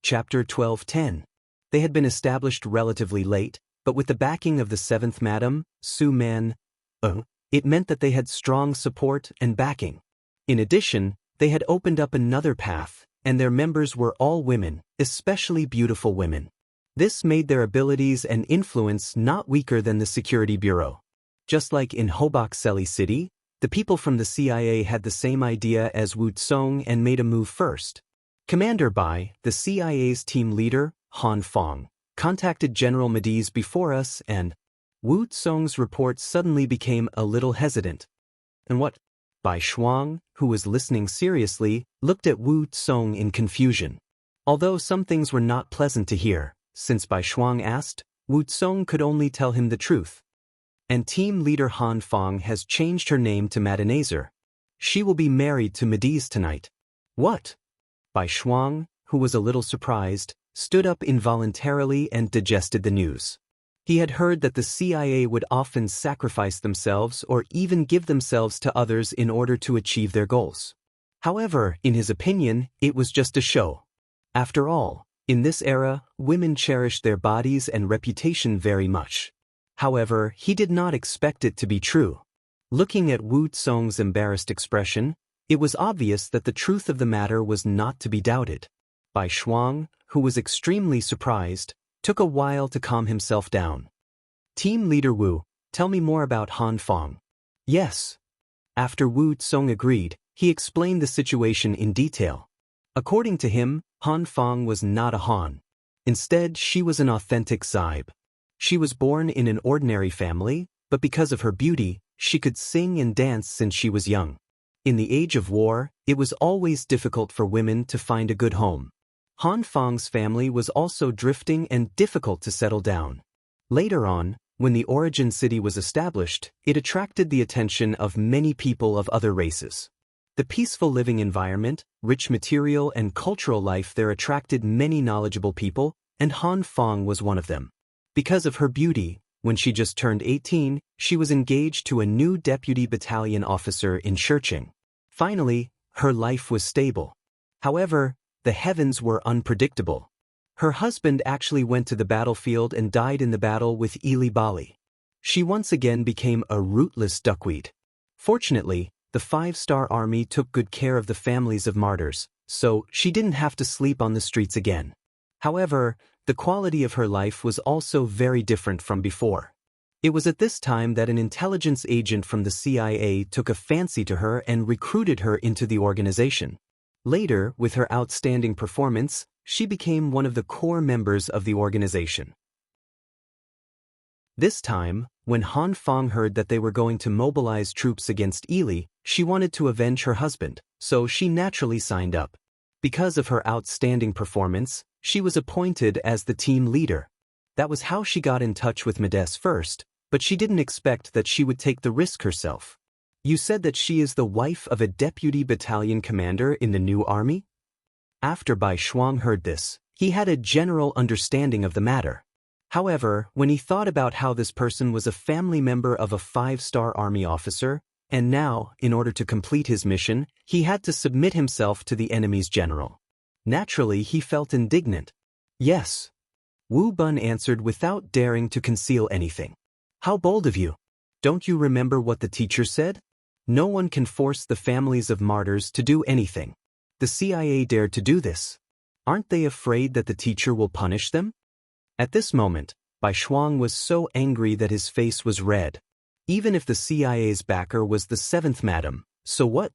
Chapter 12:10. They had been established relatively late, but with the backing of the seventh Madam, Su Man, it meant that they had strong support and backing. In addition, they had opened up another path, and their members were all women, especially beautiful women. This made their abilities and influence not weaker than the Security Bureau. Just like in Hobokseli City, the people from the CIA had the same idea as Wu Tsong and made a move first. Commander Bai, the CIA's team leader, Han Fong, contacted General Mediz before us, and Wu Tsong's report suddenly became a little hesitant. And what? Bai Shuang, who was listening seriously, looked at Wu Tsong in confusion. Although some things were not pleasant to hear, since Bai Shuang asked, Wu Tsong could only tell him the truth. And team leader Han Fong has changed her name to Madanazer. She will be married to Mediz tonight. What? Bai Shuang, who was a little surprised, stood up involuntarily and digested the news. He had heard that the CIA would often sacrifice themselves or even give themselves to others in order to achieve their goals. However, in his opinion, it was just a show. After all, in this era, women cherish their bodies and reputation very much. However, he did not expect it to be true. Looking at Wu Tsong's embarrassed expression, it was obvious that the truth of the matter was not to be doubted. Bai Shuang, who was extremely surprised, took a while to calm himself down. Team leader Wu, tell me more about Han Fong. Yes. After Wu Tsong agreed, he explained the situation in detail. According to him, Han Fong was not a Han. Instead, she was an authentic Zybe. She was born in an ordinary family, but because of her beauty, she could sing and dance since she was young. In the age of war, it was always difficult for women to find a good home. Han Fong's family was also drifting and difficult to settle down. Later on, when the origin city was established, it attracted the attention of many people of other races. The peaceful living environment, rich material and cultural life there attracted many knowledgeable people, and Han Fong was one of them. Because of her beauty, when she just turned 18, she was engaged to a new deputy battalion officer in Shurching. Finally, her life was stable. However, the heavens were unpredictable. Her husband actually went to the battlefield and died in the battle with Ili Bali. She once again became a rootless duckweed. Fortunately, the 5-star army took good care of the families of martyrs, so she didn't have to sleep on the streets again. However, the quality of her life was also very different from before. It was at this time that an intelligence agent from the CIA took a fancy to her and recruited her into the organization. Later, with her outstanding performance, she became one of the core members of the organization. This time, when Han Fong heard that they were going to mobilize troops against Ili, she wanted to avenge her husband, so she naturally signed up. Because of her outstanding performance, she was appointed as the team leader. That was how she got in touch with Mediz first, but she didn't expect that she would take the risk herself. You said that she is the wife of a deputy battalion commander in the new army? After Bai Shuang heard this, he had a general understanding of the matter. However, when he thought about how this person was a family member of a 5-star army officer, and now, in order to complete his mission, he had to submit himself to the enemy's general. Naturally, he felt indignant. Yes. Wu Bun answered without daring to conceal anything. How bold of you! Don't you remember what the teacher said? No one can force the families of martyrs to do anything. The CIA dared to do this. Aren't they afraid that the teacher will punish them? At this moment, Bai Shuang was so angry that his face was red. Even if the CIA's backer was the 7th Madam, so what?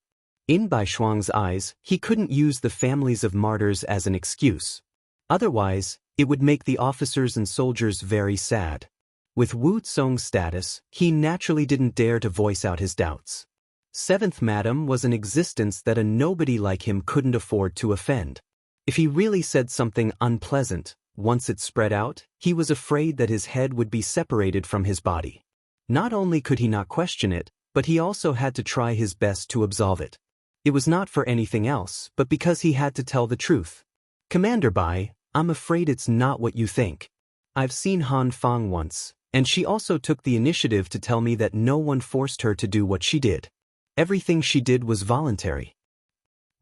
In Bai Shuang's eyes, he couldn't use the families of martyrs as an excuse. Otherwise, it would make the officers and soldiers very sad. With Wu Tsong's status, he naturally didn't dare to voice out his doubts. 7th Madam was an existence that a nobody like him couldn't afford to offend. If he really said something unpleasant, once it spread out, he was afraid that his head would be separated from his body. Not only could he not question it, but he also had to try his best to absolve it. It was not for anything else, but because he had to tell the truth. Commander Bai, I'm afraid it's not what you think. I've seen Han Fong once, and she also took the initiative to tell me that no one forced her to do what she did. Everything she did was voluntary.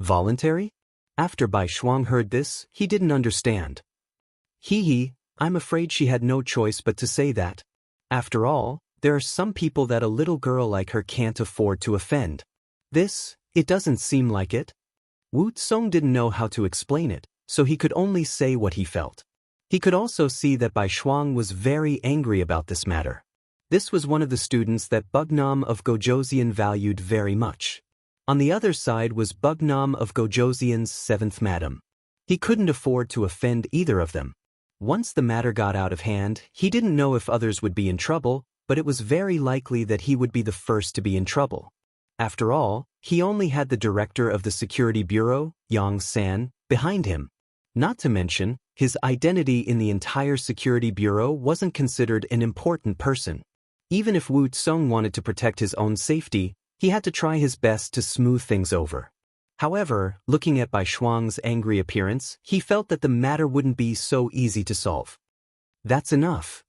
Voluntary? After Bai Shuang heard this, he didn't understand. I'm afraid she had no choice but to say that. After all, there are some people that a little girl like her can't afford to offend. It doesn't seem like it. Wu Tsong didn't know how to explain it, so he could only say what he felt. He could also see that Bai Shuang was very angry about this matter. This was one of the students that Bugnam of Gojoseon valued very much. On the other side was Bugnam of Gojoseon's 7th madam. He couldn't afford to offend either of them. Once the matter got out of hand, he didn't know if others would be in trouble, but it was very likely that he would be the first to be in trouble. After all, he only had the director of the Security Bureau, Yang San, behind him. Not to mention, his identity in the entire Security Bureau wasn't considered an important person. Even if Wu Tsong wanted to protect his own safety, he had to try his best to smooth things over. However, looking at Bai Shuang's angry appearance, he felt that the matter wouldn't be so easy to solve. That's enough.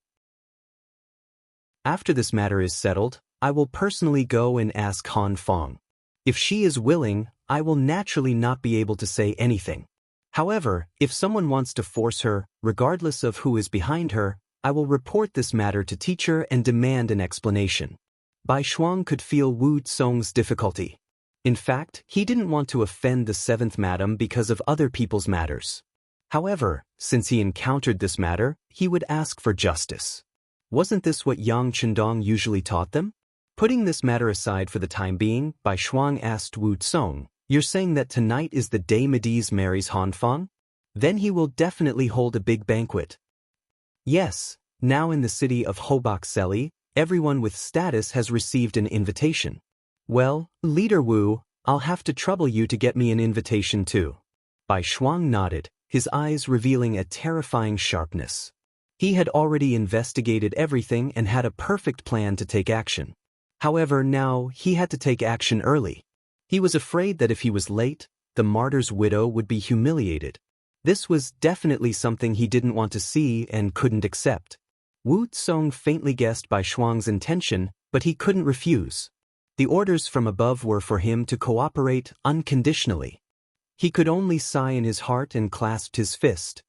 After this matter is settled, I will personally go and ask Han Fong. If she is willing, I will naturally not be able to say anything. However, if someone wants to force her, regardless of who is behind her, I will report this matter to teacher and demand an explanation. Bai Shuang could feel Wu Tsong's difficulty. In fact, he didn't want to offend the 7th madam because of other people's matters. However, since he encountered this matter, he would ask for justice. Wasn't this what Yang Chendong usually taught them? Putting this matter aside for the time being, Bai Shuang asked Wu Tsong, "You're saying that tonight is the day Mediz marries Han Fong? Then he will definitely hold a big banquet." Yes, now in the city of Hobak Seli, everyone with status has received an invitation. Well, Leader Wu, I'll have to trouble you to get me an invitation too. Bai Shuang nodded, his eyes revealing a terrifying sharpness. He had already investigated everything and had a perfect plan to take action. However, now he had to take action early. He was afraid that if he was late, the martyr's widow would be humiliated. This was definitely something he didn't want to see and couldn't accept. Wu Tsong faintly guessed Bai Shuang's intention, but he couldn't refuse. The orders from above were for him to cooperate unconditionally. He could only sigh in his heart and clasped his fist.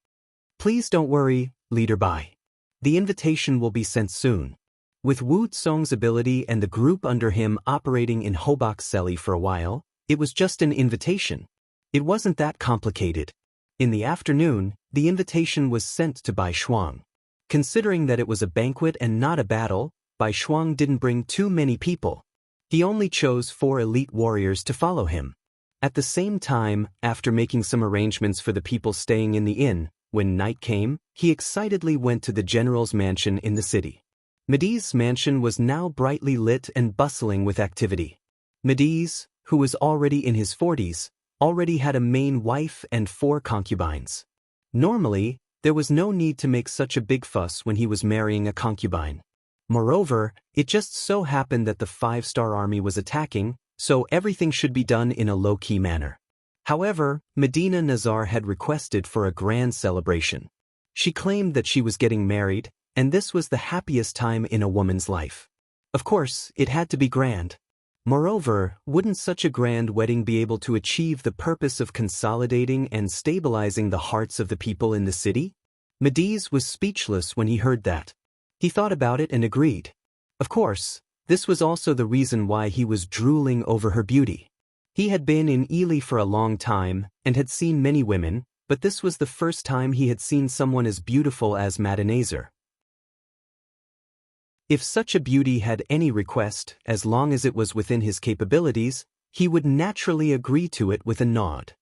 Please don't worry, Leader Bai. The invitation will be sent soon. With Wu Tsong's ability and the group under him operating in Hobak Seli for a while, it was just an invitation. It wasn't that complicated. In the afternoon, the invitation was sent to Bai Shuang. Considering that it was a banquet and not a battle, Bai Shuang didn't bring too many people. He only chose 4 elite warriors to follow him. At the same time, after making some arrangements for the people staying in the inn, when night came, he excitedly went to the general's mansion in the city. Mediz's mansion was now brightly lit and bustling with activity. Mediz, who was already in his 40s, already had a main wife and 4 concubines. Normally, there was no need to make such a big fuss when he was marrying a concubine. Moreover, it just so happened that the 5-star army was attacking, so everything should be done in a low-key manner. However, Medina Nazar had requested for a grand celebration. She claimed that she was getting married, and this was the happiest time in a woman's life. Of course, it had to be grand. Moreover, wouldn't such a grand wedding be able to achieve the purpose of consolidating and stabilizing the hearts of the people in the city? Mediz was speechless when he heard that. He thought about it and agreed. Of course, this was also the reason why he was drooling over her beauty. He had been in Ely for a long time and had seen many women, but this was the first time he had seen someone as beautiful as Madenazer. If such a beauty had any request, as long as it was within his capabilities, he would naturally agree to it with a nod.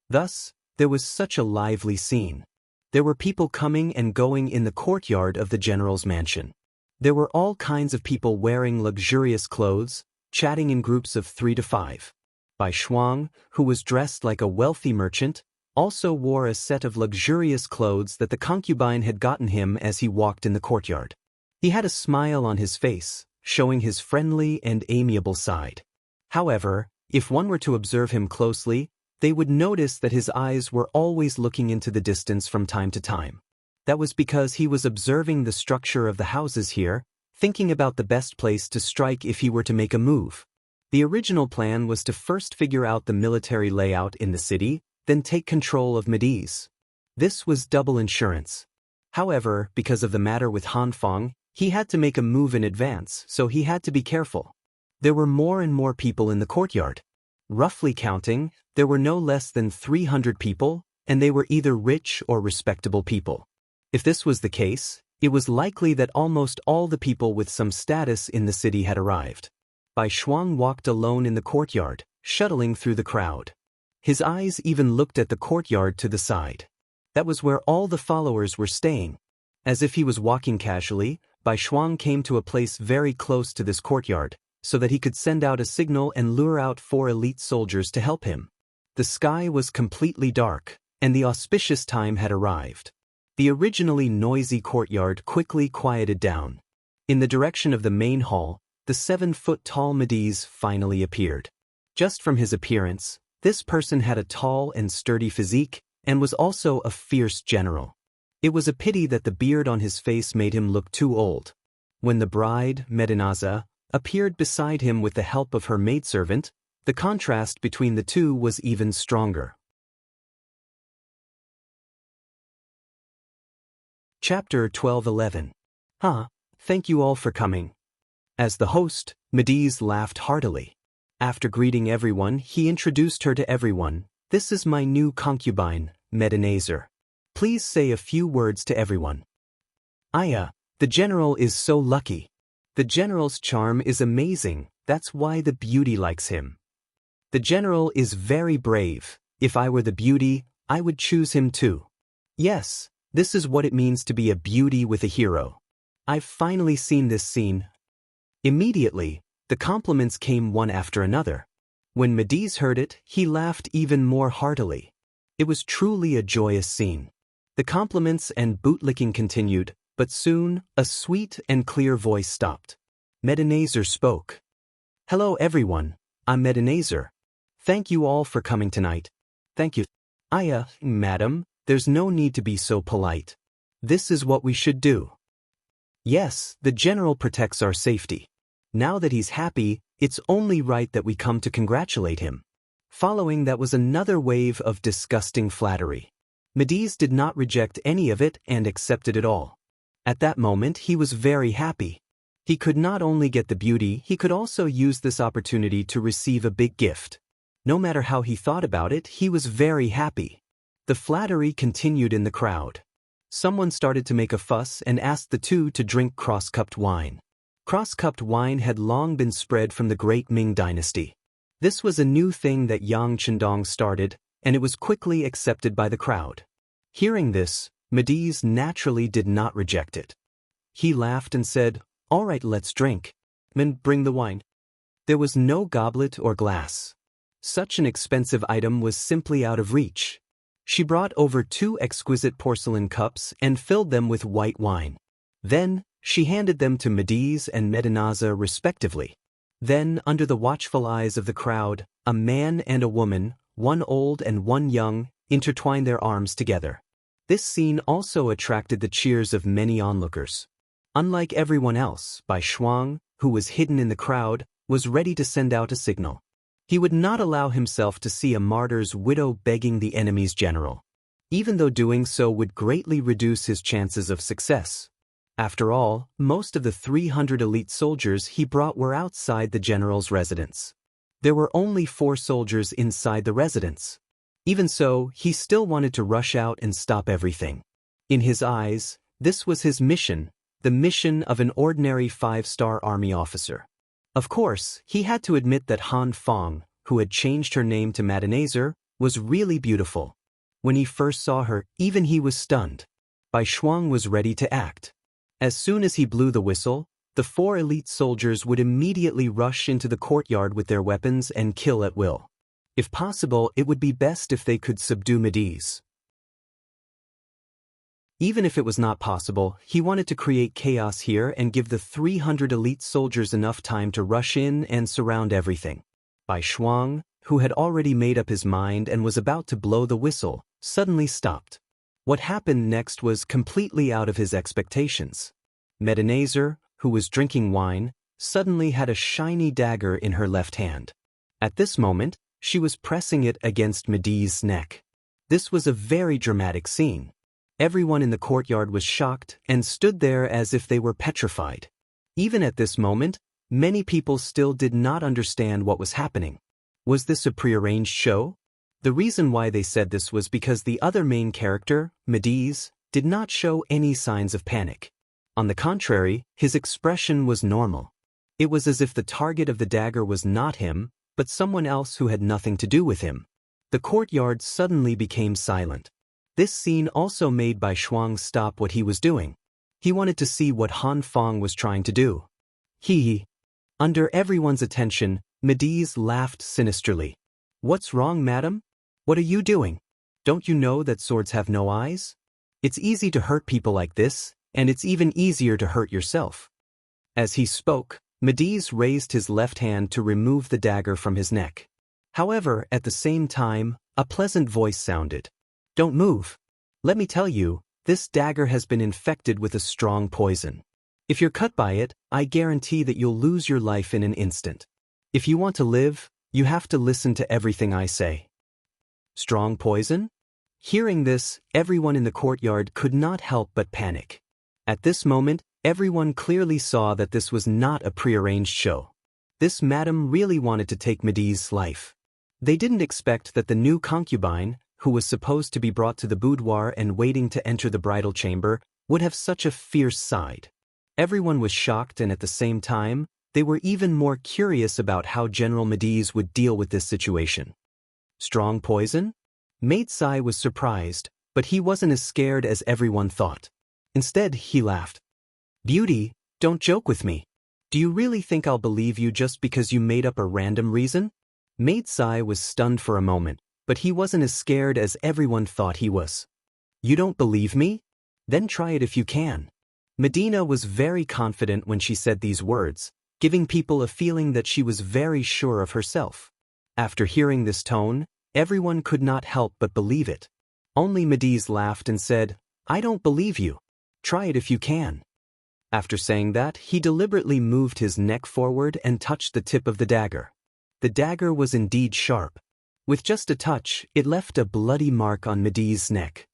Thus, there was such a lively scene. There were people coming and going in the courtyard of the general's mansion. There were all kinds of people wearing luxurious clothes, chatting in groups of 3 to 5. Bai Shuang, who was dressed like a wealthy merchant, also wore a set of luxurious clothes that the concubine had gotten him as he walked in the courtyard. He had a smile on his face, showing his friendly and amiable side. However, if one were to observe him closely, they would notice that his eyes were always looking into the distance from time to time. That was because he was observing the structure of the houses here, thinking about the best place to strike if he were to make a move. The original plan was to first figure out the military layout in the city, then take control of Mediz. This was double insurance. However, because of the matter with Han Feng, he had to make a move in advance, so he had to be careful. There were more and more people in the courtyard. Roughly counting, there were no less than 300 people, and they were either rich or respectable people. If this was the case, it was likely that almost all the people with some status in the city had arrived. Bai Shuang walked alone in the courtyard, shuttling through the crowd. His eyes even looked at the courtyard to the side. That was where all the followers were staying. As if he was walking casually, Bai Shuang came to a place very close to this courtyard, so that he could send out a signal and lure out 4 elite soldiers to help him. The sky was completely dark, and the auspicious time had arrived. The originally noisy courtyard quickly quieted down. In the direction of the main hall, the 7-foot-tall Mediz finally appeared. Just from his appearance, this person had a tall and sturdy physique, and was also a fierce general. It was a pity that the beard on his face made him look too old. When the bride, Medinaza, appeared beside him with the help of her maidservant, the contrast between the two was even stronger. Chapter 12:11. Thank you all for coming. As the host, Mediz laughed heartily. After greeting everyone, he introduced her to everyone. This is my new concubine, Medinazer. Please say a few words to everyone. Aya, the general is so lucky. The general's charm is amazing, that's why the beauty likes him. The general is very brave. If I were the beauty, I would choose him too. Yes, this is what it means to be a beauty with a hero. I've finally seen this scene. Immediately, the compliments came one after another. When Mediz heard it, he laughed even more heartily. It was truly a joyous scene. The compliments and bootlicking continued, but soon, a sweet and clear voice stopped. Medinazer spoke. Hello everyone, I'm Medinazer. Thank you all for coming tonight. Thank you. Aya, madam, there's no need to be so polite. This is what we should do. Yes, the general protects our safety. Now that he's happy, it's only right that we come to congratulate him. Following that was another wave of disgusting flattery. Mediz did not reject any of it and accepted it all. At that moment he was very happy. He could not only get the beauty, he could also use this opportunity to receive a big gift. No matter how he thought about it, he was very happy. The flattery continued in the crowd. Someone started to make a fuss and asked the two to drink cross-cupped wine. Cross-cupped wine had long been spread from the great Ming dynasty. This was a new thing that Yang Chendong started, and it was quickly accepted by the crowd. Hearing this, Mediz naturally did not reject it. He laughed and said, "All right, let's drink. Men, bring the wine." There was no goblet or glass. Such an expensive item was simply out of reach. She brought over 2 exquisite porcelain cups and filled them with white wine. Then, she handed them to Mediz and Medinaza respectively. Then, under the watchful eyes of the crowd, a man and a woman, one old and one young, intertwined their arms together. This scene also attracted the cheers of many onlookers. Unlike everyone else, Bai Shuang, who was hidden in the crowd, was ready to send out a signal. He would not allow himself to see a martyr's widow begging the enemy's general, even though doing so would greatly reduce his chances of success. After all, most of the 300 elite soldiers he brought were outside the general's residence. There were only 4 soldiers inside the residence. Even so, he still wanted to rush out and stop everything. In his eyes, this was his mission, the mission of an ordinary 5-star army officer. Of course, he had to admit that Han Feng, who had changed her name to Medinazer, was really beautiful. When he first saw her, even he was stunned. Bai Shuang was ready to act. As soon as he blew the whistle, the 4 elite soldiers would immediately rush into the courtyard with their weapons and kill at will. If possible, it would be best if they could subdue Mediz. Even if it was not possible, he wanted to create chaos here and give the 300 elite soldiers enough time to rush in and surround everything. Bai Shuang, who had already made up his mind and was about to blow the whistle, suddenly stopped. What happened next was completely out of his expectations. Medinazer, who was drinking wine, suddenly had a shiny dagger in her left hand. At this moment, she was pressing it against Mediz's neck. This was a very dramatic scene. Everyone in the courtyard was shocked and stood there as if they were petrified. Even at this moment, many people still did not understand what was happening. Was this a prearranged show? The reason why they said this was because the other main character, Mediz, did not show any signs of panic. On the contrary, his expression was normal. It was as if the target of the dagger was not him, but someone else who had nothing to do with him. The courtyard suddenly became silent. This scene also made Bai Shuang stop what he was doing. He wanted to see what Han Feng was trying to do. Under everyone's attention, Mediz laughed sinisterly. "What's wrong, madam? What are you doing? Don't you know that swords have no eyes? It's easy to hurt people like this, and it's even easier to hurt yourself." As he spoke, Mediz raised his left hand to remove the dagger from his neck. However, at the same time, a pleasant voice sounded. "Don't move. Let me tell you, this dagger has been infected with a strong poison. If you're cut by it, I guarantee that you'll lose your life in an instant. If you want to live, you have to listen to everything I say." Strong poison? Hearing this, everyone in the courtyard could not help but panic. At this moment, everyone clearly saw that this was not a prearranged show. This madam really wanted to take Mediz's life. They didn't expect that the new concubine, who was supposed to be brought to the boudoir and waiting to enter the bridal chamber, would have such a fierce side. Everyone was shocked, and at the same time, they were even more curious about how General Mediz would deal with this situation. Strong poison? Maid Sai was surprised, but he wasn't as scared as everyone thought. Instead, he laughed. "Beauty, don't joke with me. Do you really think I'll believe you just because you made up a random reason?" Maid Sai was stunned for a moment, but he wasn't as scared as everyone thought he was. "You don't believe me? Then try it if you can." Medina was very confident when she said these words, giving people a feeling that she was very sure of herself. After hearing this tone, everyone could not help but believe it. Only Mediz laughed and said, "I don't believe you. Try it if you can." After saying that, he deliberately moved his neck forward and touched the tip of the dagger. The dagger was indeed sharp. With just a touch, it left a bloody mark on Mediz's neck.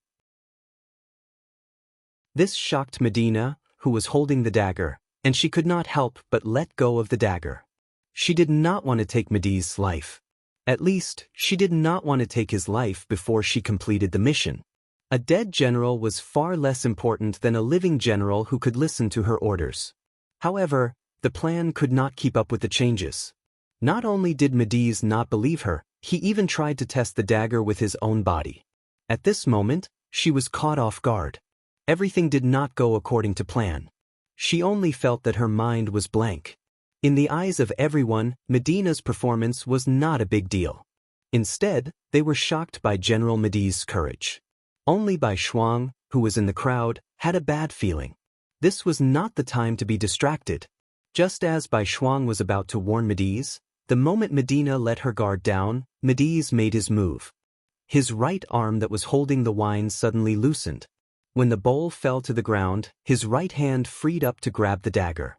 This shocked Medina, who was holding the dagger, and she could not help but let go of the dagger. She did not want to take Mediz's life. At least, she did not want to take his life before she completed the mission. A dead general was far less important than a living general who could listen to her orders. However, the plan could not keep up with the changes. Not only did Mediz not believe her, he even tried to test the dagger with his own body. At this moment, she was caught off guard. Everything did not go according to plan. She only felt that her mind was blank. In the eyes of everyone, Medina's performance was not a big deal. Instead, they were shocked by General Mediz's courage. Only Bai Shuang, who was in the crowd, had a bad feeling. This was not the time to be distracted. Just as Bai Shuang was about to warn Mediz, the moment Medina let her guard down, Mediz made his move. His right arm that was holding the wine suddenly loosened. When the bowl fell to the ground, his right hand freed up to grab the dagger.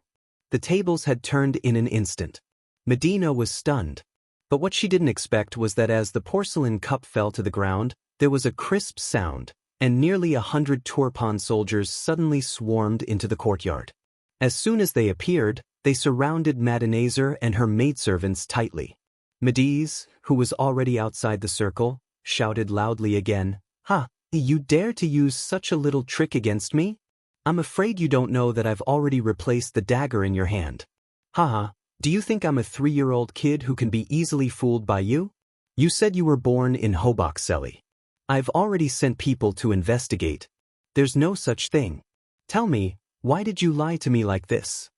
The tables had turned in an instant. Medina was stunned. But what she didn't expect was that as the porcelain cup fell to the ground, there was a crisp sound, and nearly 100 Turpan soldiers suddenly swarmed into the courtyard. As soon as they appeared, they surrounded Madenazer and her maidservants tightly. Mediz, who was already outside the circle, shouted loudly again, "Ha! You dare to use such a little trick against me? I'm afraid you don't know that I've already replaced the dagger in your hand. Haha, do you think I'm a 3-year-old kid who can be easily fooled by you? You said you were born in Hobokseli. I've already sent people to investigate. There's no such thing. Tell me, why did you lie to me like this?"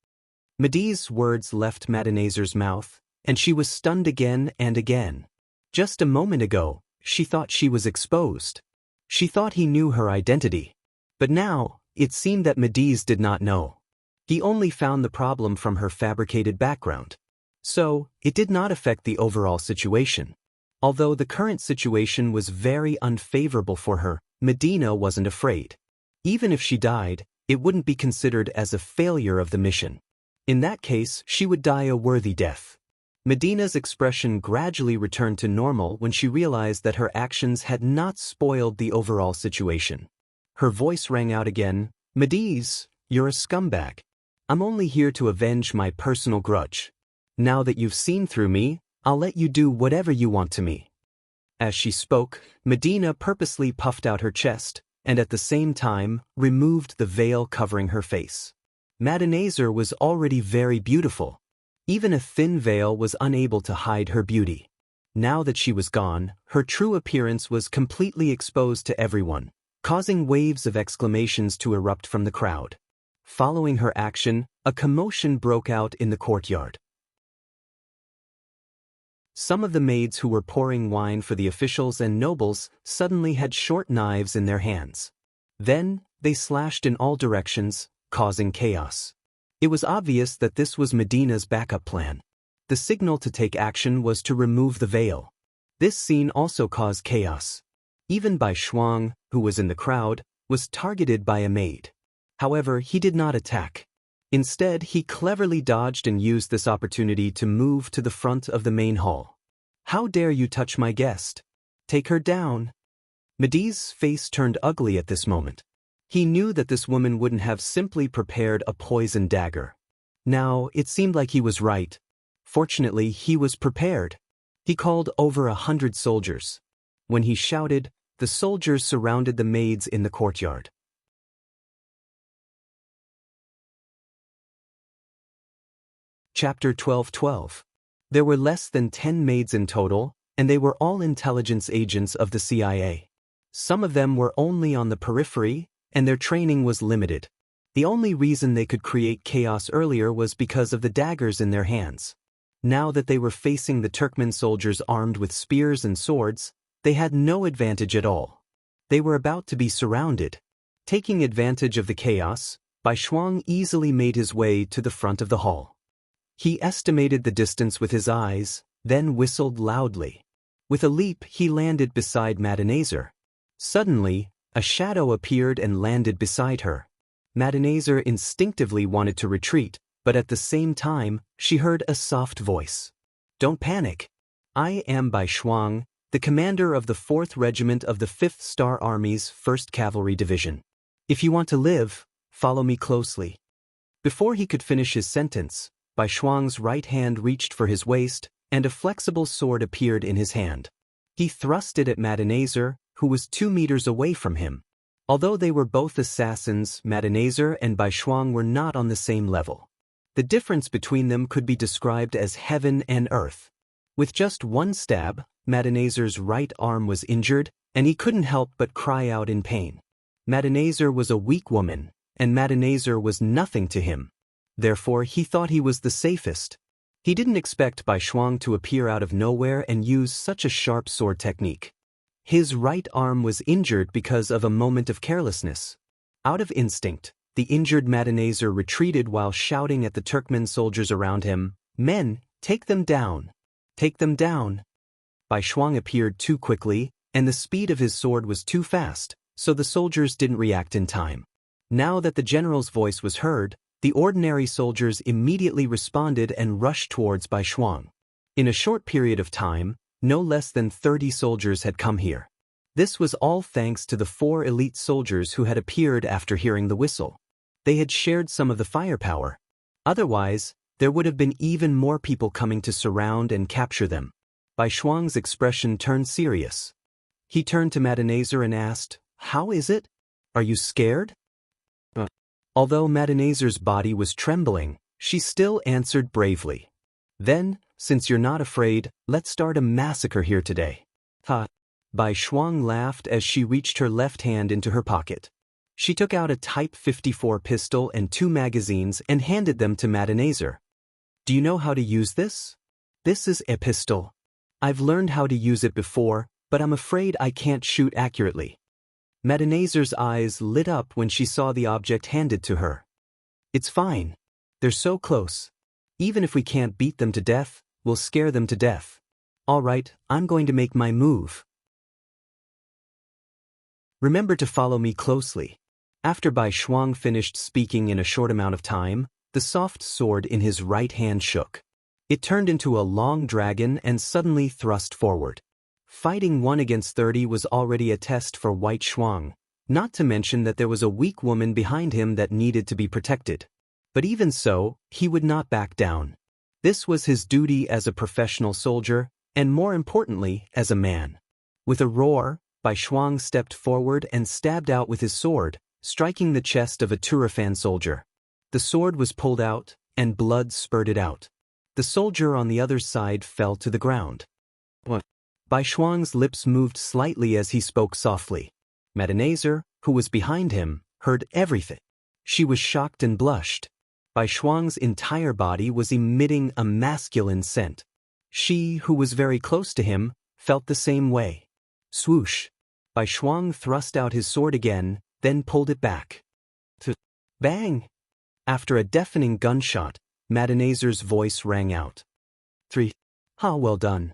Mediz's words left Madenazer's mouth, and she was stunned again and again. Just a moment ago, she thought she was exposed. She thought he knew her identity. But now, it seemed that Mediz did not know. He only found the problem from her fabricated background. So, it did not affect the overall situation. Although the current situation was very unfavorable for her, Medina wasn't afraid. Even if she died, it wouldn't be considered as a failure of the mission. In that case, she would die a worthy death. Medina's expression gradually returned to normal when she realized that her actions had not spoiled the overall situation. Her voice rang out again, "Mediz, you're a scumbag. I'm only here to avenge my personal grudge. Now that you've seen through me, I'll let you do whatever you want to me." As she spoke, Medina purposely puffed out her chest, and at the same time, removed the veil covering her face. Madenazer was already very beautiful. Even a thin veil was unable to hide her beauty. Now that she was gone, her true appearance was completely exposed to everyone, causing waves of exclamations to erupt from the crowd. Following her action, a commotion broke out in the courtyard. Some of the maids who were pouring wine for the officials and nobles suddenly had short knives in their hands. Then, they slashed in all directions, causing chaos. It was obvious that this was Medina's backup plan. The signal to take action was to remove the veil. This scene also caused chaos. Even Bai Shuang, who was in the crowd, was targeted by a maid. However, he did not attack. Instead, he cleverly dodged and used this opportunity to move to the front of the main hall. "How dare you touch my guest? Take her down." Mediz's face turned ugly at this moment. He knew that this woman wouldn't have simply prepared a poison dagger. Now, it seemed like he was right. Fortunately, he was prepared. He called over 100 soldiers. When he shouted, the soldiers surrounded the maids in the courtyard. Chapter 12:12. There were less than 10 maids in total, and they were all intelligence agents of the CIA. Some of them were only on the periphery, and their training was limited. The only reason they could create chaos earlier was because of the daggers in their hands. Now that they were facing the Turkmen soldiers armed with spears and swords, they had no advantage at all. They were about to be surrounded. Taking advantage of the chaos, Bai Shuang easily made his way to the front of the hall. He estimated the distance with his eyes, then whistled loudly. With a leap, he landed beside Madenazer. Suddenly, a shadow appeared and landed beside her. Madenazer instinctively wanted to retreat, but at the same time, she heard a soft voice. "Don't panic. I am Bai Shuang, the commander of the 4th Regiment of the 5th Star Army's 1st Cavalry Division. If you want to live, follow me closely." Before he could finish his sentence, Bai Shuang's right hand reached for his waist, and a flexible sword appeared in his hand. He thrust it at Madenazer, who was 2 meters away from him. Although they were both assassins, Madenazer and Bai Shuang were not on the same level. The difference between them could be described as heaven and earth. With just one stab, Madenazer's right arm was injured, and he couldn't help but cry out in pain. Madenazer was a weak woman, and Madenazer was nothing to him. Therefore, he thought he was the safest. He didn't expect Bai Shuang to appear out of nowhere and use such a sharp sword technique. His right arm was injured because of a moment of carelessness. Out of instinct, the injured Madenazer retreated while shouting at the Turkmen soldiers around him, "Men, take them down! Take them down!" Bai Shuang appeared too quickly, and the speed of his sword was too fast, so the soldiers didn't react in time. Now that the general's voice was heard, the ordinary soldiers immediately responded and rushed towards Bai Shuang. In a short period of time, no less than 30 soldiers had come here. This was all thanks to the 4 elite soldiers who had appeared after hearing the whistle. They had shared some of the firepower. Otherwise, there would have been even more people coming to surround and capture them. Bai Shuang's expression turned serious. He turned to Madenazer and asked, "How is it? Are you scared?" Although Madenazer's body was trembling, she still answered bravely. "Then, since you're not afraid, let's start a massacre here today." "Ha!" Bai Shuang laughed as she reached her left hand into her pocket. She took out a Type 54 pistol and 2 magazines and handed them to Madenazer. "Do you know how to use this?" "This is a pistol. I've learned how to use it before, but I'm afraid I can't shoot accurately." Madenazer's eyes lit up when she saw the object handed to her. "It's fine. They're so close. Even if we can't beat them to death, we'll scare them to death. All right, I'm going to make my move. Remember to follow me closely." After Bai Shuang finished speaking in a short amount of time, the soft sword in his right hand shook. It turned into a long dragon and suddenly thrust forward. Fighting 1 against 30 was already a test for White Shuang, not to mention that there was a weak woman behind him that needed to be protected. But even so, he would not back down. This was his duty as a professional soldier, and more importantly, as a man. With a roar, Bai Shuang stepped forward and stabbed out with his sword, striking the chest of a Turfan soldier. The sword was pulled out, and blood spurted out. The soldier on the other side fell to the ground. What? Bai Shuang's lips moved slightly as he spoke softly. Madenazer, who was behind him, heard everything. She was shocked and blushed. Bai Shuang's entire body was emitting a masculine scent. She, who was very close to him, felt the same way. Swoosh! Bai Shuang thrust out his sword again, then pulled it back. Bang! After a deafening gunshot, Madenazer's voice rang out. 3. Ha, well done.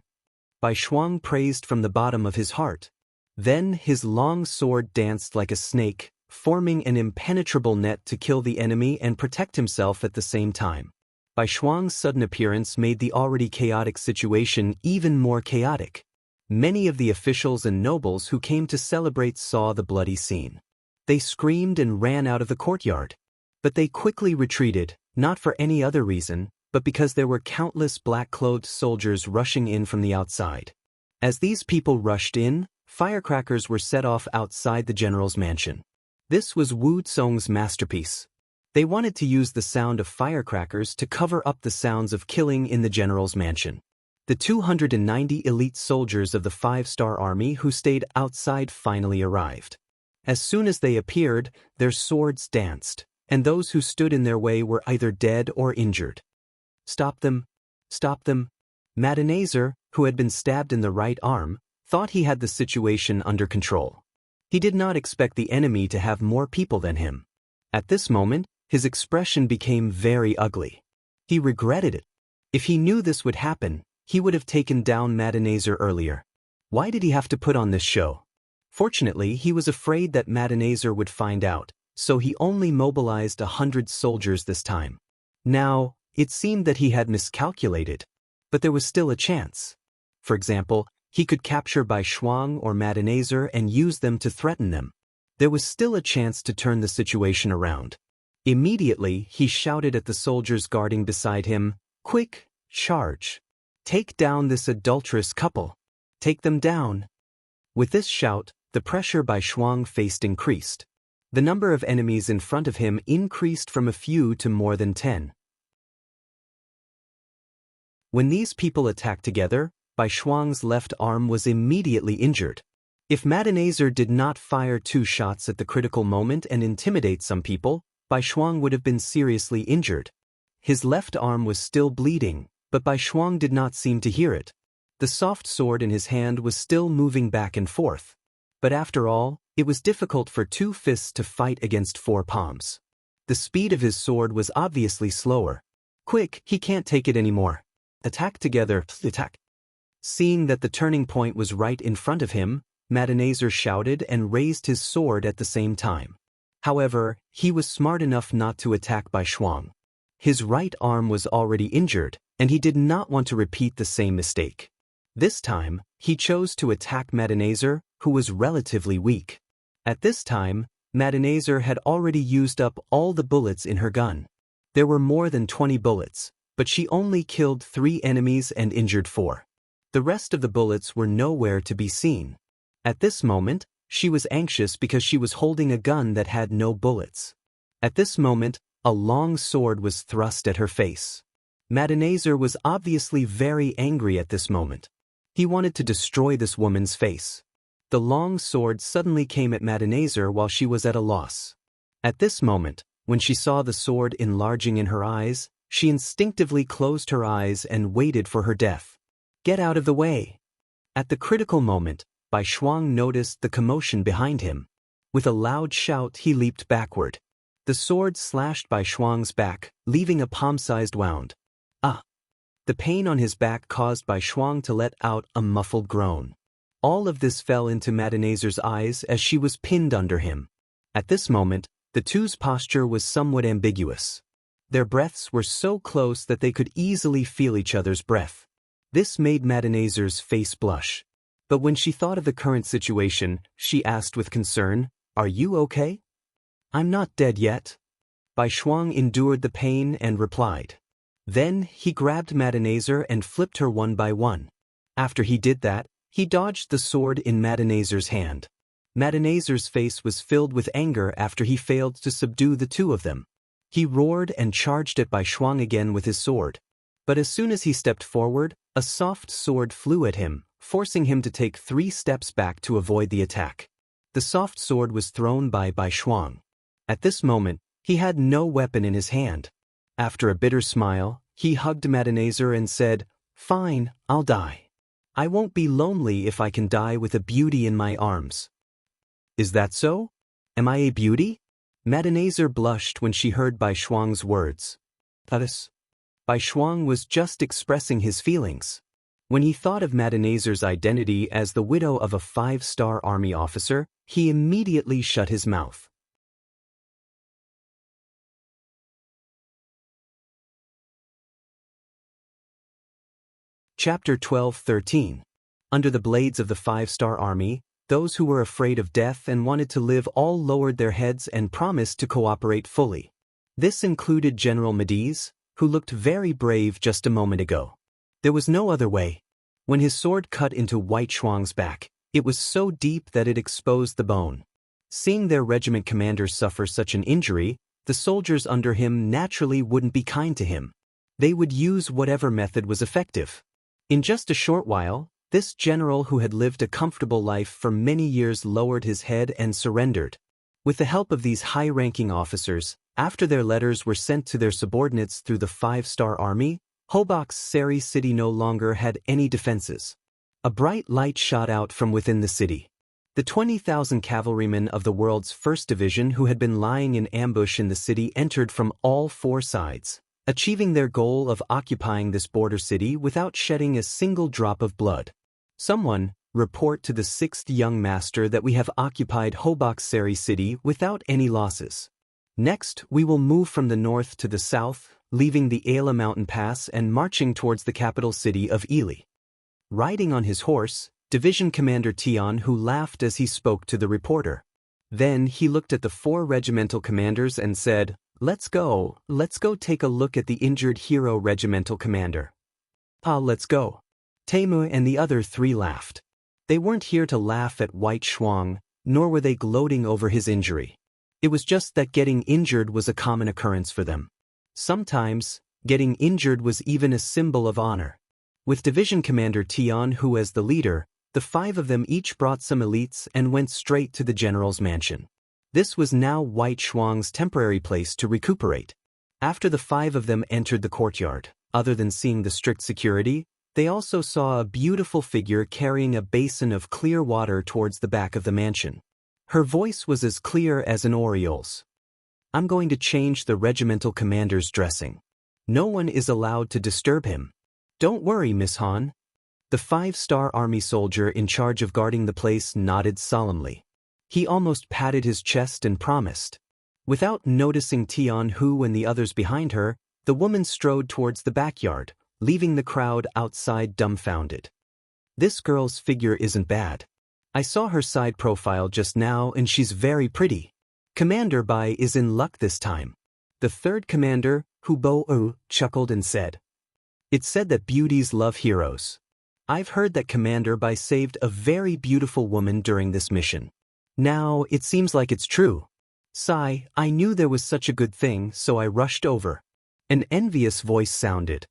Bai Shuang praised from the bottom of his heart. Then his long sword danced like a snake, forming an impenetrable net to kill the enemy and protect himself at the same time. Bai Shuang's sudden appearance made the already chaotic situation even more chaotic. Many of the officials and nobles who came to celebrate saw the bloody scene. They screamed and ran out of the courtyard. But they quickly retreated, not for any other reason, but because there were countless black-clothed soldiers rushing in from the outside. As these people rushed in, firecrackers were set off outside the general's mansion. This was Wu Zong's masterpiece. They wanted to use the sound of firecrackers to cover up the sounds of killing in the general's mansion. The 290 elite soldiers of the 5-star army who stayed outside finally arrived. As soon as they appeared, their swords danced, and those who stood in their way were either dead or injured. Stop them! Stop them! Madenazer, who had been stabbed in the right arm, thought he had the situation under control. He did not expect the enemy to have more people than him. At this moment, his expression became very ugly. He regretted it. If he knew this would happen, he would have taken down Madenazer earlier. Why did he have to put on this show? Fortunately, he was afraid that Madenazer would find out, so he only mobilized 100 soldiers this time. Now, it seemed that he had miscalculated, but there was still a chance. For example, he could capture Bai Shuang or Madenazer and use them to threaten them. There was still a chance to turn the situation around. Immediately, he shouted at the soldiers guarding beside him, "Quick, charge! Take down this adulterous couple! Take them down!" With this shout, the pressure Bai Shuang faced increased. The number of enemies in front of him increased from a few to more than 10. When these people attacked together, Bai Shuang's left arm was immediately injured. If Madenazer did not fire 2 shots at the critical moment and intimidate some people, Bai Shuang would have been seriously injured. His left arm was still bleeding, but Bai Shuang did not seem to hear it. The soft sword in his hand was still moving back and forth. But after all, it was difficult for 2 fists to fight against 4 palms. The speed of his sword was obviously slower. Quick, he can't take it anymore. Attack together, attack. Seeing that the turning point was right in front of him, Madenazer shouted and raised his sword at the same time. However, he was smart enough not to attack Bai Shuang. His right arm was already injured, and he did not want to repeat the same mistake. This time, he chose to attack Madenazer, who was relatively weak. At this time, Madenazer had already used up all the bullets in her gun. There were more than 20 bullets, but she only killed 3 enemies and injured 4. The rest of the bullets were nowhere to be seen. At this moment, she was anxious because she was holding a gun that had no bullets. At this moment, a long sword was thrust at her face. Madenazer was obviously very angry at this moment. He wanted to destroy this woman's face. The long sword suddenly came at Madenazer while she was at a loss. At this moment, when she saw the sword enlarging in her eyes, she instinctively closed her eyes and waited for her death. Get out of the way! At the critical moment, Bai Shuang noticed the commotion behind him. With a loud shout, he leaped backward. The sword slashed Bai Shuang's back, leaving a palm-sized wound. Ah! The pain on his back caused Bai Shuang to let out a muffled groan. All of this fell into Madenazer's eyes as she was pinned under him. At this moment, the two's posture was somewhat ambiguous. Their breaths were so close that they could easily feel each other's breath. This made Madanazar's face blush. But when she thought of the current situation, she asked with concern, "Are you okay?" "I'm not dead yet." Bai Shuang endured the pain and replied. Then he grabbed Madanazar and flipped her one by one. After he did that, he dodged the sword in Madanazar's hand. Madanazar's face was filled with anger after he failed to subdue the two of them. He roared and charged at Bai Shuang again with his sword. But as soon as he stepped forward, a soft sword flew at him, forcing him to take 3 steps back to avoid the attack. The soft sword was thrown by Bai Shuang. At this moment, he had no weapon in his hand. After a bitter smile, he hugged Madanazar and said, "Fine, I'll die. I won't be lonely if I can die with a beauty in my arms." "Is that so? Am I a beauty?" Madanazar blushed when she heard Bai Shuang's words. Bai Shuang was just expressing his feelings. When he thought of Madanazar's identity as the widow of a 5-star army officer, he immediately shut his mouth. Chapter 12-13. Under the blades of the 5-star army, those who were afraid of death and wanted to live all lowered their heads and promised to cooperate fully. This included General Mediz, who looked very brave just a moment ago. There was no other way. When his sword cut into White Shuang's back, it was so deep that it exposed the bone. Seeing their regiment commander suffer such an injury, the soldiers under him naturally wouldn't be kind to him. They would use whatever method was effective. In just a short while, this general who had lived a comfortable life for many years lowered his head and surrendered. With the help of these high-ranking officers, after their letters were sent to their subordinates through the 5-star army, Hobok's Seri city no longer had any defenses. A bright light shot out from within the city. The 20,000 cavalrymen of the world's 1st Division who had been lying in ambush in the city entered from all 4 sides, achieving their goal of occupying this border city without shedding a single drop of blood. "Someone, report to the 6th young master that we have occupied Hobok's Seri city without any losses. Next, we will move from the north to the south, leaving the Ayla mountain pass and marching towards the capital city of Ili." Riding on his horse, Division Commander Tian who laughed as he spoke to the reporter. Then he looked at the 4 regimental commanders and said, let's go take a look at the injured hero regimental commander." Let's go." Taimu and the other 3 laughed. They weren't here to laugh at White Shuang, nor were they gloating over his injury. It was just that getting injured was a common occurrence for them. Sometimes, getting injured was even a symbol of honor. With Division Commander Tian who as the leader, the 5 of them each brought some elites and went straight to the general's mansion. This was now White Shuang's temporary place to recuperate. After the 5 of them entered the courtyard, other than seeing the strict security, they also saw a beautiful figure carrying a basin of clear water towards the back of the mansion. Her voice was as clear as an oriole's. "I'm going to change the regimental commander's dressing. No one is allowed to disturb him." "Don't worry, Miss Han." The 5-star army soldier in charge of guarding the place nodded solemnly. He almost patted his chest and promised. Without noticing Tian Hu and the others behind her, the woman strode towards the backyard, leaving the crowd outside dumbfounded. "This girl's figure isn't bad. I saw her side profile just now and she's very pretty. Commander Bai is in luck this time." The 3rd commander, Hu Bo-u, chuckled and said, "It's said that beauties love heroes. I've heard that Commander Bai saved a very beautiful woman during this mission. Now, it seems like it's true. Sigh, I knew there was such a good thing, so I rushed over." An envious voice sounded.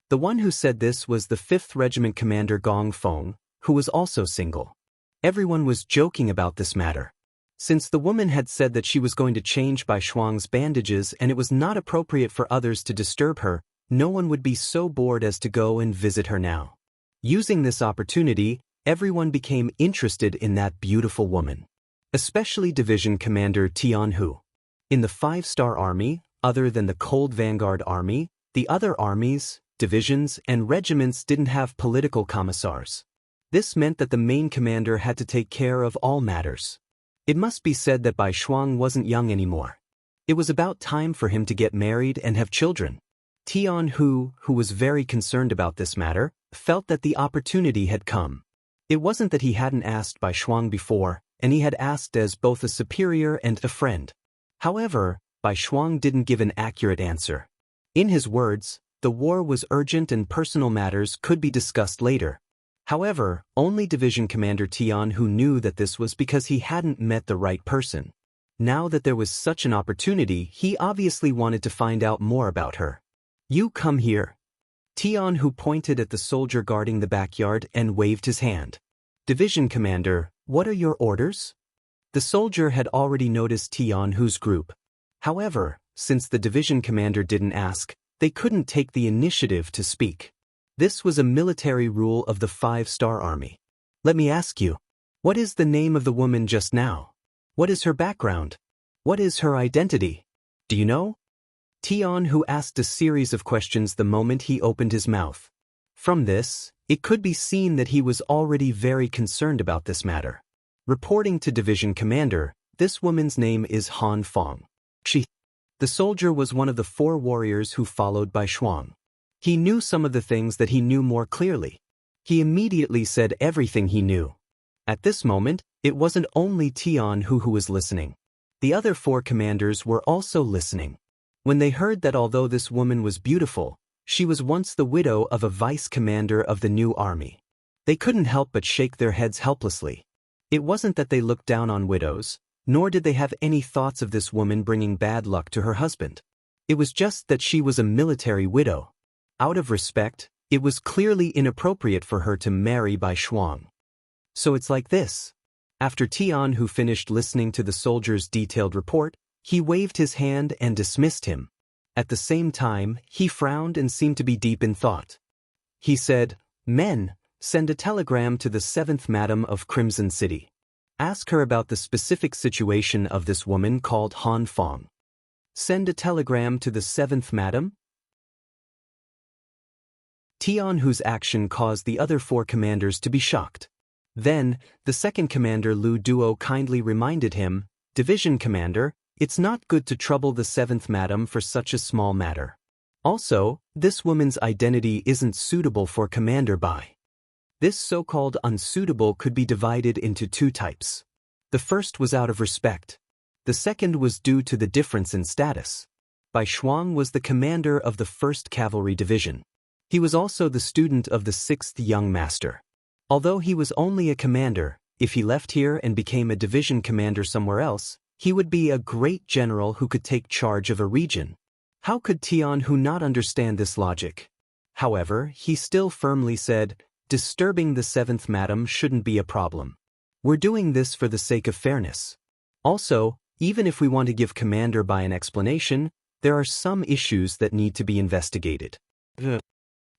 The one who said this was the 5th Regiment Commander Gong Feng, who was also single. Everyone was joking about this matter. Since the woman had said that she was going to change Bai Shuang's bandages and it was not appropriate for others to disturb her, no one would be so bored as to go and visit her now. Using this opportunity, everyone became interested in that beautiful woman. Especially Division Commander Tian Hu. In the 5-star army, other than the Cold Vanguard Army, the other armies, divisions, and regiments didn't have political commissars. This meant that the main commander had to take care of all matters. It must be said that Bai Shuang wasn't young anymore. It was about time for him to get married and have children. Tian Hu was very concerned about this matter, felt that the opportunity had come. It wasn't that he hadn't asked Bai Shuang before, and he had asked as both a superior and a friend. However, Bai Shuang didn't give an accurate answer. In his words, the war was urgent and personal matters could be discussed later. However, only Division Commander Tian Hu knew that this was because he hadn't met the right person. Now that there was such an opportunity, he obviously wanted to find out more about her. You come here. Tian Hu pointed at the soldier guarding the backyard and waved his hand. Division Commander, what are your orders? The soldier had already noticed Tian Hu's group. However, since the division commander didn't ask, they couldn't take the initiative to speak. This was a military rule of the 5-star army. Let me ask you, what is the name of the woman just now? What is her background? What is her identity? Do you know? Tian Hu asked a series of questions the moment he opened his mouth. From this, it could be seen that he was already very concerned about this matter. Reporting to division commander, this woman's name is Han Fong. The soldier was one of the 4 warriors who followed Bai Shuang. He knew some of the things that he knew more clearly. He immediately said everything he knew. At this moment, it wasn't only Tian Hu was listening. The other 4 commanders were also listening. When they heard that although this woman was beautiful, she was once the widow of a vice commander of the new army. They couldn't help but shake their heads helplessly. It wasn't that they looked down on widows, nor did they have any thoughts of this woman bringing bad luck to her husband. It was just that she was a military widow. Out of respect, it was clearly inappropriate for her to marry Bai Shuang. So it's like this. After Tian Hu finished listening to the soldier's detailed report, he waved his hand and dismissed him. At the same time, he frowned and seemed to be deep in thought. He said, "Men, send a telegram to the 7th Madam of Crimson City. Ask her about the specific situation of this woman called Han Fong." Send a telegram to the 7th Madam? Tian Hu's action caused the other 4 commanders to be shocked. Then, the second commander Lu Duo kindly reminded him, "Division Commander, it's not good to trouble the 7th Madam for such a small matter. Also, this woman's identity isn't suitable for Commander Bai." This so-called unsuitable could be divided into 2 types. The first was out of respect. The second was due to the difference in status. Bai Shuang was the commander of the 1st Cavalry Division. He was also the student of the 6th Young Master. Although he was only a commander, if he left here and became a division commander somewhere else, he would be a great general who could take charge of a region. How could Tian Hu not understand this logic? However, he still firmly said, "Disturbing the 7th Madam shouldn't be a problem. We're doing this for the sake of fairness. Also, even if we want to give Commander Bai an explanation, there are some issues that need to be investigated."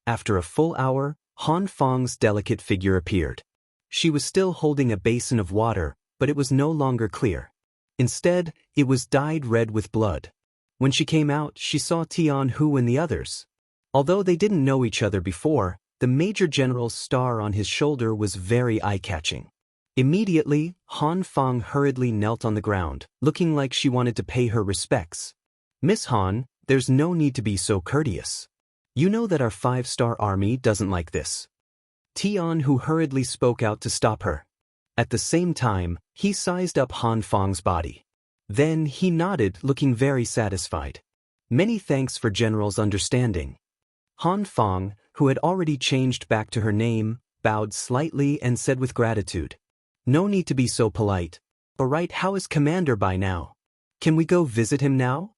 After a full hour, Han Fong's delicate figure appeared. She was still holding a basin of water, but it was no longer clear. Instead, it was dyed red with blood. When she came out, she saw Tian Hu and the others. Although they didn't know each other before, the Major General's star on his shoulder was very eye-catching. Immediately, Han Fong hurriedly knelt on the ground, looking like she wanted to pay her respects. "Miss Han, there's no need to be so courteous. You know that our 5-star army doesn't like this." Tian Hu hurriedly spoke out to stop her. At the same time, he sized up Han Fong's body. Then he nodded, looking very satisfied. "Many thanks for General's understanding." Han Fong, who had already changed back to her name, bowed slightly and said with gratitude, "No need to be so polite. Alright, how is Commander Bai now? Can we go visit him now?"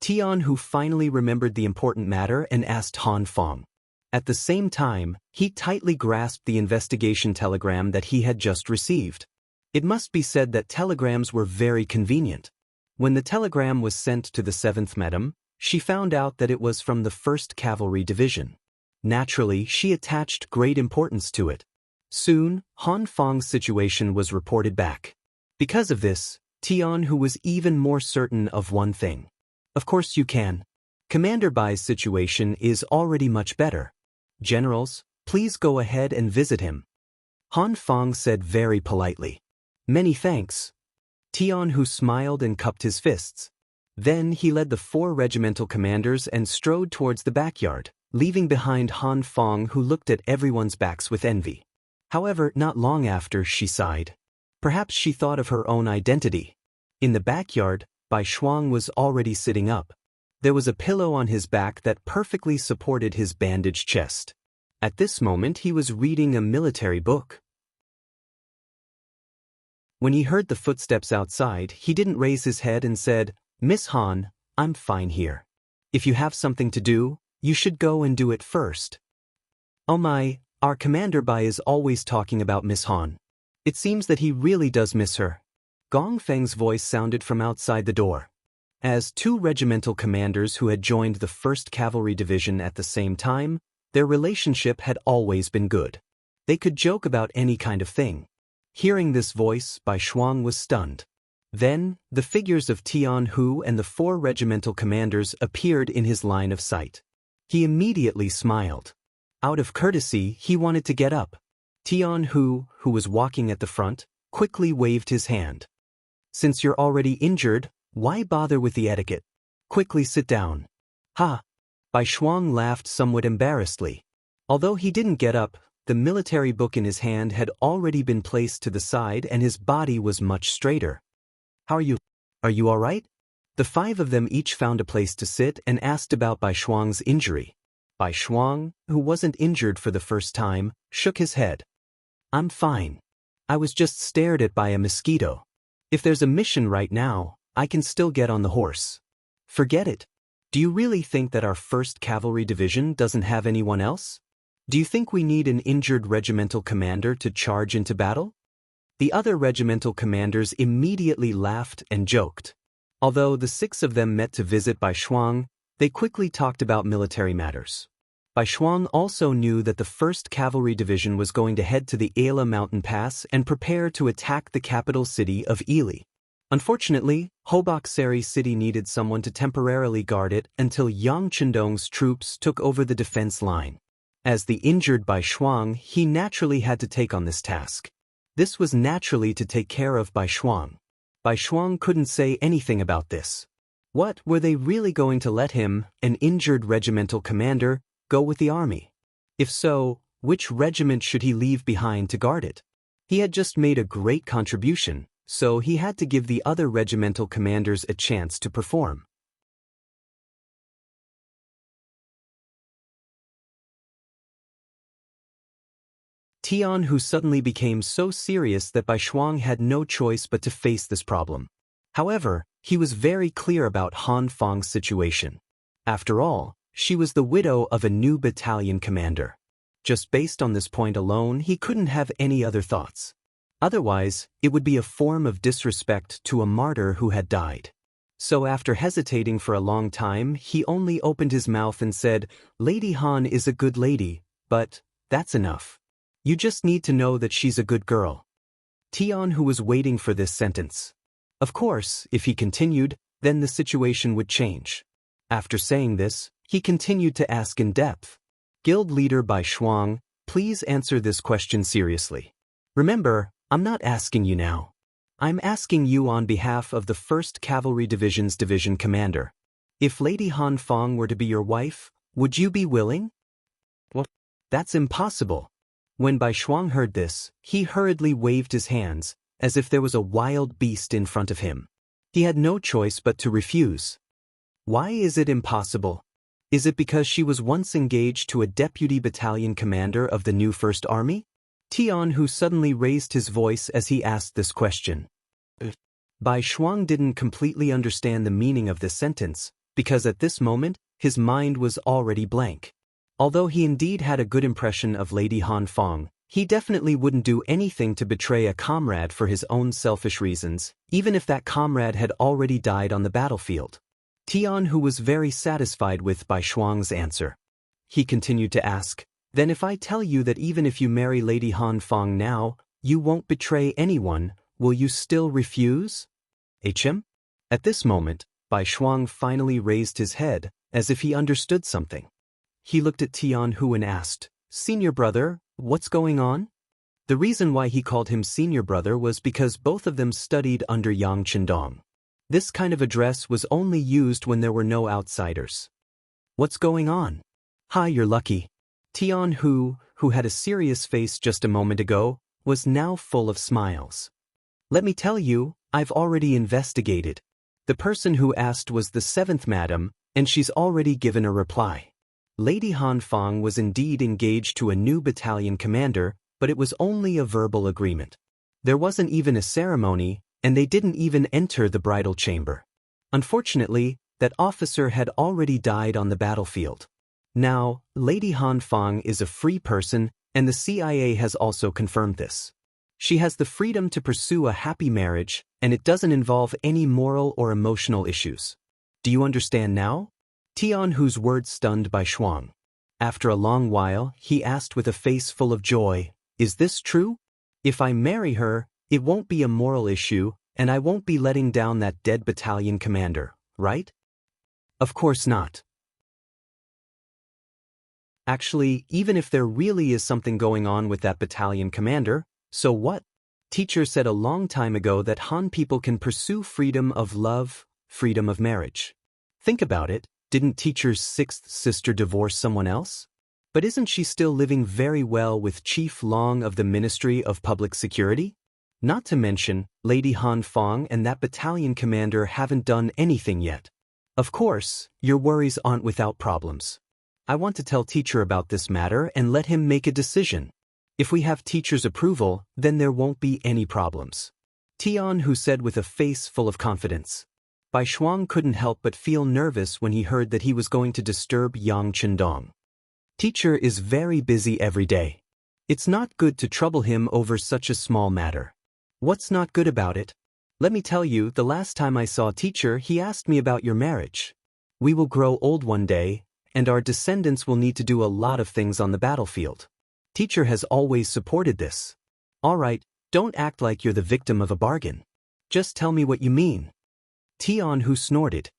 Tian Hu finally remembered the important matter and asked Han Fong. At the same time, he tightly grasped the investigation telegram that he had just received. It must be said that telegrams were very convenient. When the telegram was sent to the 7th Madam, she found out that it was from the 1st Cavalry Division. Naturally, she attached great importance to it. Soon, Han Fong's situation was reported back. Because of this, Tian Hu was even more certain of one thing. Of course you can. Commander Bai's situation is already much better. Generals, please go ahead and visit him. Han Fong said very politely. "Many thanks." Tian Hu smiled and cupped his fists. Then he led the 4 regimental commanders and strode towards the backyard, leaving behind Han Feng, who looked at everyone's backs with envy. However, not long after, she sighed. Perhaps she thought of her own identity. In the backyard, Bai Shuang was already sitting up. There was a pillow on his back that perfectly supported his bandaged chest. At this moment he was reading a military book. When he heard the footsteps outside, he didn't raise his head and said, "Miss Han, I'm fine here. If you have something to do, you should go and do it first." "Oh my, our Commander Bai is always talking about Miss Han. It seems that he really does miss her." Gong Feng's voice sounded from outside the door. As 2 regimental commanders who had joined the 1st Cavalry Division at the same time, their relationship had always been good. They could joke about any kind of thing. Hearing this voice, Bai Shuang was stunned. Then, the figures of Tian Hu and the 4 regimental commanders appeared in his line of sight. He immediately smiled. Out of courtesy, he wanted to get up. Tian Hu, who was walking at the front, quickly waved his hand. "Since you're already injured, why bother with the etiquette? Quickly sit down." "Ha!" Bai Shuang laughed somewhat embarrassedly. Although he didn't get up, the military book in his hand had already been placed to the side and his body was much straighter. "How are you? Are you all right?" The 5 of them each found a place to sit and asked about Bai Shuang's injury. Bai Shuang, who wasn't injured for the first time, shook his head. "I'm fine. I was just stared at by a mosquito. If there's a mission right now, I can still get on the horse." "Forget it. Do you really think that our 1st Cavalry Division doesn't have anyone else? Do you think we need an injured regimental commander to charge into battle?" The other regimental commanders immediately laughed and joked. Although the 6 of them met to visit Bai Shuang, they quickly talked about military matters. Bai Shuang also knew that the 1st Cavalry Division was going to head to the Ala mountain pass and prepare to attack the capital city of Ili. Unfortunately, Hobokseri City needed someone to temporarily guard it until Yang Chendong's troops took over the defense line. As the injured Bai Shuang, he naturally had to take on this task. This was naturally to take care of Bai Shuang. Bai Shuang couldn't say anything about this. What, were they really going to let him, an injured regimental commander, go with the army? If so, which regiment should he leave behind to guard it? He had just made a great contribution, so he had to give the other regimental commanders a chance to perform. Tian Hu suddenly became so serious that Bai Shuang had no choice but to face this problem. However, he was very clear about Han Feng's situation. After all, she was the widow of a new battalion commander. Just based on this point alone, he couldn't have any other thoughts. Otherwise, it would be a form of disrespect to a martyr who had died. So after hesitating for a long time, he only opened his mouth and said, "Lady Han is a good lady, but that's enough. You just need to know that she's a good girl." Tian Hu was waiting for this sentence. Of course, if he continued, then the situation would change. After saying this, he continued to ask in depth. "Guild leader Bai Shuang, please answer this question seriously. Remember, I'm not asking you now. I'm asking you on behalf of the 1st Cavalry Division's division commander. If Lady Han Feng were to be your wife, would you be willing?" "What? That's impossible." When Bai Shuang heard this, he hurriedly waved his hands, as if there was a wild beast in front of him. He had no choice but to refuse. Why is it impossible? Is it because she was once engaged to a deputy battalion commander of the new First Army? Tian Hu suddenly raised his voice as he asked this question. Bai Shuang didn't completely understand the meaning of this sentence, because at this moment, his mind was already blank. Although he indeed had a good impression of Lady Han Feng, he definitely wouldn't do anything to betray a comrade for his own selfish reasons, even if that comrade had already died on the battlefield. Tian Hu was very satisfied with Bai Shuang's answer. He continued to ask, "Then if I tell you that even if you marry Lady Han Feng now, you won't betray anyone, will you still refuse?" "HM?" At this moment, Bai Shuang finally raised his head, as if he understood something. He looked at Tian Hu and asked, "Senior brother, what's going on?" The reason why he called him senior brother was because both of them studied under Yang Chendong. This kind of address was only used when there were no outsiders. What's going on? Hi, you're lucky. Tian Hu, who had a serious face just a moment ago, was now full of smiles. Let me tell you, I've already investigated. The person who asked was the 7th madam, and she's already given a reply. Lady Han Fang was indeed engaged to a new battalion commander, but it was only a verbal agreement. There wasn't even a ceremony, and they didn't even enter the bridal chamber. Unfortunately, that officer had already died on the battlefield. Now, Lady Han Fang is a free person, and the CIA has also confirmed this. She has the freedom to pursue a happy marriage, and it doesn't involve any moral or emotional issues. Do you understand now? Tian Hu's words stunned Bai Shuang. After a long while, he asked with a face full of joy, "Is this true? If I marry her, it won't be a moral issue, and I won't be letting down that dead battalion commander, right?" Of course not. Actually, even if there really is something going on with that battalion commander, so what? Teacher said a long time ago that Han people can pursue freedom of love, freedom of marriage. Think about it, didn't teacher's 6th sister divorce someone else? But isn't she still living very well with Chief Long of the Ministry of Public Security? Not to mention, Lady Han Fang and that battalion commander haven't done anything yet. Of course, your worries aren't without problems. I want to tell teacher about this matter and let him make a decision. If we have teacher's approval, then there won't be any problems. Tian Hu said with a face full of confidence. Bai Shuang couldn't help but feel nervous when he heard that he was going to disturb Yang Chendong. Teacher is very busy every day. It's not good to trouble him over such a small matter. What's not good about it? Let me tell you, the last time I saw teacher, he asked me about your marriage. We will grow old one day, and our descendants will need to do a lot of things on the battlefield. Teacher has always supported this. All right, don't act like you're the victim of a bargain. Just tell me what you mean. Tian Hu snorted.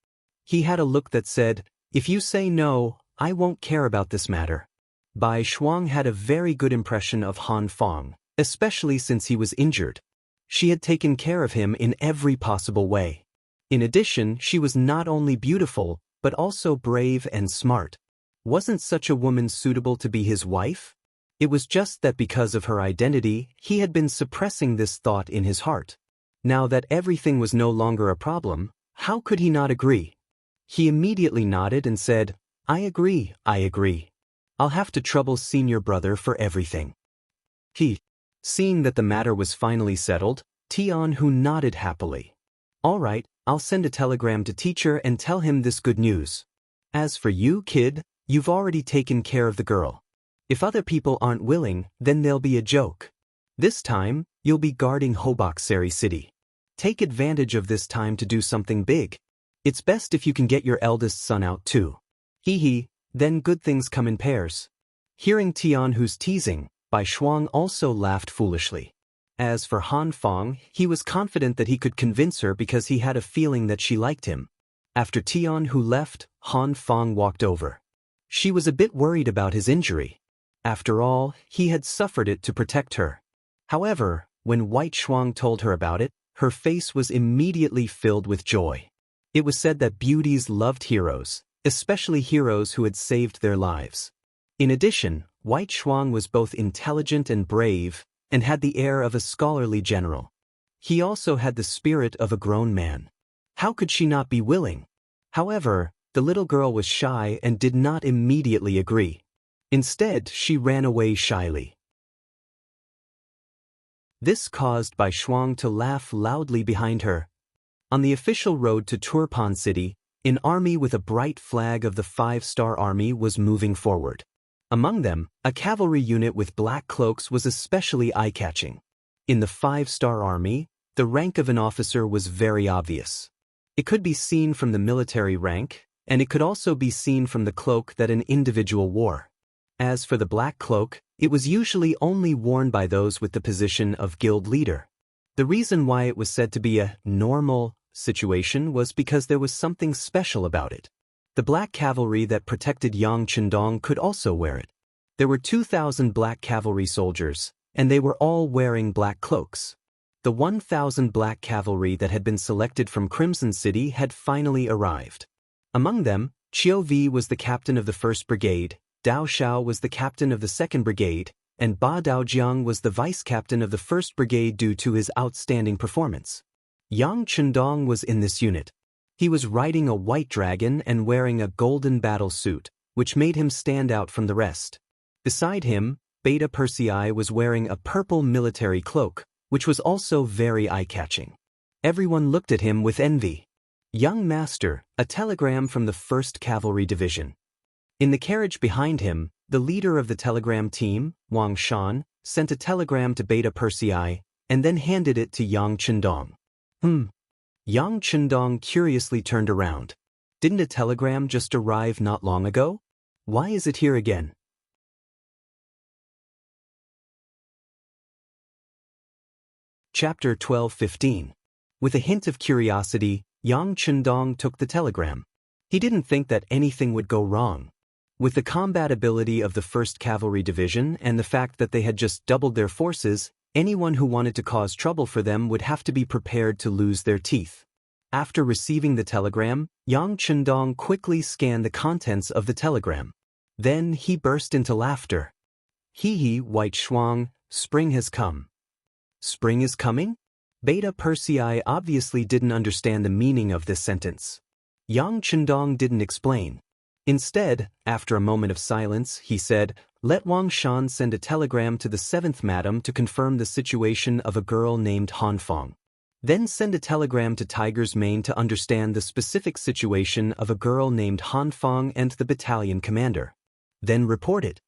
He had a look that said, "If you say no, I won't care about this matter." Bai Shuang had a very good impression of Han Fang, especially since he was injured. She had taken care of him in every possible way. In addition, she was not only beautiful, but also brave and smart. Wasn't such a woman suitable to be his wife? It was just that because of her identity, he had been suppressing this thought in his heart. Now that everything was no longer a problem, how could he not agree? He immediately nodded and said, I agree. I'll have to trouble senior brother for everything." Seeing that the matter was finally settled, Tian Hu nodded happily. "All right, I'll send a telegram to teacher and tell him this good news. As for you, kid, you've already taken care of the girl. If other people aren't willing, then they'll be a joke. This time, you'll be guarding Hoboksari City. Take advantage of this time to do something big. It's best if you can get your eldest son out too. Then good things come in pairs." Hearing Tian Hu's teasing, Bai Shuang also laughed foolishly. As for Han Fang, he was confident that he could convince her because he had a feeling that she liked him. After Tian Hu left, Han Fang walked over. She was a bit worried about his injury. After all, he had suffered it to protect her. However, when White Shuang told her about it, her face was immediately filled with joy. It was said that beauties loved heroes, especially heroes who had saved their lives. In addition, White Shuang was both intelligent and brave, and had the air of a scholarly general. He also had the spirit of a grown man. How could she not be willing? However, the little girl was shy and did not immediately agree. Instead, she ran away shyly. This caused Bai Shuang to laugh loudly behind her. On the official road to Turpan City, an army with a bright flag of the 5-star army was moving forward. Among them, a cavalry unit with black cloaks was especially eye-catching. In the 5-star army, the rank of an officer was very obvious. It could be seen from the military rank, and it could also be seen from the cloak that an individual wore. As for the black cloak, it was usually only worn by those with the position of guild leader. The reason why it was said to be a normal situation was because there was something special about it. The black cavalry that protected Yang Chendong could also wear it. There were 2,000 black cavalry soldiers, and they were all wearing black cloaks. The 1,000 black cavalry that had been selected from Crimson City had finally arrived. Among them, Qiu Vi was the captain of the 1st Brigade, Dao Xiao was the captain of the 2nd Brigade, and Ba Daojiang was the vice-captain of the 1st Brigade due to his outstanding performance. Yang Chendong was in this unit. He was riding a white dragon and wearing a golden battle suit, which made him stand out from the rest. Beside him, Beta Persei was wearing a purple military cloak, which was also very eye-catching. Everyone looked at him with envy. Young Master, a telegram from the 1st Cavalry Division. In the carriage behind him, the leader of the telegram team, Wang Shan, sent a telegram to Beta Persei and then handed it to Yang Chendong. Yang Chendong curiously turned around. Didn't a telegram just arrive not long ago? Why is it here again? Chapter 12:15. With a hint of curiosity, Yang Chendong took the telegram. He didn't think that anything would go wrong. With the combat ability of the 1st Cavalry Division and the fact that they had just doubled their forces, anyone who wanted to cause trouble for them would have to be prepared to lose their teeth. After receiving the telegram, Yang Chendong quickly scanned the contents of the telegram. Then he burst into laughter. Hee, White Shuang, spring has come. Spring is coming? Beta Persei obviously didn't understand the meaning of this sentence. Yang Chendong didn't explain. Instead, after a moment of silence, he said, "Let Wang Shan send a telegram to the 7th Madam to confirm the situation of a girl named Han Fong. Then send a telegram to Tiger's Mane to understand the specific situation of a girl named Han Fong and the battalion commander. Then report it."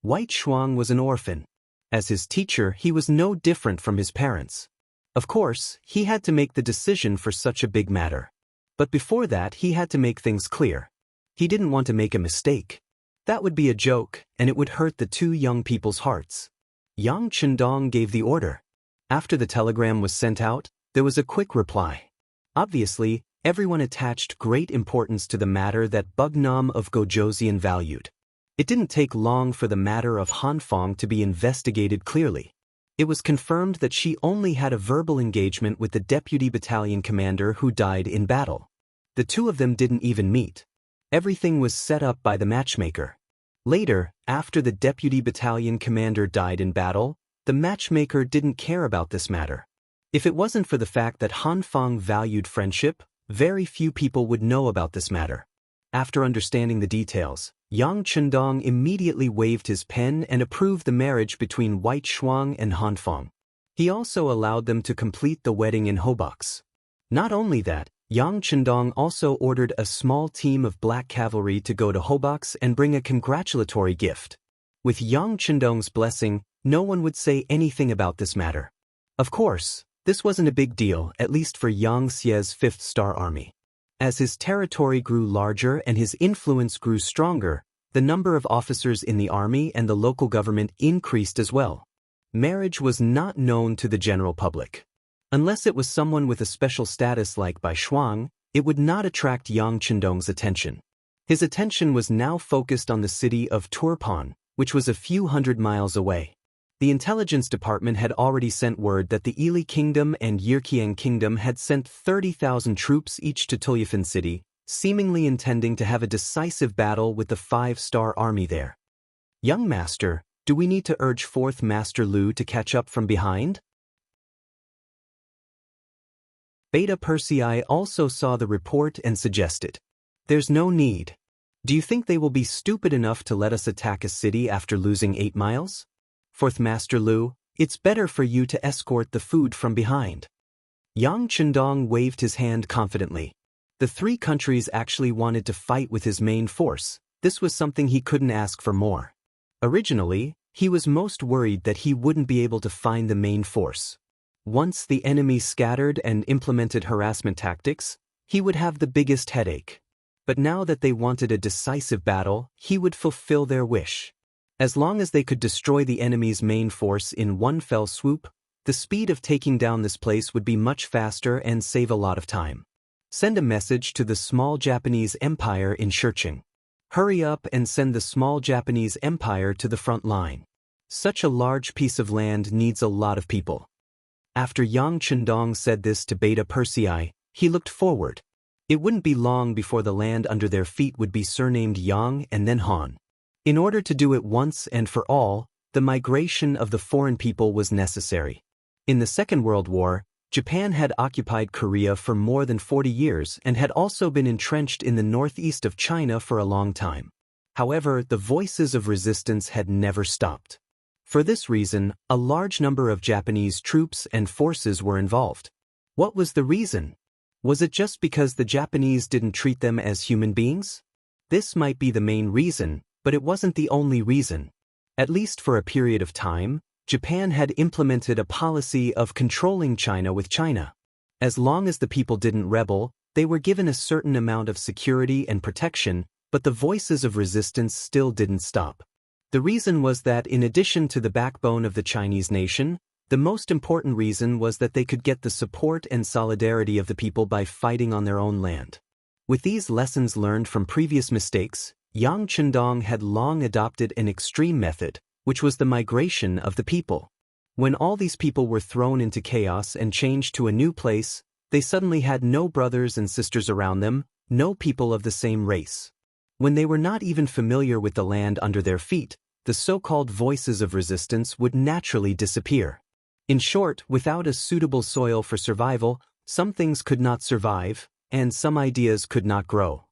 White Shuang was an orphan. As his teacher, he was no different from his parents. Of course, he had to make the decision for such a big matter. But before that, he had to make things clear. He didn't want to make a mistake. That would be a joke, and it would hurt the two young people's hearts. Yang Chendong gave the order. After the telegram was sent out, there was a quick reply. Obviously, everyone attached great importance to the matter that Bugnam of Gojoseon valued. It didn't take long for the matter of Han Fong to be investigated clearly. It was confirmed that she only had a verbal engagement with the deputy battalion commander who died in battle. The two of them didn't even meet. Everything was set up by the matchmaker. Later, after the deputy battalion commander died in battle, the matchmaker didn't care about this matter. If it wasn't for the fact that Han Fong valued friendship, very few people would know about this matter. After understanding the details, Yang Chendong immediately waved his pen and approved the marriage between White Shuang and Han Fong. He also allowed them to complete the wedding in Hobox. Not only that, Yang Chendong also ordered a small team of black cavalry to go to Hobox and bring a congratulatory gift. With Yang Chendong's blessing, no one would say anything about this matter. Of course, this wasn't a big deal, at least for Yang Xie's 5th Star Army. As his territory grew larger and his influence grew stronger, the number of officers in the army and the local government increased as well. Marriage was not known to the general public. Unless it was someone with a special status like Bai Shuang, it would not attract Yang Chendong's attention. His attention was now focused on the city of Turpan, which was a few hundred miles away. The intelligence department had already sent word that the Ili Kingdom and Yirkiang Kingdom had sent 30,000 troops each to Tulyafan City, seemingly intending to have a decisive battle with the 5-star army there. "Young Master, do we need to urge 4th Master Lu to catch up from behind?" Beta Persei also saw the report and suggested, "There's no need. Do you think they will be stupid enough to let us attack a city after losing 8 miles? 4th Master Lu, it's better for you to escort the food from behind." Yang Chendong waved his hand confidently. The 3 countries actually wanted to fight with his main force. This was something he couldn't ask for more. Originally, he was most worried that he wouldn't be able to find the main force. Once the enemy scattered and implemented harassment tactics, he would have the biggest headache. But now that they wanted a decisive battle, he would fulfill their wish. As long as they could destroy the enemy's main force in one fell swoop, the speed of taking down this place would be much faster and save a lot of time. Send a message to the small Japanese Empire in Shurcheng. Hurry up and send the small Japanese Empire to the front line. Such a large piece of land needs a lot of people. After Yang Chendong said this to Beta Persei, he looked forward. It wouldn't be long before the land under their feet would be surnamed Yang and then Han. In order to do it once and for all, the migration of the foreign people was necessary. In the Second World War, Japan had occupied Korea for more than 40 years and had also been entrenched in the northeast of China for a long time. However, the voices of resistance had never stopped. For this reason, a large number of Japanese troops and forces were involved. What was the reason? Was it just because the Japanese didn't treat them as human beings? This might be the main reason, but it wasn't the only reason. At least for a period of time, Japan had implemented a policy of controlling China with China. As long as the people didn't rebel, they were given a certain amount of security and protection, but the voices of resistance still didn't stop. The reason was that in addition to the backbone of the Chinese nation, the most important reason was that they could get the support and solidarity of the people by fighting on their own land. With these lessons learned from previous mistakes, Yang Chendong had long adopted an extreme method, which was the migration of the people. When all these people were thrown into chaos and changed to a new place, they suddenly had no brothers and sisters around them, no people of the same race. When they were not even familiar with the land under their feet, the so-called voices of resistance would naturally disappear. In short, without a suitable soil for survival, some things could not survive, and some ideas could not grow.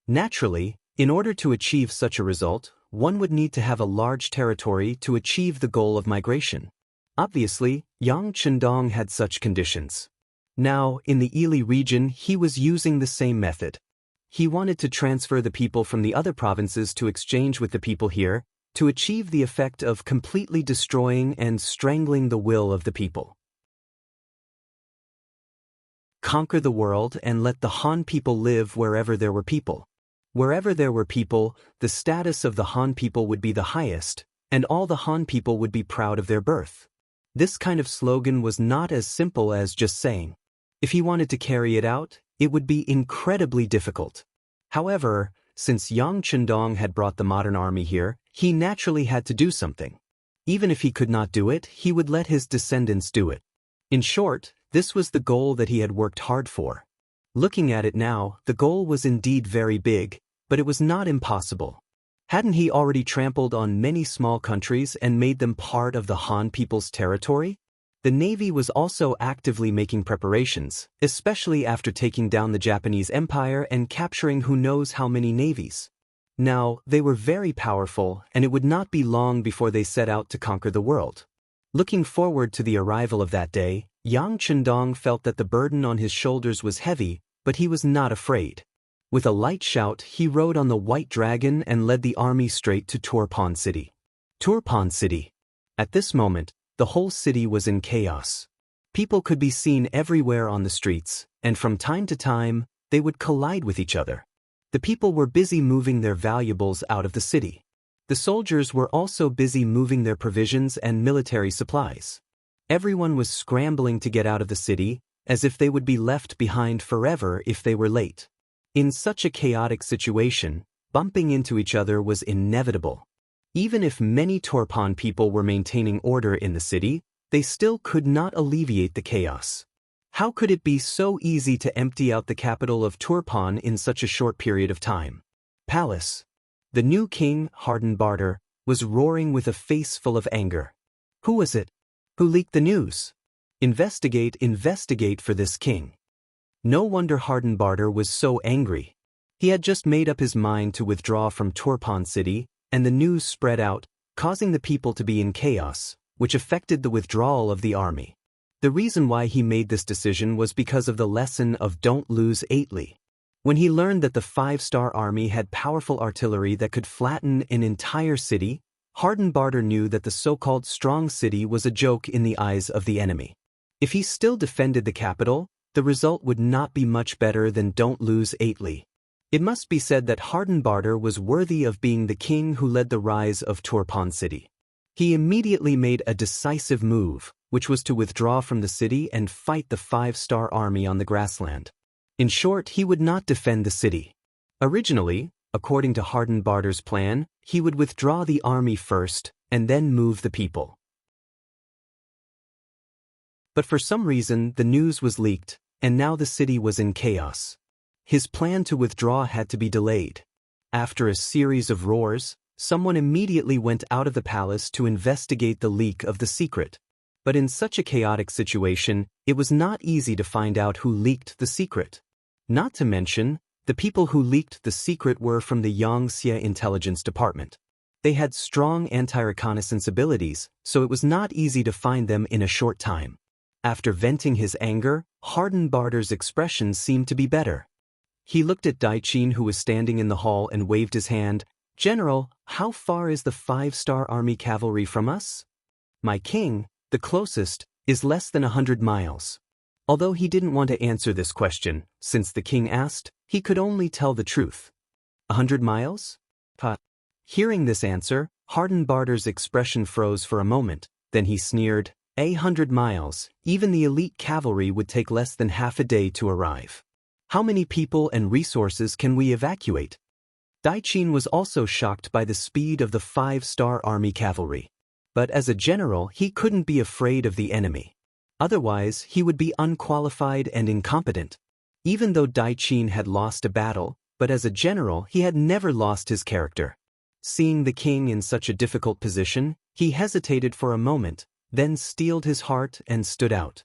Naturally, in order to achieve such a result, one would need to have a large territory to achieve the goal of migration. Obviously, Yang Chendong had such conditions. Now, in the Ili region, he was using the same method. He wanted to transfer the people from the other provinces to exchange with the people here, to achieve the effect of completely destroying and strangling the will of the people. Conquer the world and let the Han people live wherever there were people. Wherever there were people, the status of the Han people would be the highest, and all the Han people would be proud of their birth. This kind of slogan was not as simple as just saying. If he wanted to carry it out, it would be incredibly difficult. However, since Yang Chendong had brought the modern army here, he naturally had to do something. Even if he could not do it, he would let his descendants do it. In short, this was the goal that he had worked hard for. Looking at it now, the goal was indeed very big, but it was not impossible. Hadn't he already trampled on many small countries and made them part of the Han people's territory? The Navy was also actively making preparations, especially after taking down the Japanese Empire and capturing who knows how many navies. Now, they were very powerful, and it would not be long before they set out to conquer the world. Looking forward to the arrival of that day, Yang Chendong felt that the burden on his shoulders was heavy, but he was not afraid. With a light shout, he rode on the white dragon and led the army straight to Turpan City. Turpan City. At this moment, the whole city was in chaos. People could be seen everywhere on the streets, and from time to time, they would collide with each other. The people were busy moving their valuables out of the city. The soldiers were also busy moving their provisions and military supplies. Everyone was scrambling to get out of the city, as if they would be left behind forever if they were late. In such a chaotic situation, bumping into each other was inevitable. Even if many Turpan people were maintaining order in the city, they still could not alleviate the chaos. How could it be so easy to empty out the capital of Turpan in such a short period of time? Palace. The new king, Hardenbarter, was roaring with a face full of anger. Who was it? Who leaked the news? Investigate for this king. No wonder Hardenbarter was so angry. He had just made up his mind to withdraw from Turpan City, and the news spread out, causing the people to be in chaos, which affected the withdrawal of the army. The reason why he made this decision was because of the lesson of don't lose eightly. When he learned that the 5-star army had powerful artillery that could flatten an entire city, Hardenbarter knew that the so-called strong city was a joke in the eyes of the enemy. If he still defended the capital, the result would not be much better than don't lose eightly. It must be said that Hardenbarter was worthy of being the king who led the rise of Turpan City. He immediately made a decisive move, which was to withdraw from the city and fight the 5-star army on the grassland. In short, he would not defend the city. Originally, according to Hardenbarter's plan, he would withdraw the army first and then move the people. But for some reason the news was leaked, and now the city was in chaos. His plan to withdraw had to be delayed. After a series of roars, someone immediately went out of the palace to investigate the leak of the secret. But in such a chaotic situation, it was not easy to find out who leaked the secret. Not to mention, the people who leaked the secret were from the Xianxia intelligence department. They had strong anti-reconnaissance abilities, so it was not easy to find them in a short time. After venting his anger, Hardenbarter's expression seemed to be better. He looked at Daichin, who was standing in the hall, and waved his hand. "General, how far is the 5-star army cavalry from us?" "My king, the closest, is less than 100 miles. Although he didn't want to answer this question, since the king asked, he could only tell the truth. 100 miles? Hearing this answer, Hardenbarter's expression froze for a moment, then he sneered, 100 miles, even the elite cavalry would take less than half a day to arrive. How many people and resources can we evacuate? Daichin was also shocked by the speed of the 5-star army cavalry. But as a general, he couldn't be afraid of the enemy. Otherwise, he would be unqualified and incompetent. Even though Daichin had lost a battle, but as a general, he had never lost his character. Seeing the king in such a difficult position, he hesitated for a moment, then steeled his heart and stood out.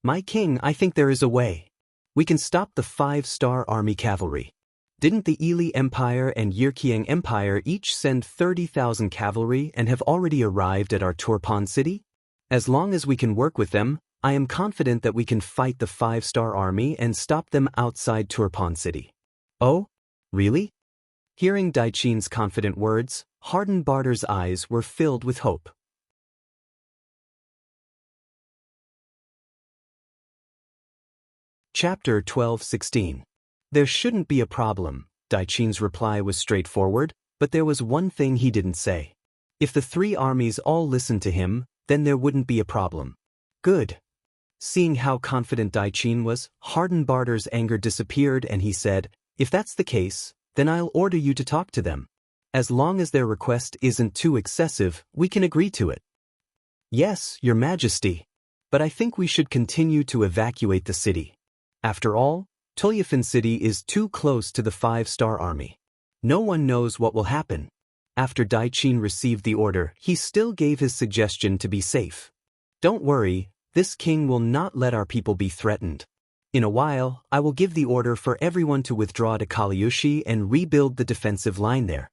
"My king, I think there is a way. We can stop the 5-star army cavalry. Didn't the Ili Empire and Yirkiang Empire each send 30,000 cavalry and have already arrived at our Turpan city? As long as we can work with them, I am confident that we can fight the 5-star army and stop them outside Turpan city." "Oh? Really?" Hearing Daichin's confident words, Hardenbarter's eyes were filled with hope. Chapter 12:16. There shouldn't be a problem. Daichin's reply was straightforward, but there was one thing he didn't say. If the 3 armies all listened to him, then there wouldn't be a problem. Good. Seeing how confident Daichin was, Hardenbarter's anger disappeared and he said, "If that's the case, then I'll order you to talk to them. As long as their request isn't too excessive, we can agree to it." "Yes, Your Majesty. But I think we should continue to evacuate the city. After all, Cultivation city is too close to the 5-star army. No one knows what will happen." After Daichin received the order, he still gave his suggestion to be safe. "Don't worry, this king will not let our people be threatened. In a while, I will give the order for everyone to withdraw to Kaliushi and rebuild the defensive line there."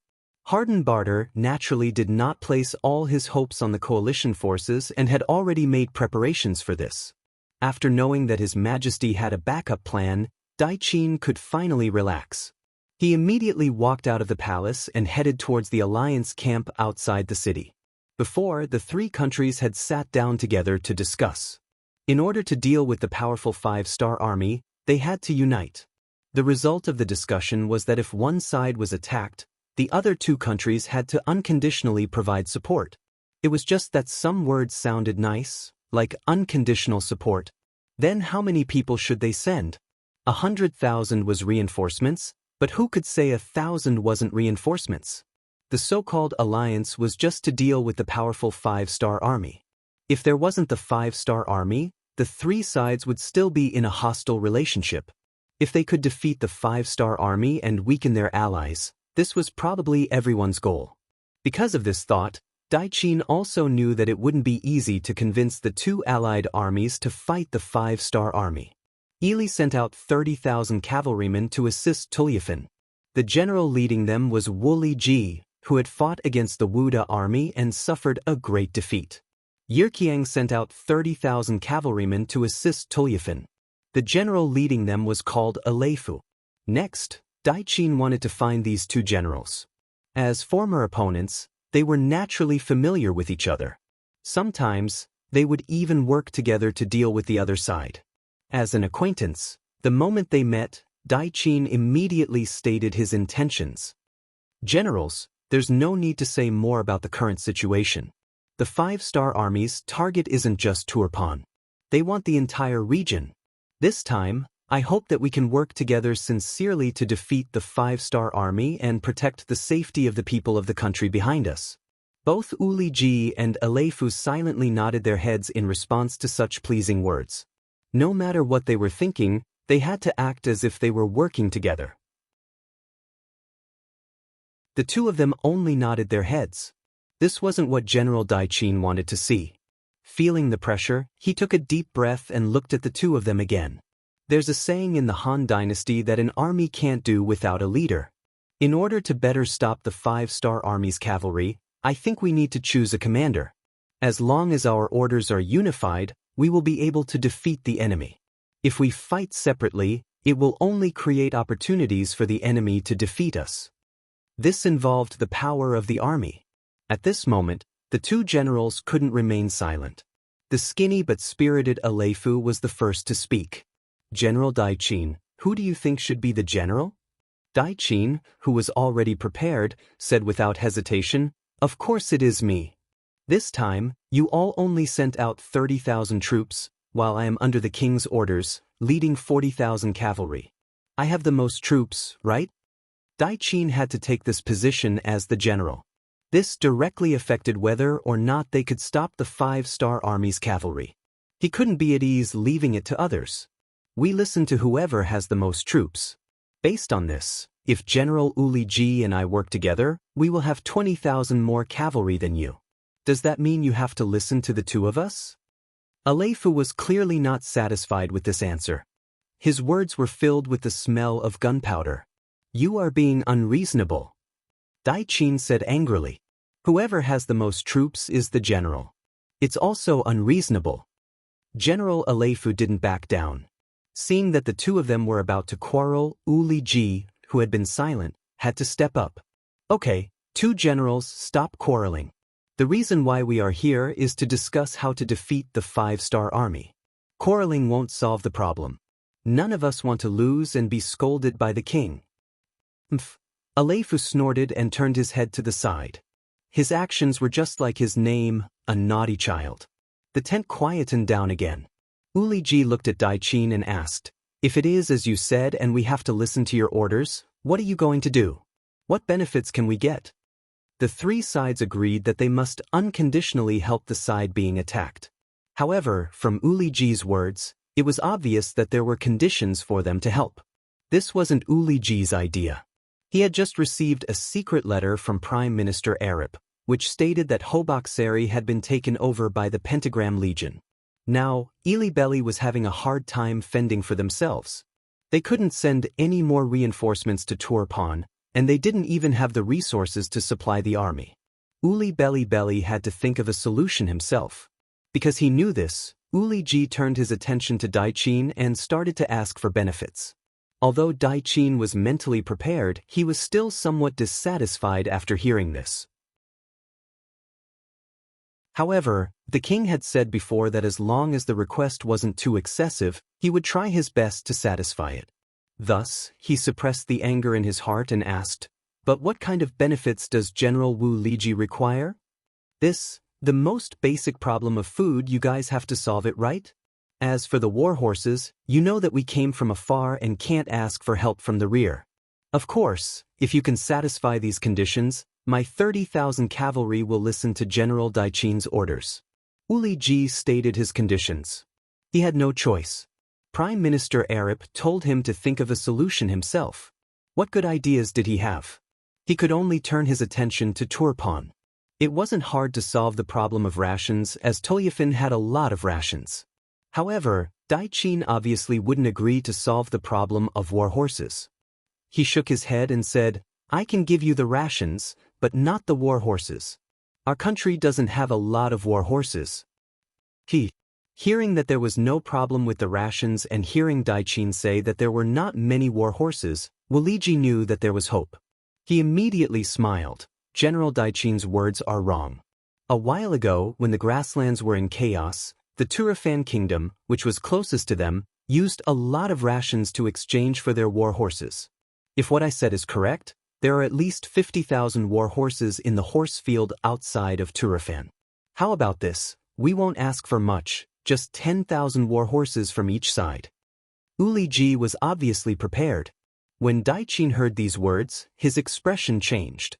Hardenbarter naturally did not place all his hopes on the coalition forces and had already made preparations for this. After knowing that His Majesty had a backup plan, Daichin could finally relax. He immediately walked out of the palace and headed towards the alliance camp outside the city. Before, the 3 countries had sat down together to discuss. In order to deal with the powerful 5-star army, they had to unite. The result of the discussion was that if one side was attacked, the other 2 countries had to unconditionally provide support. It was just that some words sounded nice, like unconditional support. Then how many people should they send? 100,000 was reinforcements, but who could say 1,000 wasn't reinforcements? The so-called alliance was just to deal with the powerful 5-star army. If there wasn't the 5-star army, the 3 sides would still be in a hostile relationship. If they could defeat the 5-star army and weaken their allies, this was probably everyone's goal. Because of this thought, Daichin also knew that it wouldn't be easy to convince the 2 allied armies to fight the 5-star army. Ili sent out 30,000 cavalrymen to assist Cultivation. The general leading them was Wu Ji, who had fought against the Wuda army and suffered a great defeat. Yirkiang sent out 30,000 cavalrymen to assist Cultivation. The general leading them was called Aleifu. Next, Daichin wanted to find these 2 generals. As former opponents, they were naturally familiar with each other. Sometimes, they would even work together to deal with the other side. As an acquaintance, the moment they met, Daichin immediately stated his intentions. "Generals, there's no need to say more about the current situation. The 5-star army's target isn't just Turpan. They want the entire region. This time, I hope that we can work together sincerely to defeat the 5-star army and protect the safety of the people of the country behind us. Both Wu Liji and Aleifu silently nodded their heads in response to such pleasing words. No matter what they were thinking, they had to act as if they were working together. The two of them only nodded their heads. This wasn't what General Daiqin wanted to see. Feeling the pressure, he took a deep breath and looked at the two of them again. There's a saying in the Han Dynasty that an army can't do without a leader. In order to better stop the 5-star army's cavalry, I think we need to choose a commander. As long as our orders are unified, we will be able to defeat the enemy. If we fight separately, it will only create opportunities for the enemy to defeat us. This involved the power of the army. At this moment, the two generals couldn't remain silent. The skinny but spirited Aleifu was the first to speak. General Daiqin, who do you think should be the general? Daiqin, who was already prepared, said without hesitation, "Of course it is me. This time, you all only sent out 30,000 troops, while I am under the king's orders, leading 40,000 cavalry. I have the most troops, right?" Daiqin had to take this position as the general. This directly affected whether or not they could stop the 5-star army's cavalry. He couldn't be at ease leaving it to others. We listen to whoever has the most troops. Based on this, if General Wu Liji and I work together, we will have 20,000 more cavalry than you. Does that mean you have to listen to the two of us? Aleifu was clearly not satisfied with this answer. His words were filled with the smell of gunpowder. "You are being unreasonable," Daiqin said angrily. "Whoever has the most troops is the general. It's also unreasonable." General Aleifu didn't back down. Seeing that the two of them were about to quarrel, Wu Liji, who had been silent, had to step up. "Okay, two generals, stop quarreling. The reason why we are here is to discuss how to defeat the 5-star army. Quarreling won't solve the problem. None of us want to lose and be scolded by the king." "Mph." Aleifu snorted and turned his head to the side. His actions were just like his name, a naughty child. The tent quietened down again. Wu Liji looked at Daiqin and asked, "If it is as you said and we have to listen to your orders, what are you going to do? What benefits can we get?" The three sides agreed that they must unconditionally help the side being attacked. However, from Wu Liji's words, it was obvious that there were conditions for them to help. This wasn't Wu Liji's idea. He had just received a secret letter from Prime Minister Arab, which stated that Hobokseri had been taken over by the Pentagram Legion. Now, Ilibeli was having a hard time fending for themselves. They couldn't send any more reinforcements to Turpan, and they didn't even have the resources to supply the army. Uli Belly had to think of a solution himself. Because he knew this, Wu Liji turned his attention to Daiqin and started to ask for benefits. Although Daiqin was mentally prepared, he was still somewhat dissatisfied after hearing this. However, the king had said before that as long as the request wasn't too excessive, he would try his best to satisfy it. Thus, he suppressed the anger in his heart and asked, "But what kind of benefits does General Wu Liji require?" The most basic problem of food, you guys have to solve it, right? As for the war horses, you know that we came from afar and can't ask for help from the rear. Of course, if you can satisfy these conditions, my 30,000 cavalry will listen to General Daiqin's orders. Wu Liji stated his conditions. He had no choice. Prime Minister Arab told him to think of a solution himself. What good ideas did he have? He could only turn his attention to Turpan. It wasn't hard to solve the problem of rations as Tolyafin had a lot of rations. However, Daiqin obviously wouldn't agree to solve the problem of war horses. He shook his head and said, "I can give you the rations, but not the war horses. Our country doesn't have a lot of war horses." Hearing that there was no problem with the rations and hearing Daiqin say that there were not many war horses, Wu Liji knew that there was hope. He immediately smiled. General Daiqin's words are wrong. A while ago, when the grasslands were in chaos, the Turfan kingdom, which was closest to them, used a lot of rations to exchange for their war horses. If what I said is correct, there are at least 50,000 war horses in the horse field outside of Turfan. How about this? We won't ask for much, just 10,000 war horses from each side. Wu Liji was obviously prepared. When Daiqin heard these words, his expression changed.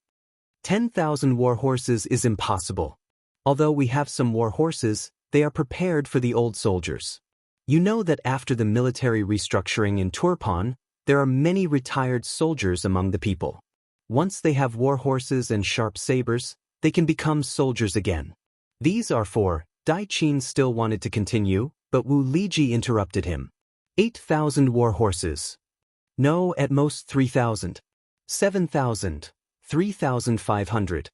10,000 war horses is impossible. Although we have some war horses, they are prepared for the old soldiers. You know that after the military restructuring in Turpan, there are many retired soldiers among the people. Once they have war horses and sharp sabers, they can become soldiers again. These are for, Dai Qin still wanted to continue, but Wu Liji interrupted him. 8,000 war horses. No, at most 3,000. 7,000. 3,500.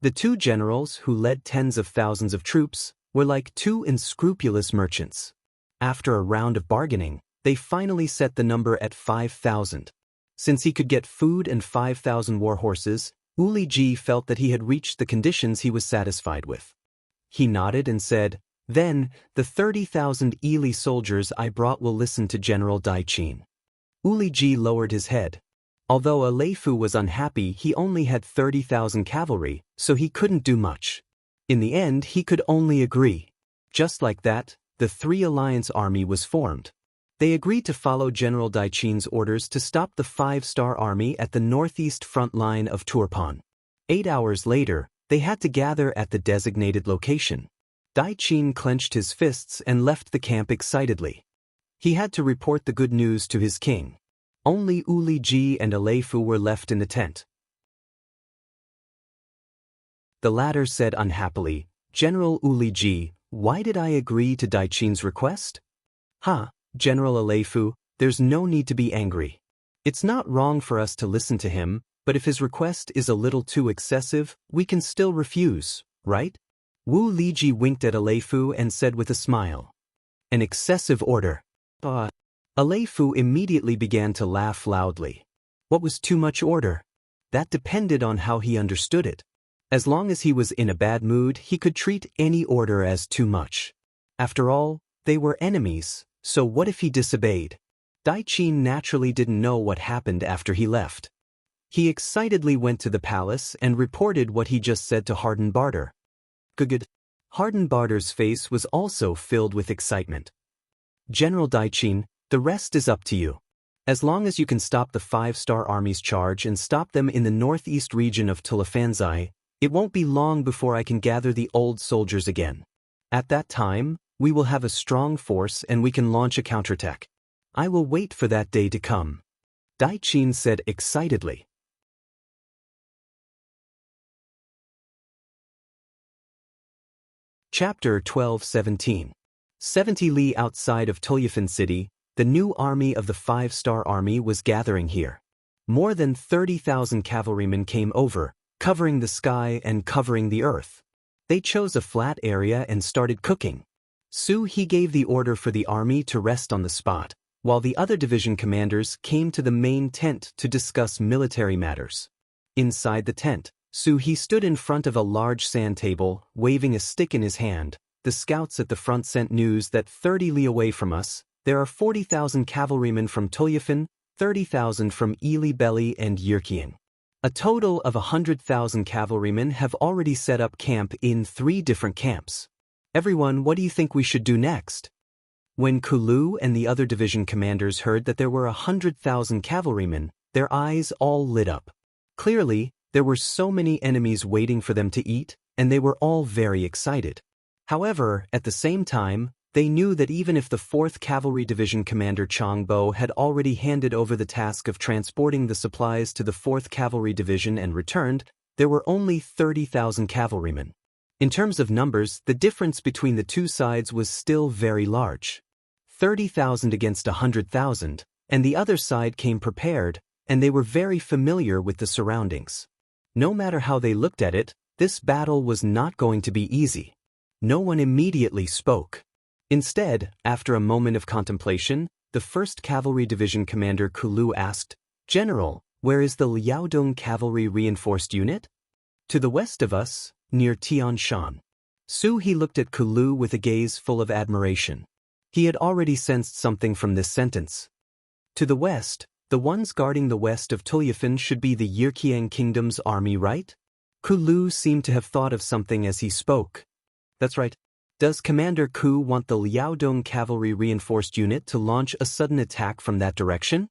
The two generals who led tens of thousands of troops were like two unscrupulous merchants. After a round of bargaining, they finally set the number at 5,000. Since he could get food and 5,000 war horses, Wu Liji felt that he had reached the conditions he was satisfied with. He nodded and said, "Then, the 30,000 Ili soldiers I brought will listen to General Dai Qin." Wu Liji lowered his head. Although Aleifu was unhappy, he only had 30,000 cavalry, so he couldn't do much. In the end, he could only agree. Just like that, the Three Alliance Army was formed. They agreed to follow General Dai Qin's orders to stop the Five-Star Army at the northeast front line of Turpan. 8 hours later, they had to gather at the designated location. Dai Qin clenched his fists and left the camp excitedly. He had to report the good news to his king. Only Wu Liji and Aleifu were left in the tent. The latter said unhappily, "General Wu Liji, why did I agree to Dai Qin's request?" General Aleifu, there's no need to be angry. It's not wrong for us to listen to him, but if his request is a little too excessive, we can still refuse, right? Wu Liji winked at Aleifu and said with a smile, "An excessive order." Aleifu immediately began to laugh loudly. What was too much order? That depended on how he understood it. As long as he was in a bad mood, he could treat any order as too much. After all, they were enemies, so what if he disobeyed? Dai Qin naturally didn't know what happened after he left. He excitedly went to the palace and reported what he just said to Harden Barter. Good. Harden Barter's face was also filled with excitement. "General Dai Qin, the rest is up to you. As long as you can stop the Five-Star Army's charge and stop them in the northeast region of Tulafanzai, it won't be long before I can gather the old soldiers again. At that time, we will have a strong force and we can launch a counterattack. I will wait for that day to come," Dai Qin said excitedly. Chapter 12-17. 70 li outside of Tulyafan City, the new army of the Five-Star Army was gathering here. More than 30,000 cavalrymen came over, covering the sky and covering the earth. They chose a flat area and started cooking. He gave the order for the army to rest on the spot, while the other division commanders came to the main tent to discuss military matters. Inside the tent, he stood in front of a large sand table, waving a stick in his hand. The scouts at the front sent news that 30 li away from us, there are 40,000 cavalrymen from Tulyafan, 30,000 from Ili Beli and Yirkian. A total of 100,000 cavalrymen have already set up camp in 3 different camps. Everyone, what do you think we should do next? When Kulu and the other division commanders heard that there were 100,000 cavalrymen, their eyes all lit up. Clearly, there were so many enemies waiting for them to eat, and they were all very excited. However, at the same time, they knew that even if the 4th Cavalry Division Commander Changbo had already handed over the task of transporting the supplies to the 4th Cavalry Division and returned, there were only 30,000 cavalrymen. In terms of numbers, the difference between the two sides was still very large. 30,000 against 100,000, and the other side came prepared, and they were very familiar with the surroundings. No matter how they looked at it, this battle was not going to be easy. No one immediately spoke. Instead, after a moment of contemplation, the 1st Cavalry Division Commander Kulu asked, "General, where is the Liaodong Cavalry Reinforced Unit?" "To the west of us, near Tian Shan." He looked at Kulu with a gaze full of admiration. He had already sensed something from this sentence. To the west, the ones guarding the west of Tulyafan should be the Yirkiang Kingdom's army, right? Kulu seemed to have thought of something as he spoke. That's right. Does Commander Ku want the Liaodong Cavalry Reinforced Unit to launch a sudden attack from that direction?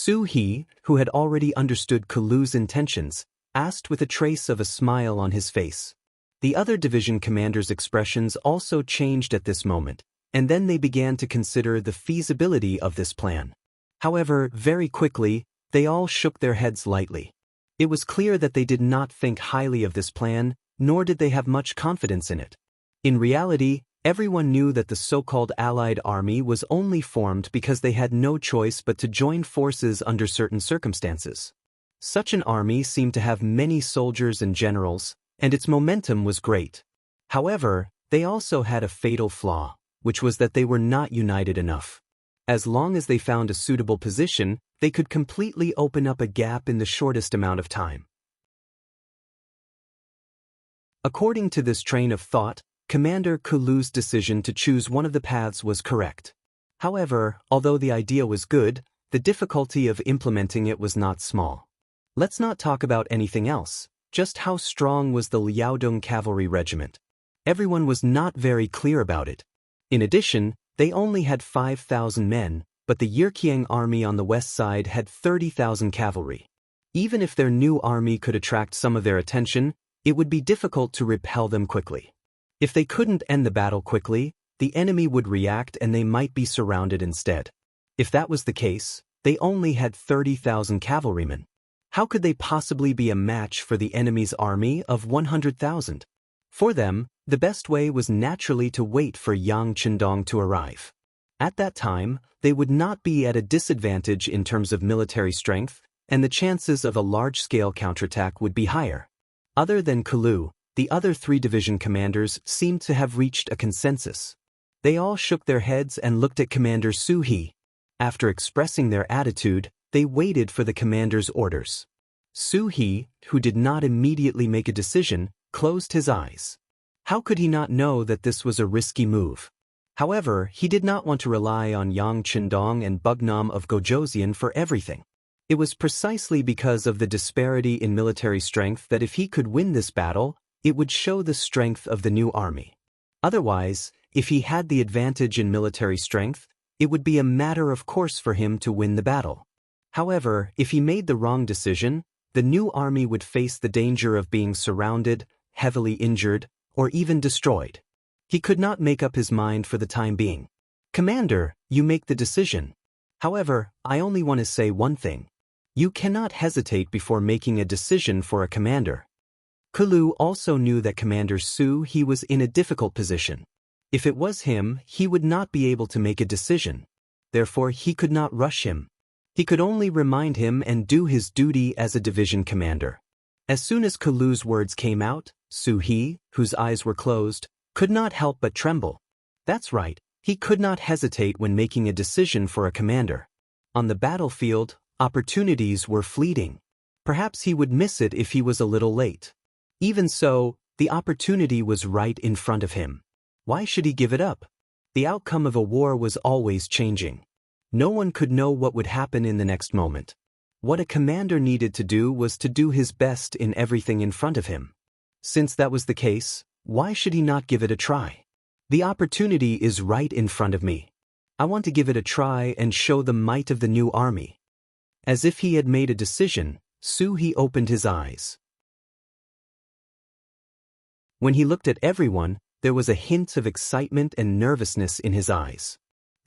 He, who had already understood Kulu's intentions, asked with a trace of a smile on his face. The other division commanders' expressions also changed at this moment, and then they began to consider the feasibility of this plan. However, very quickly, they all shook their heads lightly. It was clear that they did not think highly of this plan, nor did they have much confidence in it. In reality, everyone knew that the so-called Allied army was only formed because they had no choice but to join forces under certain circumstances. Such an army seemed to have many soldiers and generals, and its momentum was great. However, they also had a fatal flaw, which was that they were not united enough. As long as they found a suitable position, they could completely open up a gap in the shortest amount of time. According to this train of thought, Commander Kulu's decision to choose one of the paths was correct. However, although the idea was good, the difficulty of implementing it was not small. Let's not talk about anything else, just how strong was the Liaodong cavalry regiment. Everyone was not very clear about it. In addition, they only had 5,000 men, but the Yirqiang army on the west side had 30,000 cavalry. Even if their new army could attract some of their attention, it would be difficult to repel them quickly. If they couldn't end the battle quickly, the enemy would react and they might be surrounded instead. If that was the case, they only had 30,000 cavalrymen. How could they possibly be a match for the enemy's army of 100,000? For them, the best way was naturally to wait for Yang Qindong to arrive. At that time, they would not be at a disadvantage in terms of military strength, and the chances of a large-scale counterattack would be higher. Other than Kulu, the other three division commanders seemed to have reached a consensus. They all shook their heads and looked at Commander Su He. After expressing their attitude, they waited for the commander's orders. Su He, who did not immediately make a decision, closed his eyes. How could he not know that this was a risky move? However, he did not want to rely on Yang Qindong and Bugnam of Gojoseon for everything. It was precisely because of the disparity in military strength that if he could win this battle, it would show the strength of the new army. Otherwise, if he had the advantage in military strength, it would be a matter of course for him to win the battle. However, if he made the wrong decision, the new army would face the danger of being surrounded, heavily injured, or even destroyed. He could not make up his mind for the time being. Commander, you make the decision. However, I only want to say one thing. You cannot hesitate before making a decision for a commander. Kulu also knew that Commander Su He was in a difficult position. If it was him, he would not be able to make a decision. Therefore, he could not rush him. He could only remind him and do his duty as a division commander. As soon as Kulu's words came out, Su He, whose eyes were closed, could not help but tremble. That's right, he could not hesitate when making a decision for a commander. On the battlefield, opportunities were fleeting. Perhaps he would miss it if he was a little late. Even so, the opportunity was right in front of him. Why should he give it up? The outcome of a war was always changing. No one could know what would happen in the next moment. What a commander needed to do was to do his best in everything in front of him. Since that was the case, why should he not give it a try? The opportunity is right in front of me. I want to give it a try and show the might of the new army. As if he had made a decision, Su He opened his eyes. When he looked at everyone, there was a hint of excitement and nervousness in his eyes.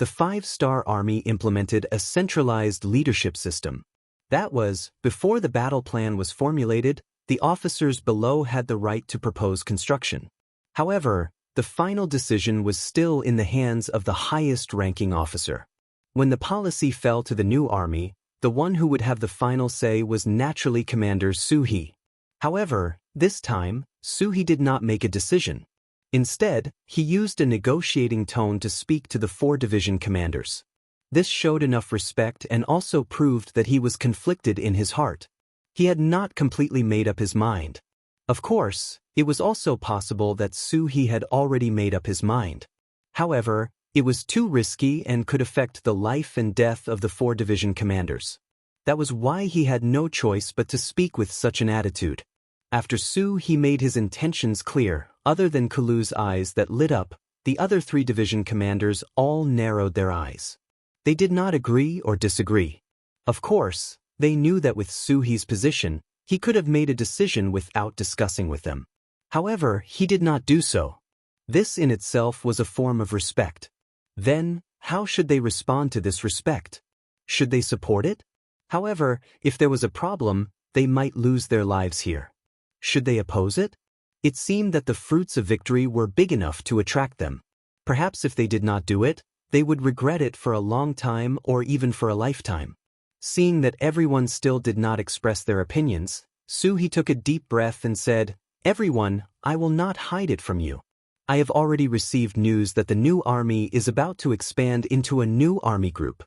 The 5-star army implemented a centralized leadership system. That was, before the battle plan was formulated, the officers below had the right to propose construction. However, the final decision was still in the hands of the highest-ranking officer. When the policy fell to the new army, the one who would have the final say was naturally Commander Su He. However, this time, Su He did not make a decision. Instead, he used a negotiating tone to speak to the 4 division commanders. This showed enough respect and also proved that he was conflicted in his heart. He had not completely made up his mind. Of course, it was also possible that Su He had already made up his mind. However, it was too risky and could affect the life and death of the 4 division commanders. That was why he had no choice but to speak with such an attitude. After Su He made his intentions clear, other than Kulu's eyes that lit up, the other 3 division commanders all narrowed their eyes. They did not agree or disagree. Of course, they knew that with Su He's position, He could have made a decision without discussing with them. However, he did not do so. This in itself was a form of respect. Then, how should they respond to this respect? Should they support it? However, if there was a problem, they might lose their lives here. Should they oppose it? It seemed that the fruits of victory were big enough to attract them. Perhaps if they did not do it, they would regret it for a long time or even for a lifetime. Seeing that everyone still did not express their opinions, He took a deep breath and said, "Everyone, I will not hide it from you. I have already received news that the new army is about to expand into a new army group.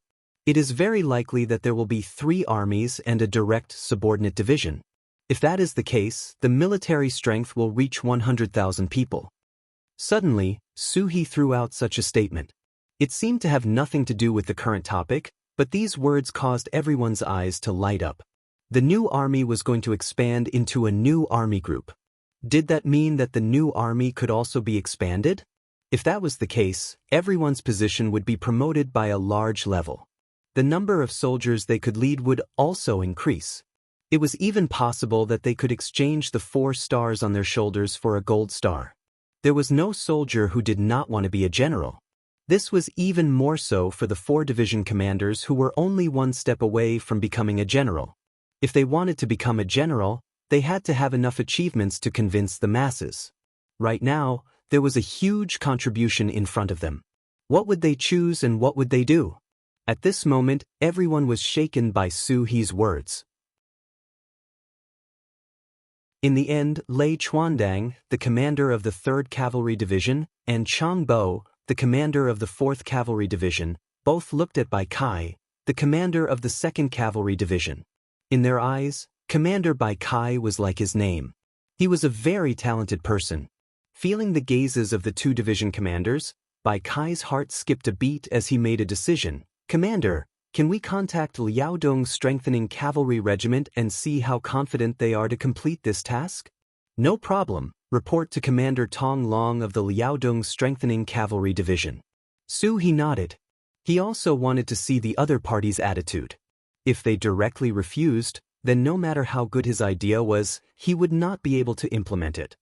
It is very likely that there will be 3 armies and a direct subordinate division. If that is the case, the military strength will reach 100,000 people." Suddenly, He threw out such a statement. It seemed to have nothing to do with the current topic, but these words caused everyone's eyes to light up. The new army was going to expand into a new army group. Did that mean that the new army could also be expanded? If that was the case, everyone's position would be promoted by a large level. The number of soldiers they could lead would also increase. It was even possible that they could exchange the 4 stars on their shoulders for a gold star. There was no soldier who did not want to be a general. This was even more so for the 4 division commanders who were only 1 step away from becoming a general. If they wanted to become a general, they had to have enough achievements to convince the masses. Right now, there was a huge contribution in front of them. What would they choose and what would they do? At this moment, everyone was shaken by He's words. In the end, Lei Chuandang, the commander of the 3rd Cavalry Division, and Chang Bo, the commander of the 4th Cavalry Division, both looked at Bai Kai, the commander of the 2nd Cavalry Division. In their eyes, Commander Bai Kai was like his name. He was a very talented person. Feeling the gazes of the 2 division commanders, Bai Kai's heart skipped a beat as he made a decision. "Commander, can we contact Liaodong's strengthening cavalry regiment and see how confident they are to complete this task?" "No problem. Report to Commander Tong Long of the Liaodong Strengthening Cavalry Division." He nodded. He also wanted to see the other party's attitude. If they directly refused, then no matter how good his idea was, he would not be able to implement it.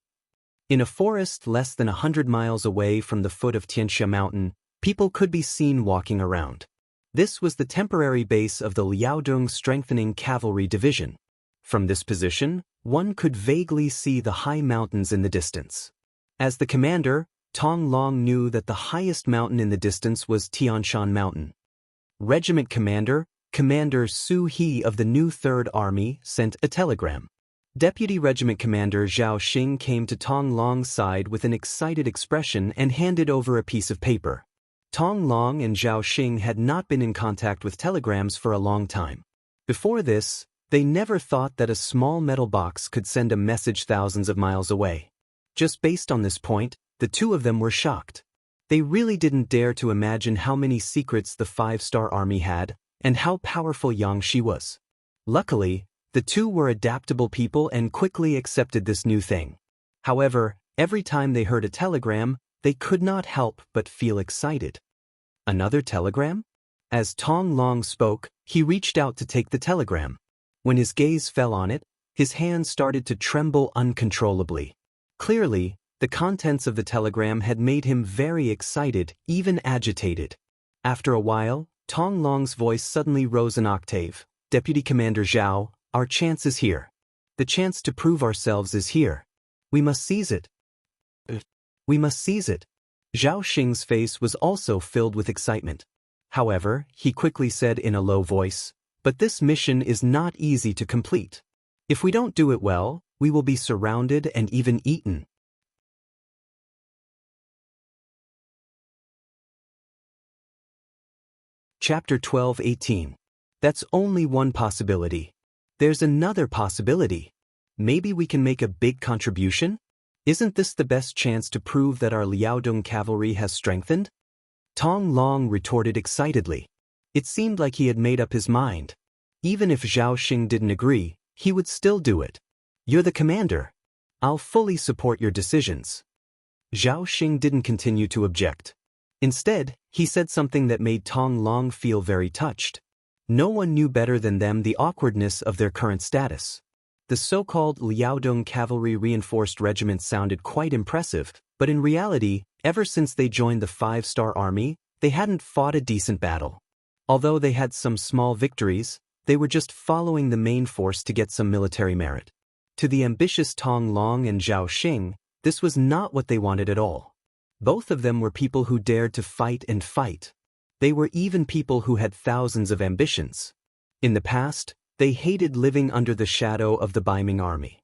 In a forest less than 100 miles away from the foot of Xianxia Mountain, people could be seen walking around. This was the temporary base of the Liaodong Strengthening Cavalry Division. From this position, one could vaguely see the high mountains in the distance. As the commander, Tong Long knew that the highest mountain in the distance was Tianshan Mountain. Regiment Commander, Commander Su He of the new 3rd Army, sent a telegram. Deputy Regiment Commander Zhao Xing came to Tong Long's side with an excited expression and handed over a piece of paper. Tong Long and Zhao Xing had not been in contact with telegrams for a long time. Before this, they never thought that a small metal box could send a message thousands of miles away. Just based on this point, the 2 of them were shocked. They really didn't dare to imagine how many secrets the 5-star army had, and how powerful Yang Shi was. Luckily, the 2 were adaptable people and quickly accepted this new thing. However, every time they heard a telegram, they could not help but feel excited. Another telegram? As Tong Long spoke, he reached out to take the telegram. When his gaze fell on it, his hands started to tremble uncontrollably. Clearly, the contents of the telegram had made him very excited, even agitated. After a while, Tong Long's voice suddenly rose an octave. "Deputy Commander Zhao, our chance is here. The chance to prove ourselves is here. We must seize it. We must seize it." Zhao Xing's face was also filled with excitement. However, he quickly said in a low voice, "But this mission is not easy to complete. If we don't do it well, we will be surrounded and even eaten." Chapter 12:18. That's only one possibility. There's another possibility. Maybe we can make a big contribution? Isn't this the best chance to prove that our Liaodong cavalry has strengthened? Tong Long retorted excitedly. It seemed like he had made up his mind. Even if Zhao Xing didn't agree, he would still do it. "You're the commander. I'll fully support your decisions." Zhao Xing didn't continue to object. Instead, he said something that made Tong Long feel very touched. No one knew better than them the awkwardness of their current status. The so-called Liaodong Cavalry Reinforced Regiment sounded quite impressive, but in reality, ever since they joined the 5-star army, they hadn't fought a decent battle. Although they had some small victories, they were just following the main force to get some military merit. To the ambitious Tong Long and Zhao Xing, this was not what they wanted at all. Both of them were people who dared to fight and fight. They were even people who had thousands of ambitions. In the past, they hated living under the shadow of the Baiming army.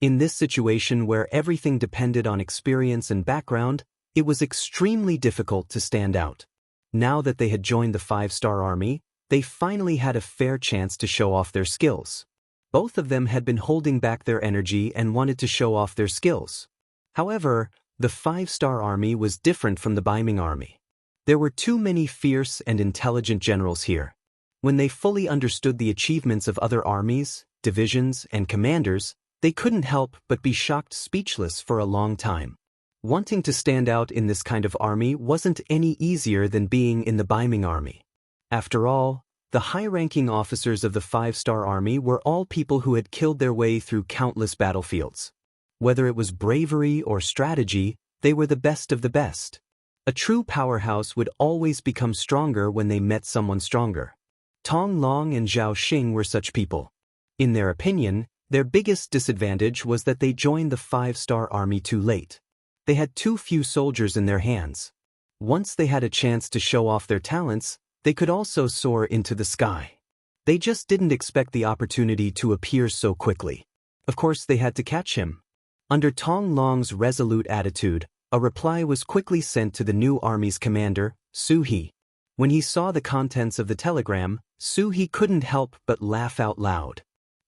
In this situation where everything depended on experience and background, it was extremely difficult to stand out. Now that they had joined the 5-star army, they finally had a fair chance to show off their skills. Both of them had been holding back their energy and wanted to show off their skills. However, the 5-star army was different from the Baiming army. There were too many fierce and intelligent generals here. When they fully understood the achievements of other armies, divisions, and commanders, they couldn't help but be shocked speechless for a long time. Wanting to stand out in this kind of army wasn't any easier than being in the Baiming army. After all, the high-ranking officers of the 5-star army were all people who had killed their way through countless battlefields. Whether it was bravery or strategy, they were the best of the best. A true powerhouse would always become stronger when they met someone stronger. Tong Long and Zhao Xing were such people. In their opinion, their biggest disadvantage was that they joined the 5-star army too late. They had too few soldiers in their hands. Once they had a chance to show off their talents, they could also soar into the sky. They just didn't expect the opportunity to appear so quickly. Of course, they had to catch him. Under Tong Long's resolute attitude, a reply was quickly sent to the new army's commander, Su He. When he saw the contents of the telegram, Su He couldn't help but laugh out loud.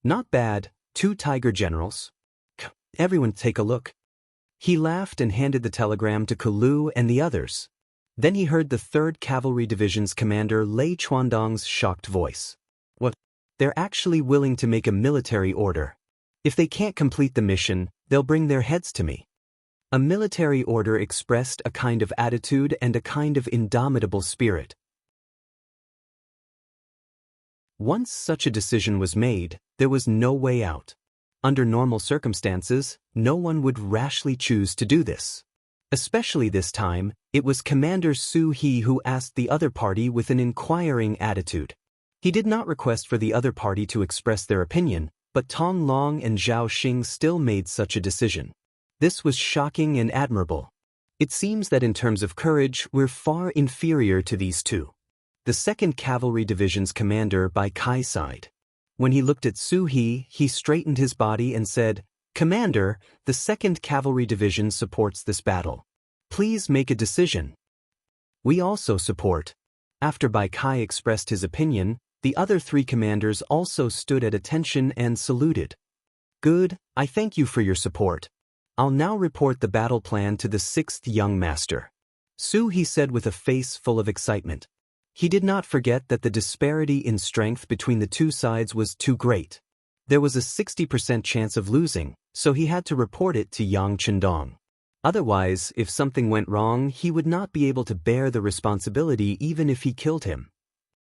Not bad, 2 tiger generals. Everyone take a look. He laughed and handed the telegram to Kalu and the others. Then he heard the 3rd Cavalry Division's commander Lei Chuandong's shocked voice. What? They're actually willing to make a military order. If they can't complete the mission, they'll bring their heads to me. A military order expressed a kind of attitude and a kind of indomitable spirit. Once such a decision was made, there was no way out. Under normal circumstances, no one would rashly choose to do this. Especially this time, it was Commander Su He who asked the other party with an inquiring attitude. He did not request for the other party to express their opinion, but Tong Long and Zhao Xing still made such a decision. This was shocking and admirable. It seems that in terms of courage, we're far inferior to these two. The 2nd Cavalry Division's commander Bai Kai sighed. When he looked at Su He, he straightened his body and said, "Commander, the 2nd Cavalry Division supports this battle. Please make a decision." "We also support." After Bai Kai expressed his opinion, the other 3 commanders also stood at attention and saluted. "Good, I thank you for your support. I'll now report the battle plan to the 6th young master." Su He said with a face full of excitement. He did not forget that the disparity in strength between the two sides was too great. There was a 60% chance of losing, so he had to report it to Yang Chendong. Otherwise, if something went wrong, he would not be able to bear the responsibility even if he killed him.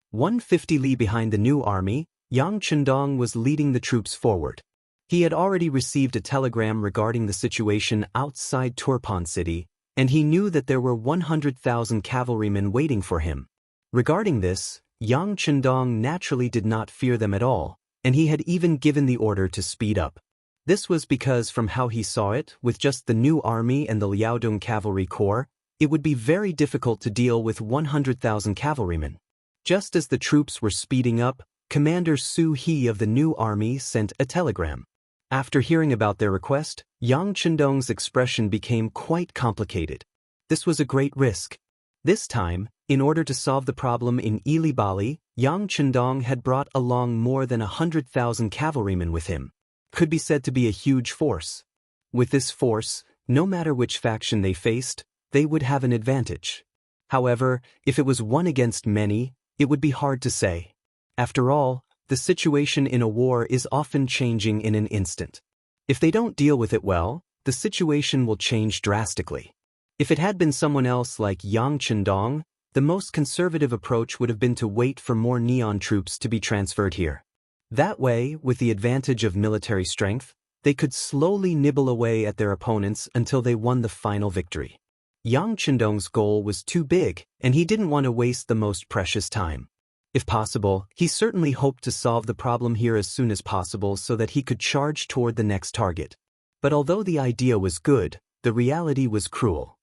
150 li behind the new army, Yang Chendong was leading the troops forward. He had already received a telegram regarding the situation outside Turpan City, and he knew that there were 100,000 cavalrymen waiting for him. Regarding this, Yang Chendong naturally did not fear them at all, and he had even given the order to speed up. This was because from how he saw it, with just the new army and the Liaodong Cavalry Corps, it would be very difficult to deal with 100,000 cavalrymen. Just as the troops were speeding up, Commander Su He of the new army sent a telegram. After hearing about their request, Yang Chendong's expression became quite complicated. This was a great risk. This time, in order to solve the problem in Ili Bali, Yang Chendong had brought along more than 100,000 cavalrymen with him. Could be said to be a huge force. With this force, no matter which faction they faced, they would have an advantage. However, if it was one against many, it would be hard to say. After all, the situation in a war is often changing in an instant. If they don't deal with it well, the situation will change drastically. If it had been someone else like Yang Chendong, the most conservative approach would have been to wait for more neon troops to be transferred here. That way, with the advantage of military strength, they could slowly nibble away at their opponents until they won the final victory. Yang Chendong's goal was too big, and he didn't want to waste the most precious time. If possible, he certainly hoped to solve the problem here as soon as possible so that he could charge toward the next target. But although the idea was good, the reality was cruel.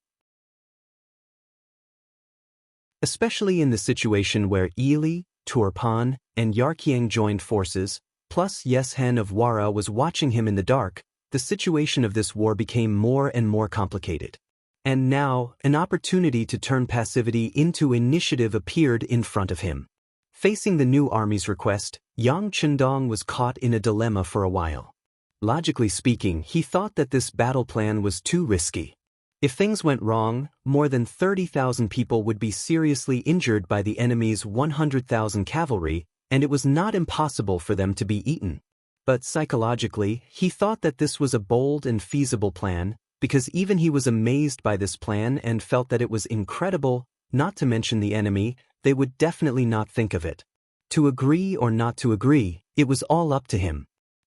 Especially in the situation where Yili, Turpan, and Yarqiang joined forces, plus Yeshen of Wara was watching him in the dark, the situation of this war became more and more complicated. And now, an opportunity to turn passivity into initiative appeared in front of him. Facing the new army's request, Yang Chendong was caught in a dilemma for a while. Logically speaking, he thought that this battle plan was too risky. If things went wrong, more than 30,000 people would be seriously injured by the enemy's 100,000 cavalry, and it was not impossible for them to be eaten. But psychologically, he thought that this was a bold and feasible plan, because even he was amazed by this plan and felt that it was incredible, not to mention the enemy, they would definitely not think of it. To agree or not to agree, it was all up to him.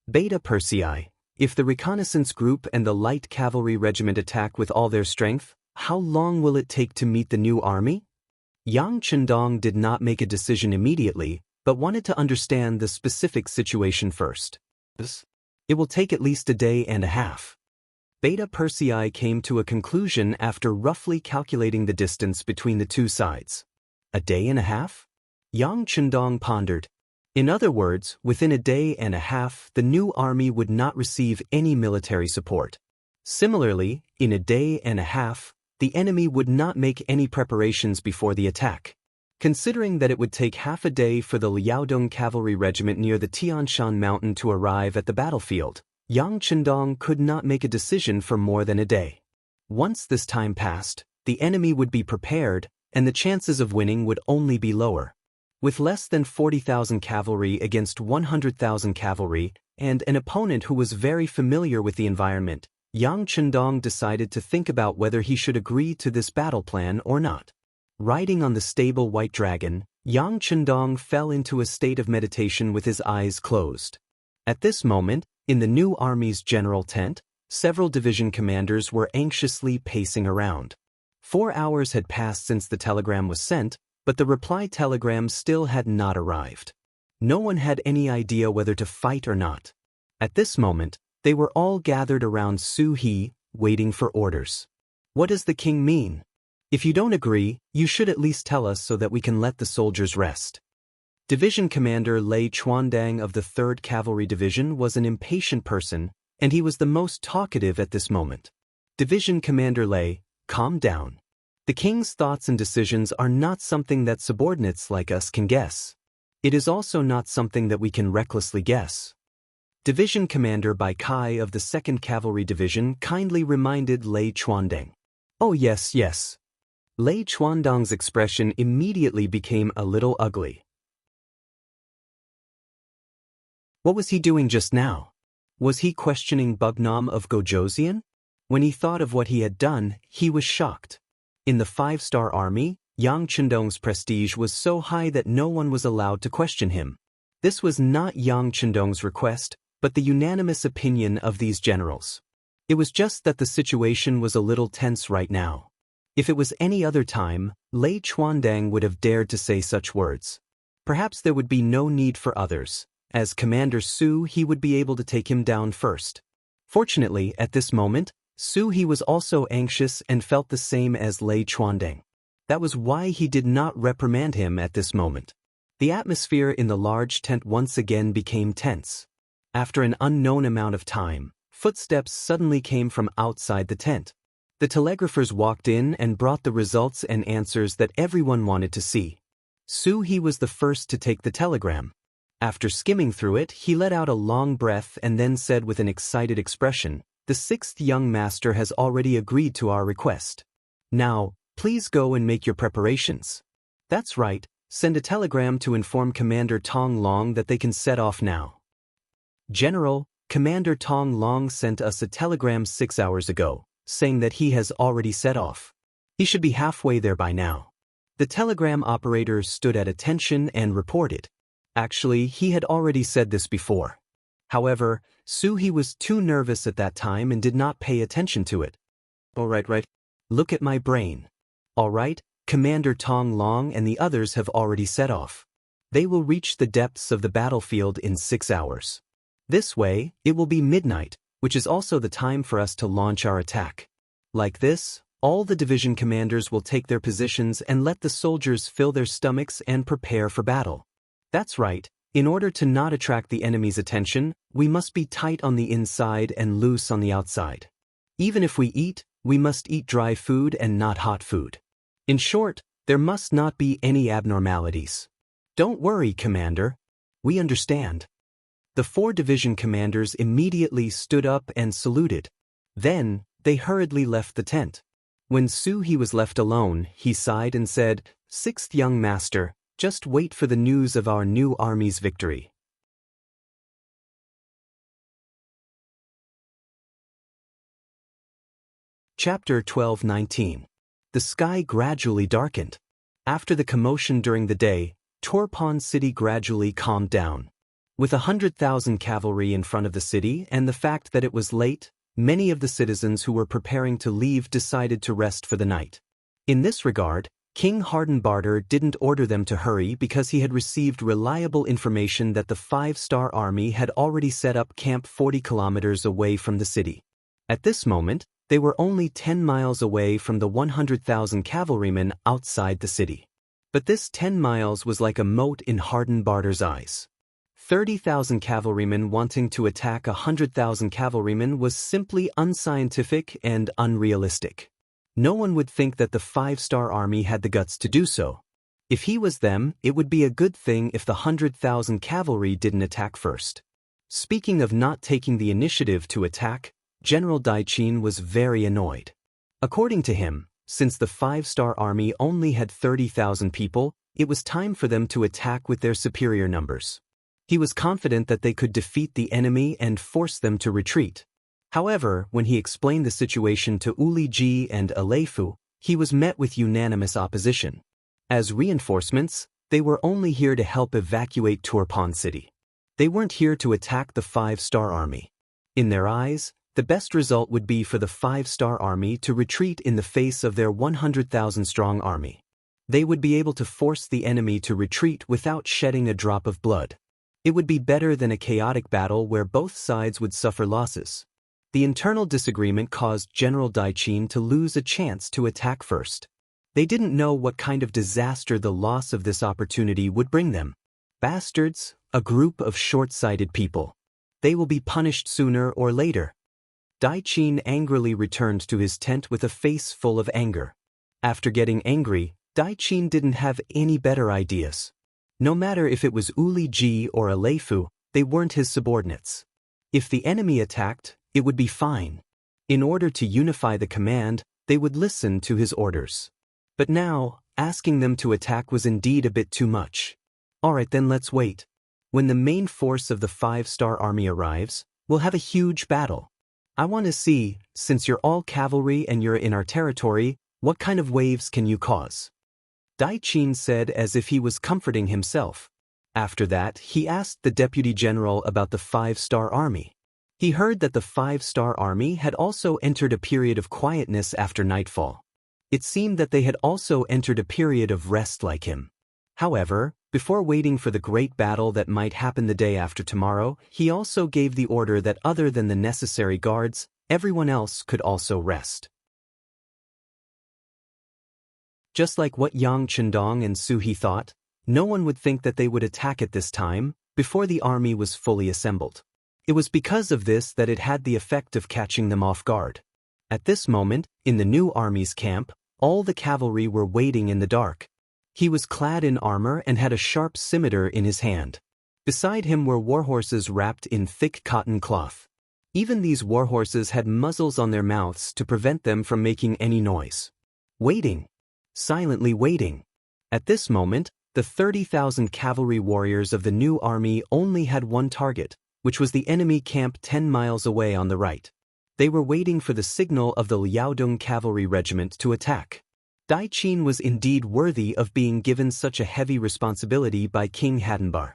Beta Persei. If the reconnaissance group and the light cavalry regiment attack with all their strength, how long will it take to meet the new army? Yang Chendong did not make a decision immediately, but wanted to understand the specific situation first. It will take at least a day and a half. Beta Persei came to a conclusion after roughly calculating the distance between the two sides. A day and a half? Yang Chendong pondered. In other words, within a day and a half, the new army would not receive any military support. Similarly, in a day and a half, the enemy would not make any preparations before the attack. Considering that it would take half a day for the Liaodong cavalry regiment near the Tianshan mountain to arrive at the battlefield, Yang Chendong could not make a decision for more than a day. Once this time passed, the enemy would be prepared, and the chances of winning would only be lower. With less than 40,000 cavalry against 100,000 cavalry, and an opponent who was very familiar with the environment, Yang Chendong decided to think about whether he should agree to this battle plan or not. Riding on the stable white dragon, Yang Chendong fell into a state of meditation with his eyes closed. At this moment, in the new army's general tent, several division commanders were anxiously pacing around. 4 hours had passed since the telegram was sent, but the reply telegram still had not arrived. No one had any idea whether to fight or not. At this moment, they were all gathered around Su He, waiting for orders. What does the king mean? If you don't agree, you should at least tell us so that we can let the soldiers rest. Division Commander Lei Chuandang of the 3rd Cavalry Division was an impatient person, and he was the most talkative at this moment. Division Commander Lei, calm down. The king's thoughts and decisions are not something that subordinates like us can guess. It is also not something that we can recklessly guess. Division Commander Bai Kai of the 2nd Cavalry Division kindly reminded Lei Chuandang. Oh yes, yes. Lei Chuandang's expression immediately became a little ugly. What was he doing just now? Was he questioning Bugnam of Gojoseon? When he thought of what he had done, he was shocked. In the 5-star army, Yang Chendong's prestige was so high that no one was allowed to question him. This was not Yang Chendong's request, but the unanimous opinion of these generals. It was just that the situation was a little tense right now. If it was any other time, Lei Chuandang would have dared to say such words. Perhaps there would be no need for others. As Commander Su, he would be able to take him down first. Fortunately, at this moment, Su He was also anxious and felt the same as Lei Chuandang. That was why he did not reprimand him at this moment. The atmosphere in the large tent once again became tense. After an unknown amount of time, footsteps suddenly came from outside the tent. The telegraphers walked in and brought the results and answers that everyone wanted to see. Su He was the first to take the telegram. After skimming through it, he let out a long breath and then said with an excited expression, "The 6th young master has already agreed to our request. Now, please go and make your preparations. That's right, send a telegram to inform Commander Tong Long that they can set off now." General, Commander Tong Long sent us a telegram 6 hours ago, saying that he has already set off. He should be halfway there by now. The telegram operator stood at attention and reported. Actually, he had already said this before. However, He was too nervous at that time and did not pay attention to it. Right. Look at my brain. Alright, Commander Tong Long and the others have already set off. They will reach the depths of the battlefield in 6 hours. This way, it will be midnight, which is also the time for us to launch our attack. Like this, all the division commanders will take their positions and let the soldiers fill their stomachs and prepare for battle. That's right, in order to not attract the enemy's attention, we must be tight on the inside and loose on the outside. Even if we eat, we must eat dry food and not hot food. In short, there must not be any abnormalities. Don't worry, Commander. We understand. The 4 division commanders immediately stood up and saluted. Then, they hurriedly left the tent. When He was left alone, he sighed and said, "Sixth young master, just wait for the news of our new army's victory." Chapter 12:19. The sky gradually darkened. After the commotion during the day, Turpan City gradually calmed down. With 100,000 cavalry in front of the city and the fact that it was late, many of the citizens who were preparing to leave decided to rest for the night. In this regard, King Hardenbarter didn't order them to hurry because he had received reliable information that the 5-star army had already set up camp 40 kilometers away from the city. At this moment, they were only 10 miles away from the 100,000 cavalrymen outside the city. But this 10 miles was like a mote in Hardenbarter's eyes. 30,000 cavalrymen wanting to attack 100,000 cavalrymen was simply unscientific and unrealistic. No one would think that the 5-star army had the guts to do so. If he was them, it would be a good thing if the 100,000 cavalry didn't attack first. Speaking of not taking the initiative to attack, General Daichin was very annoyed. According to him, since the 5-star army only had 30,000 people, it was time for them to attack with their superior numbers. He was confident that they could defeat the enemy and force them to retreat. However, when he explained the situation to Uli Ji and Aleifu, he was met with unanimous opposition. As reinforcements, they were only here to help evacuate Turpan City. They weren't here to attack the 5-star army. In their eyes, the best result would be for the 5-star army to retreat in the face of their 100,000-strong army. They would be able to force the enemy to retreat without shedding a drop of blood. It would be better than a chaotic battle where both sides would suffer losses. The internal disagreement caused General Daichin to lose a chance to attack first. They didn't know what kind of disaster the loss of this opportunity would bring them. Bastards, a group of short-sighted people. They will be punished sooner or later. Daichin angrily returned to his tent with a face full of anger. After getting angry, Daichin didn't have any better ideas. No matter if it was Uli Ji or Aleifu, they weren't his subordinates. If the enemy attacked, it would be fine. In order to unify the command, they would listen to his orders. But now, asking them to attack was indeed a bit too much. Alright then, let's wait. When the main force of the 5-star army arrives, we'll have a huge battle. I want to see, since you're all cavalry and you're in our territory, what kind of waves can you cause? Daichin said as if he was comforting himself. After that, he asked the deputy general about the 5-star army. He heard that the 5-star army had also entered a period of quietness after nightfall. It seemed that they had also entered a period of rest like him. However, before waiting for the great battle that might happen the day after tomorrow, he also gave the order that other than the necessary guards, everyone else could also rest. Just like what Yang Chendong and Suhi thought, no one would think that they would attack at this time, before the army was fully assembled. It was because of this that it had the effect of catching them off guard. At this moment, in the new army's camp, all the cavalry were waiting in the dark. He was clad in armor and had a sharp scimitar in his hand. Beside him were warhorses wrapped in thick cotton cloth. Even these warhorses had muzzles on their mouths to prevent them from making any noise. Waiting. Silently waiting. At this moment, the 30,000 cavalry warriors of the new army only had one target, which was the enemy camp 10 miles away on the right. They were waiting for the signal of the Liaodong cavalry regiment to attack. Daichin was indeed worthy of being given such a heavy responsibility by King Hadenbar.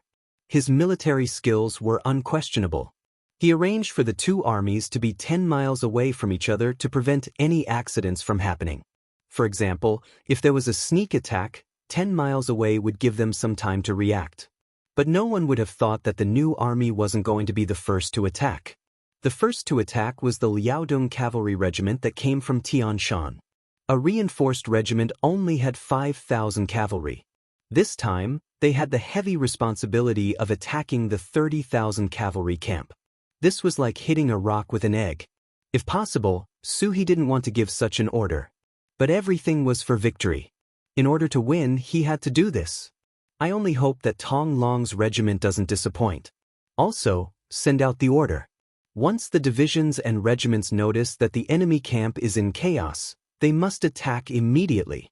His military skills were unquestionable. He arranged for the two armies to be 10 miles away from each other to prevent any accidents from happening. For example, if there was a sneak attack, 10 miles away would give them some time to react. But no one would have thought that the new army wasn't going to be the first to attack. The first to attack was the Liaodong cavalry regiment that came from Tianshan. A reinforced regiment only had 5,000 cavalry. This time, they had the heavy responsibility of attacking the 30,000 cavalry camp. This was like hitting a rock with an egg. If possible, Suhi didn't want to give such an order. But everything was for victory. In order to win, he had to do this. I only hope that Tong Long's regiment doesn't disappoint. Also, send out the order. Once the divisions and regiments notice that the enemy camp is in chaos, they must attack immediately.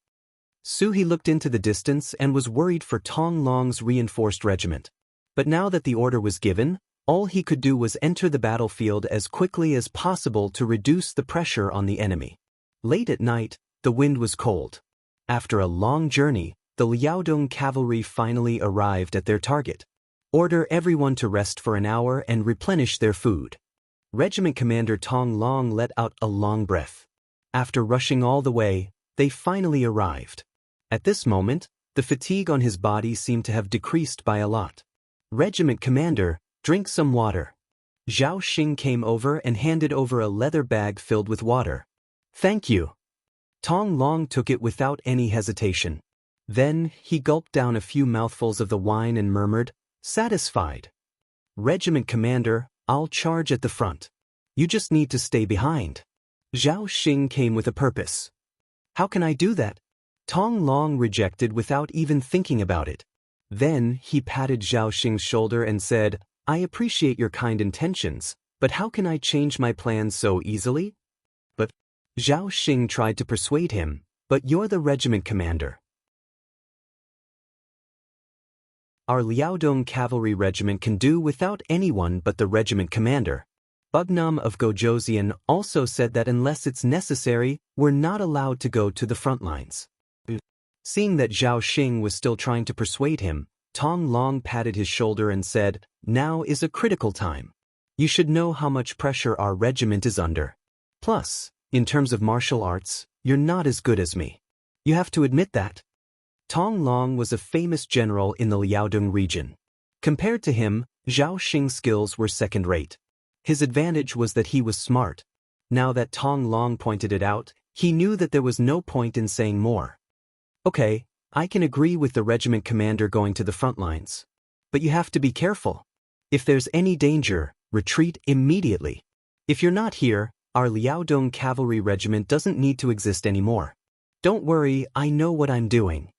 Suhi looked into the distance and was worried for Tong Long's reinforced regiment. But now that the order was given, all he could do was enter the battlefield as quickly as possible to reduce the pressure on the enemy. Late at night, the wind was cold. After a long journey, the Liaodong cavalry finally arrived at their target. Order everyone to rest for an hour and replenish their food. Regiment Commander Tong Long let out a long breath. After rushing all the way, they finally arrived. At this moment, the fatigue on his body seemed to have decreased by a lot. Regiment Commander, drink some water. Zhao Xing came over and handed over a leather bag filled with water. Thank you. Tong Long took it without any hesitation. Then, he gulped down a few mouthfuls of the wine and murmured, satisfied. Regiment Commander, I'll charge at the front. You just need to stay behind. Zhao Xing came with a purpose. How can I do that? Tong Long rejected without even thinking about it. Then, he patted Zhao Xing's shoulder and said, I appreciate your kind intentions, but how can I change my plans so easily? But Zhao Xing tried to persuade him, but you're the regiment commander. Our Liaodong cavalry regiment can do without anyone but the regiment commander. Bugnam of Gojoseon also said that unless it's necessary, we're not allowed to go to the front lines. Seeing that Zhao Xing was still trying to persuade him, Tong Long patted his shoulder and said, now is a critical time. You should know how much pressure our regiment is under. Plus, in terms of martial arts, you're not as good as me. You have to admit that. Tong Long was a famous general in the Liaodong region. Compared to him, Zhao Xing's skills were second-rate. His advantage was that he was smart. Now that Tong Long pointed it out, he knew that there was no point in saying more. Okay, I can agree with the regiment commander going to the front lines. But you have to be careful. If there's any danger, retreat immediately. If you're not here, our Liaodong cavalry regiment doesn't need to exist anymore. Don't worry, I know what I'm doing.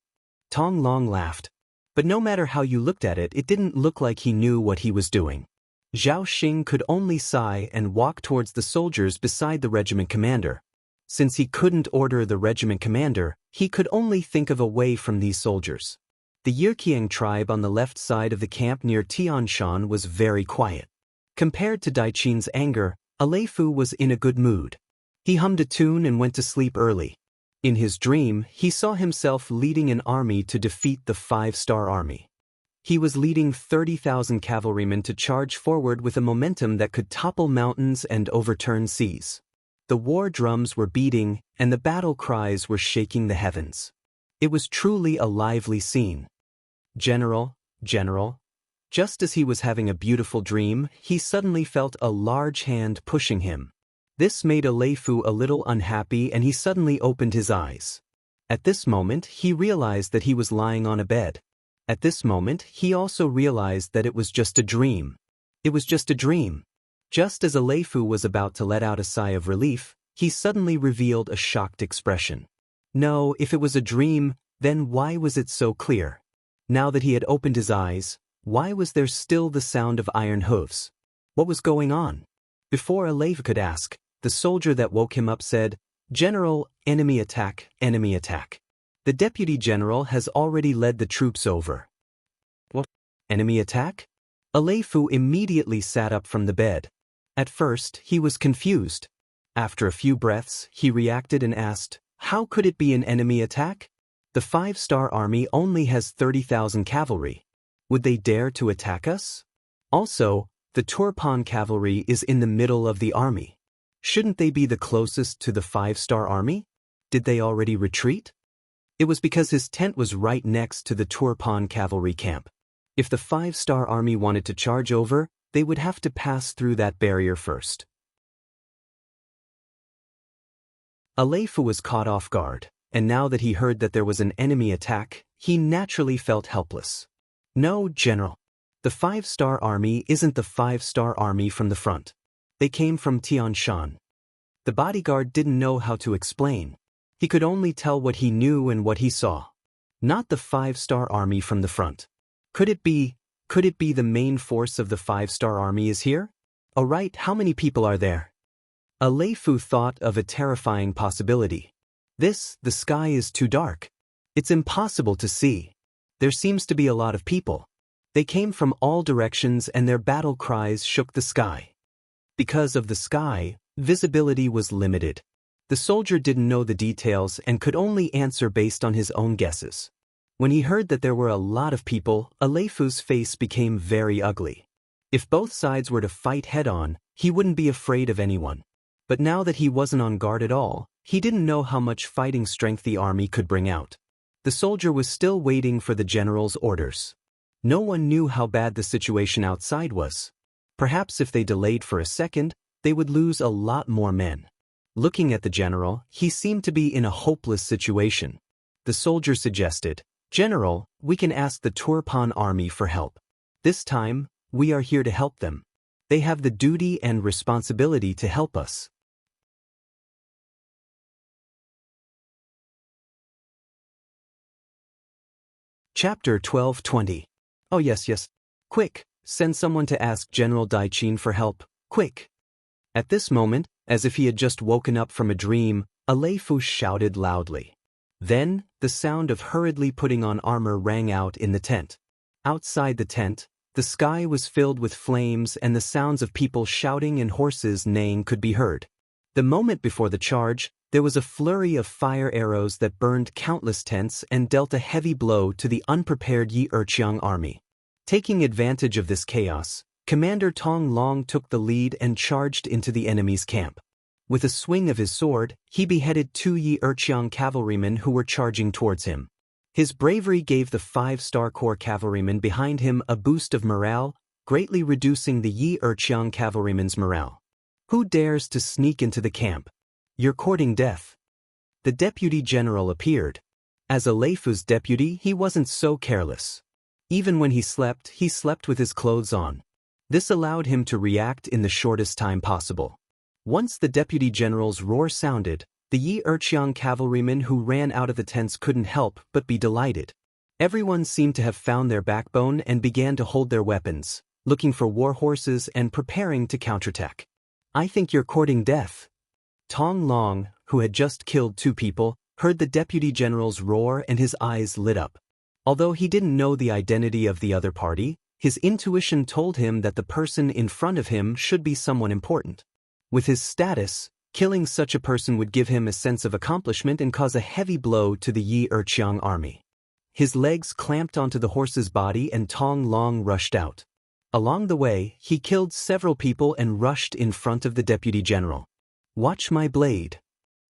Tong Long laughed. But no matter how you looked at it, it didn't look like he knew what he was doing. Zhao Xing could only sigh and walk towards the soldiers beside the regiment commander. Since he couldn't order the regiment commander, he could only think of a way from these soldiers. The Yirkiang tribe on the left side of the camp near Tianshan was very quiet. Compared to Daiqin's anger, Aleifu was in a good mood. He hummed a tune and went to sleep early. In his dream, he saw himself leading an army to defeat the 5-star army. He was leading 30,000 cavalrymen to charge forward with a momentum that could topple mountains and overturn seas. The war drums were beating, and the battle cries were shaking the heavens. It was truly a lively scene. General. Just as he was having a beautiful dream, he suddenly felt a large hand pushing him. This made Aleifu a little unhappy and he suddenly opened his eyes. At this moment, he realized that he was lying on a bed. At this moment, he also realized that it was just a dream. It was just a dream. Just as Aleifu was about to let out a sigh of relief, he suddenly revealed a shocked expression. No, if it was a dream, then why was it so clear? Now that he had opened his eyes, why was there still the sound of iron hooves? What was going on? Before Aleifu could ask, the soldier that woke him up said, General, enemy attack, enemy attack. The deputy general has already led the troops over. What? Enemy attack? Aleifu immediately sat up from the bed. At first, he was confused. After a few breaths, he reacted and asked, how could it be an enemy attack? The 5-star army only has 30,000 cavalry. Would they dare to attack us? Also, the Turpan cavalry is in the middle of the army. Shouldn't they be the closest to the 5-star army? Did they already retreat? It was because his tent was right next to the Turpan cavalry camp. If the 5-star army wanted to charge over, they would have to pass through that barrier first. Aleifu was caught off guard, and now that he heard that there was an enemy attack, he naturally felt helpless. No, General. The 5-star army isn't the 5-star army from the front. They came from Tianshan. The bodyguard didn't know how to explain. He could only tell what he knew and what he saw. Not the 5-star army from the front. Could it be the main force of the 5-star army is here? Alright, how many people are there? Aleifu thought of a terrifying possibility. The sky is too dark. It's impossible to see. There seems to be a lot of people. They came from all directions and their battle cries shook the sky. Because of the sky, visibility was limited. The soldier didn't know the details and could only answer based on his own guesses. When he heard that there were a lot of people, Aleifu's face became very ugly. If both sides were to fight head-on, he wouldn't be afraid of anyone. But now that he wasn't on guard at all, he didn't know how much fighting strength the army could bring out. The soldier was still waiting for the general's orders. No one knew how bad the situation outside was. Perhaps if they delayed for a second, they would lose a lot more men. Looking at the general, he seemed to be in a hopeless situation. The soldier suggested, "General, we can ask the Turpan army for help. This time, we are here to help them. They have the duty and responsibility to help us." Chapter 12:20. Oh yes. Quick, send someone to ask General Daichin for help, quick. At this moment, as if he had just woken up from a dream, Aleifu shouted loudly. Then, the sound of hurriedly putting on armor rang out in the tent. Outside the tent, the sky was filled with flames and the sounds of people shouting and horses neighing could be heard. The moment before the charge, there was a flurry of fire arrows that burned countless tents and dealt a heavy blow to the unprepared Yi Erqiang army. Taking advantage of this chaos, Commander Tong Long took the lead and charged into the enemy's camp. With a swing of his sword, he beheaded 2 Yi Erqiang cavalrymen who were charging towards him. His bravery gave the 5-star corps cavalrymen behind him a boost of morale, greatly reducing the Yi Erqiang cavalrymen's morale. Who dares to sneak into the camp? You're courting death. The deputy general appeared. As Aleifu's deputy, he wasn't so careless. Even when he slept with his clothes on. This allowed him to react in the shortest time possible. Once the deputy general's roar sounded, the Yi Erqiang cavalrymen who ran out of the tents couldn't help but be delighted. Everyone seemed to have found their backbone and began to hold their weapons, looking for war horses and preparing to counterattack. I think you're courting death. Tong Long, who had just killed 2 people, heard the deputy general's roar and his eyes lit up. Although he didn't know the identity of the other party, his intuition told him that the person in front of him should be someone important. With his status, killing such a person would give him a sense of accomplishment and cause a heavy blow to the Yi Erqiang army. His legs clamped onto the horse's body and Tong Long rushed out. Along the way, he killed several people and rushed in front of the deputy general. Watch my blade.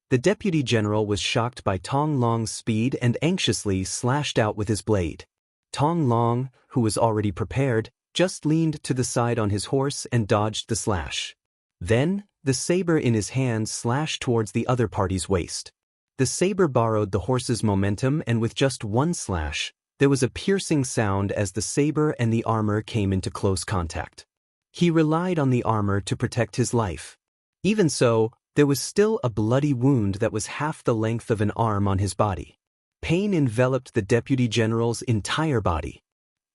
The deputy general was shocked by Tong Long's speed and anxiously slashed out with his blade. Tong Long, who was already prepared, just leaned to the side on his horse and dodged the slash. Then, the saber in his hand slashed towards the other party's waist. The saber borrowed the horse's momentum and with just one slash, there was a piercing sound as the saber and the armor came into close contact. He relied on the armor to protect his life. Even so, there was still a bloody wound that was half the length of an arm on his body. Pain enveloped the deputy general's entire body.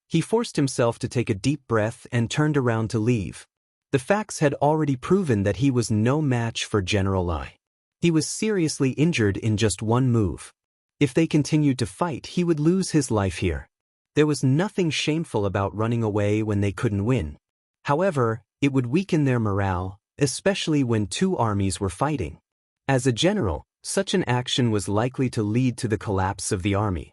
He forced himself to take a deep breath and turned around to leave. The facts had already proven that he was no match for General Lai. He was seriously injured in just one move. If they continued to fight, he would lose his life here. There was nothing shameful about running away when they couldn't win. However, it would weaken their morale, especially when 2 armies were fighting. As a general, such an action was likely to lead to the collapse of the army.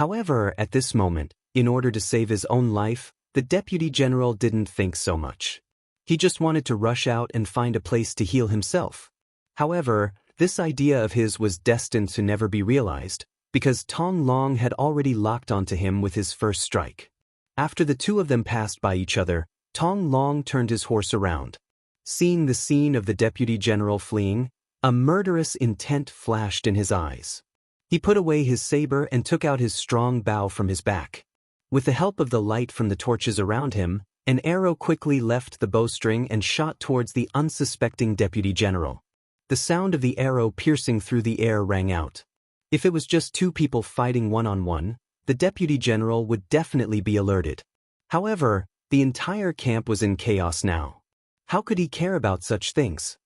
However, at this moment, in order to save his own life, the deputy general didn't think so much. He just wanted to rush out and find a place to heal himself. However, this idea of his was destined to never be realized, because Tong Long had already locked onto him with his first strike. After the two of them passed by each other, Tong Long turned his horse around. Seeing the scene of the deputy general fleeing, a murderous intent flashed in his eyes. He put away his saber and took out his strong bow from his back. With the help of the light from the torches around him, an arrow quickly left the bowstring and shot towards the unsuspecting deputy general. The sound of the arrow piercing through the air rang out. If it was just two people fighting one-on-one, the deputy general would definitely be alerted. However, the entire camp was in chaos now. How could he care about such things?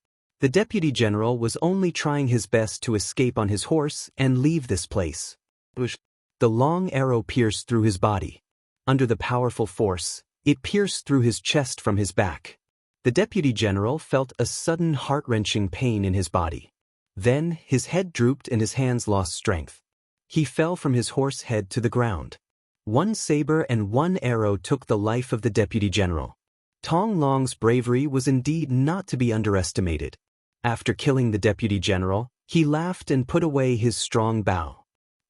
The deputy general was only trying his best to escape on his horse and leave this place. The long arrow pierced through his body. Under the powerful force, it pierced through his chest from his back. The deputy general felt a sudden heart-wrenching pain in his body. Then, his head drooped and his hands lost strength. He fell from his horse head to the ground. One saber and one arrow took the life of the deputy general. Tong Long's bravery was indeed not to be underestimated. After killing the deputy general, he laughed and put away his strong bow.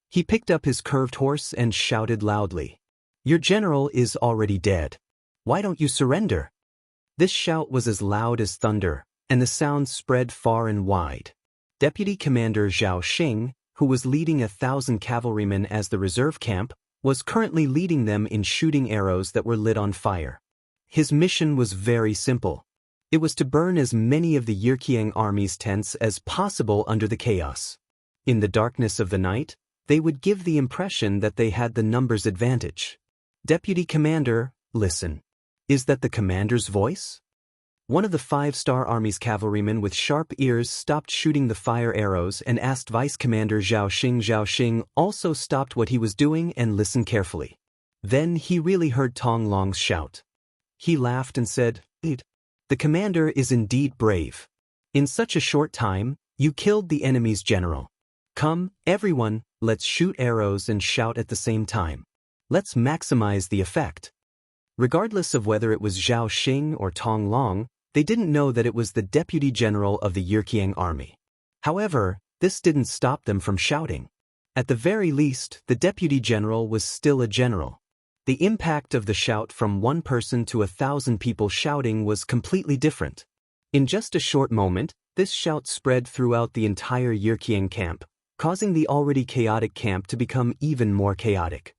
He picked up his curved horse and shouted loudly, "Your general is already dead. Why don't you surrender?" This shout was as loud as thunder, and the sound spread far and wide. Deputy Commander Zhao Xing, who was leading 1,000 cavalrymen as the reserve camp, was currently leading them in shooting arrows that were lit on fire. His mission was very simple. It was to burn as many of the Wuxia army's tents as possible under the chaos. In the darkness of the night, they would give the impression that they had the numbers advantage. "Deputy Commander, listen. Is that the commander's voice?" One of the 5-star Army's cavalrymen with sharp ears stopped shooting the fire arrows and asked Vice Commander Zhao Xing. Zhao Xing also stopped what he was doing and listened carefully. Then he really heard Tong Long's shout. He laughed and said, "The commander is indeed brave. In such a short time, you killed the enemy's general. Come, everyone, let's shoot arrows and shout at the same time. Let's maximize the effect." Regardless of whether it was Zhao Xing or Tong Long, they didn't know that it was the deputy general of the Wuxia army. However, this didn't stop them from shouting. At the very least, the deputy general was still a general. The impact of the shout from one person to 1,000 people shouting was completely different. In just a short moment, this shout spread throughout the entire Wuxia camp, causing the already chaotic camp to become even more chaotic.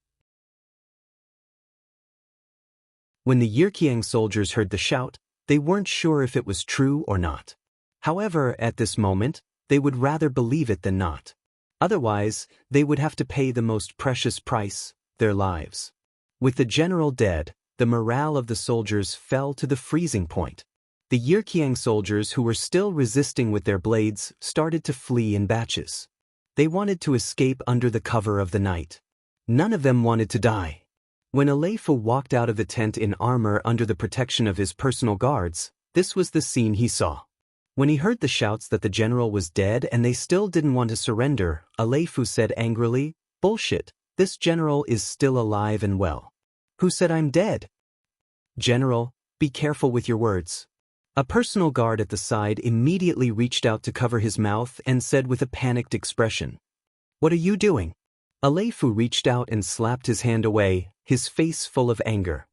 When the Wuxia soldiers heard the shout, they weren't sure if it was true or not. However, at this moment, they would rather believe it than not. Otherwise, they would have to pay the most precious price, their lives. With the general dead, the morale of the soldiers fell to the freezing point. The Wuxia soldiers who were still resisting with their blades started to flee in batches. They wanted to escape under the cover of the night. None of them wanted to die. When Aleifu walked out of the tent in armor under the protection of his personal guards, this was the scene he saw. When he heard the shouts that the general was dead and they still didn't want to surrender, Aleifu said angrily, "Bullshit, this general is still alive and well. Who said I'm dead?" "General, be careful with your words." A personal guard at the side immediately reached out to cover his mouth and said with a panicked expression, "What are you doing?" Aleifu reached out and slapped his hand away, his face full of anger.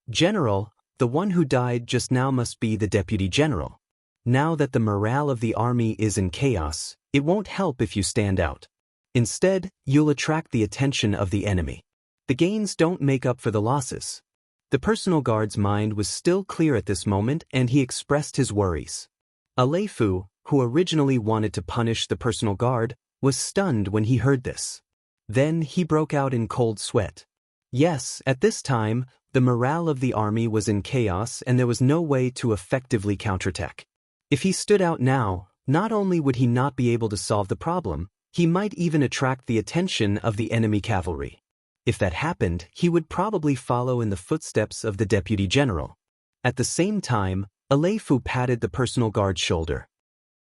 "General, the one who died just now must be the deputy general. Now that the morale of the army is in chaos, it won't help if you stand out. Instead, you'll attract the attention of the enemy. The gains don't make up for the losses." The personal guard's mind was still clear at this moment and he expressed his worries. Aleifu, who originally wanted to punish the personal guard, was stunned when he heard this. Then he broke out in cold sweat. Yes, at this time, the morale of the army was in chaos and there was no way to effectively counterattack. If he stood out now, not only would he not be able to solve the problem, he might even attract the attention of the enemy cavalry. If that happened, he would probably follow in the footsteps of the deputy general. At the same time, Aleifu patted the personal guard's shoulder.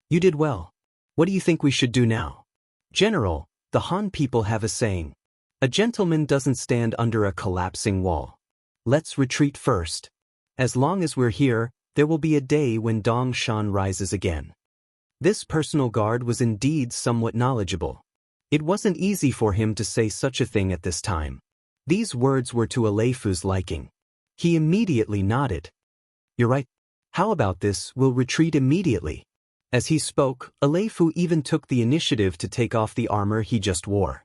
"You did well. What do you think we should do now?" "General, the Han people have a saying. A gentleman doesn't stand under a collapsing wall. Let's retreat first. As long as we're here, there will be a day when Dong Shan rises again. This personal guard was indeed somewhat knowledgeable. It wasn't easy for him to say such a thing at this time. These words were to Aleifu's liking. He immediately nodded. You're right. How about this, we'll retreat immediately. As he spoke, Aleifu even took the initiative to take off the armor he just wore.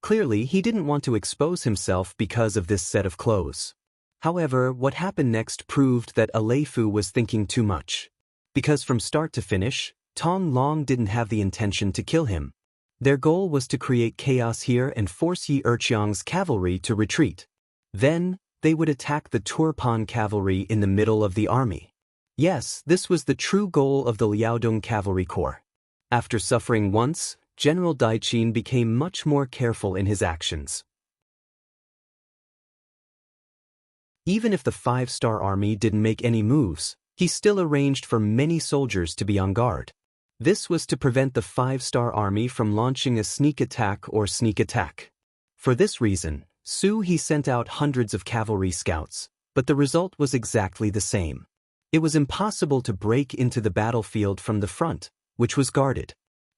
Clearly, he didn't want to expose himself because of this set of clothes. However, what happened next proved that Aleifu was thinking too much. Because from start to finish, Tong Long didn't have the intention to kill him. Their goal was to create chaos here and force Yi Erqiang's cavalry to retreat. Then, they would attack the Turpan cavalry in the middle of the army. Yes, this was the true goal of the Liaodong Cavalry Corps. After suffering once, General Daiqin became much more careful in his actions. Even if the 5-star army didn't make any moves, he still arranged for many soldiers to be on guard. This was to prevent the 5-star army from launching a sneak attack or sneak attack. For this reason, he sent out hundreds of cavalry scouts, but the result was exactly the same. It was impossible to break into the battlefield from the front, which was guarded.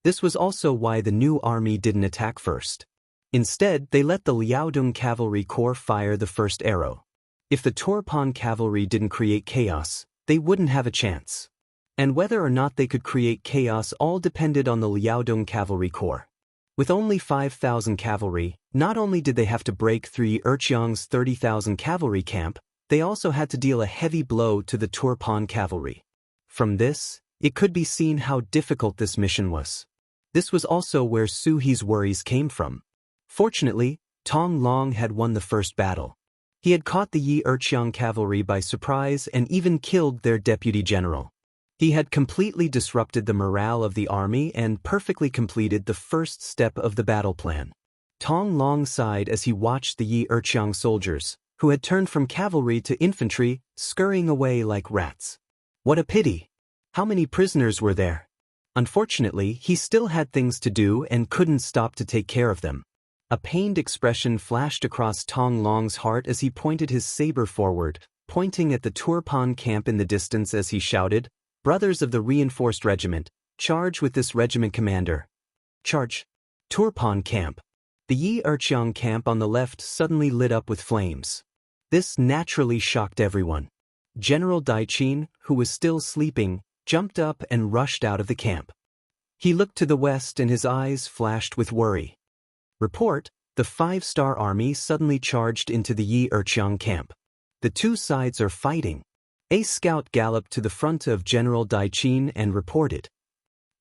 This was also why the new army didn't attack first. Instead, they let the Liaodong Cavalry Corps fire the first arrow. If the Turpan cavalry didn't create chaos, they wouldn't have a chance. And whether or not they could create chaos all depended on the Liaodong Cavalry Corps. With only 5,000 cavalry, not only did they have to break through Erqiang's 30,000 cavalry camp, they also had to deal a heavy blow to the Turpan cavalry. From this, it could be seen how difficult this mission was. This was also where He's worries came from. Fortunately, Tong Long had won the first battle. He had caught the Yi Erqiang cavalry by surprise and even killed their deputy general. He had completely disrupted the morale of the army and perfectly completed the first step of the battle plan. Tong Long sighed as he watched the Yi Erqiang soldiers, who had turned from cavalry to infantry, scurrying away like rats. What a pity! How many prisoners were there? Unfortunately, he still had things to do and couldn't stop to take care of them. A pained expression flashed across Tong Long's heart as he pointed his saber forward, pointing at the Turpan camp in the distance as he shouted, "Brothers of the reinforced regiment, charge with this regiment commander." Charge! Turpan camp. The Yi Erqiang camp on the left suddenly lit up with flames. This naturally shocked everyone. General Daiqin, who was still sleeping, jumped up and rushed out of the camp. He looked to the west and his eyes flashed with worry. Report, the 5-star army suddenly charged into the Yi Erqiang camp. The two sides are fighting. A scout galloped to the front of General Daiqin and reported.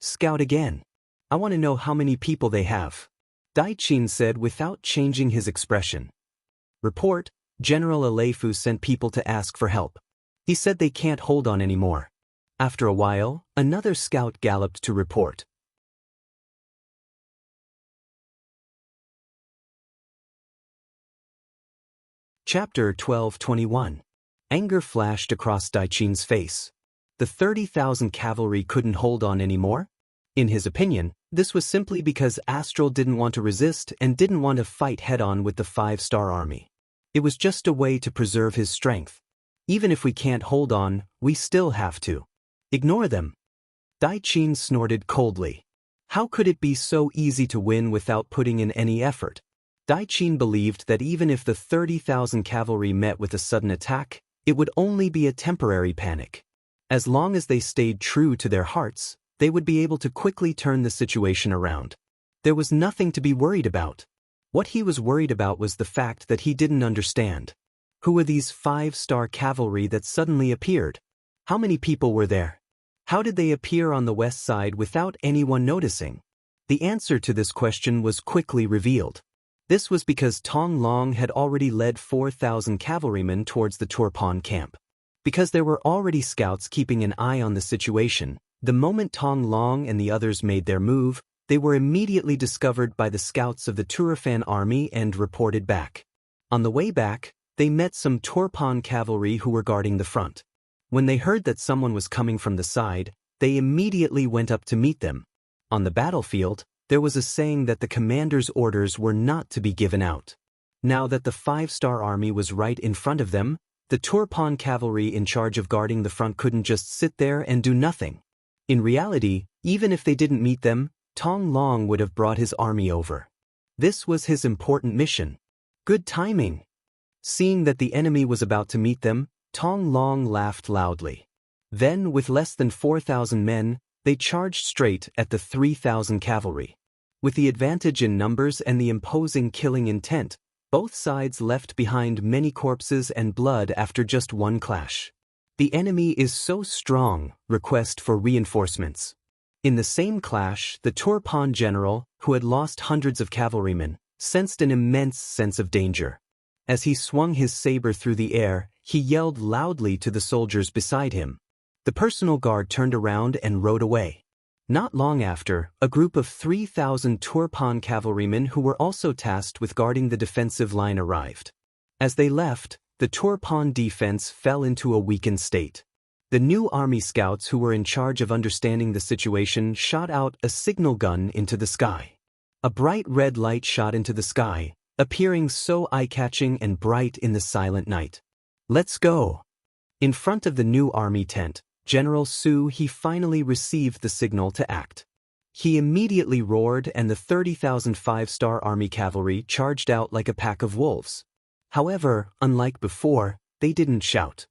Scout again. I want to know how many people they have. Daiqin said without changing his expression. Report, General Aleifu sent people to ask for help. He said they can't hold on anymore. After a while, another scout galloped to report. Chapter 12:21. Anger flashed across Daiqin's face. The 30,000 cavalry couldn't hold on anymore? In his opinion, this was simply because Astral didn't want to resist and didn't want to fight head-on with the 5-star army. It was just a way to preserve his strength. Even if we can't hold on, we still have to. Ignore them. Daiqin snorted coldly. How could it be so easy to win without putting in any effort? Daiqin believed that even if the 30,000 cavalry met with a sudden attack, it would only be a temporary panic. As long as they stayed true to their hearts, they would be able to quickly turn the situation around. There was nothing to be worried about. What he was worried about was the fact that he didn't understand. Who were these 5-star cavalry that suddenly appeared? How many people were there? How did they appear on the west side without anyone noticing? The answer to this question was quickly revealed. This was because Tong Long had already led 4,000 cavalrymen towards the Turpan camp. Because there were already scouts keeping an eye on the situation, the moment Tong Long and the others made their move, they were immediately discovered by the scouts of the Turfan army and reported back. On the way back, they met some Turpan cavalry who were guarding the front. When they heard that someone was coming from the side, they immediately went up to meet them. On the battlefield, There was a saying that the commander's orders were not to be given out. Now that the 5-star army was right in front of them, the Turpan cavalry in charge of guarding the front couldn't just sit there and do nothing. In reality, even if they didn't meet them, Tong Long would have brought his army over. This was his important mission. Good timing. Seeing that the enemy was about to meet them, Tong Long laughed loudly. Then, with less than 4,000 men, they charged straight at the 3,000 cavalry. With the advantage in numbers and the imposing killing intent, both sides left behind many corpses and blood after just one clash. The enemy is so strong, request for reinforcements. In the same clash, the Turpan general, who had lost hundreds of cavalrymen, sensed an immense sense of danger. As he swung his saber through the air, he yelled loudly to the soldiers beside him. The personal guard turned around and rode away. Not long after, a group of 3,000 Turpan cavalrymen who were also tasked with guarding the defensive line arrived. As they left, the Turpan defense fell into a weakened state. The new army scouts who were in charge of understanding the situation shot out a signal gun into the sky. A bright red light shot into the sky, appearing so eye-catching and bright in the silent night. Let's go! In front of the new army tent, General Su he finally received the signal to act. He immediately roared and the 30,000 5-star army cavalry charged out like a pack of wolves. However, unlike before, they didn't shout.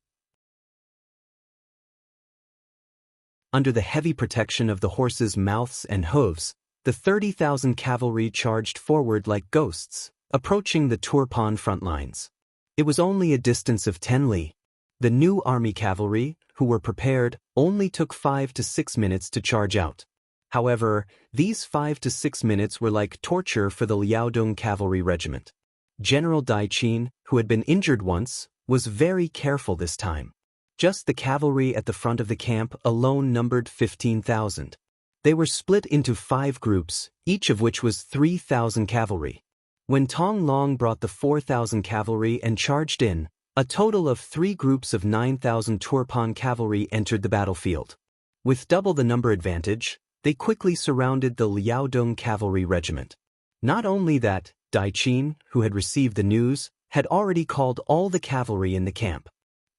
Under the heavy protection of the horses' mouths and hooves, the 30,000 cavalry charged forward like ghosts, approaching the Turpan front lines. It was only a distance of 10 li. The new army cavalry, who were prepared, only took 5 to 6 minutes to charge out. However, these 5 to 6 minutes were like torture for the Liaodong cavalry regiment. General Daichin, who had been injured once, was very careful this time. Just the cavalry at the front of the camp alone numbered 15,000. They were split into 5 groups, each of which was 3,000 cavalry. When Tong Long brought the 4,000 cavalry and charged in, a total of 3 groups of 9,000 Turpan cavalry entered the battlefield. With double the number advantage, they quickly surrounded the Liaodong cavalry regiment. Not only that, Daichin, who had received the news, had already called all the cavalry in the camp.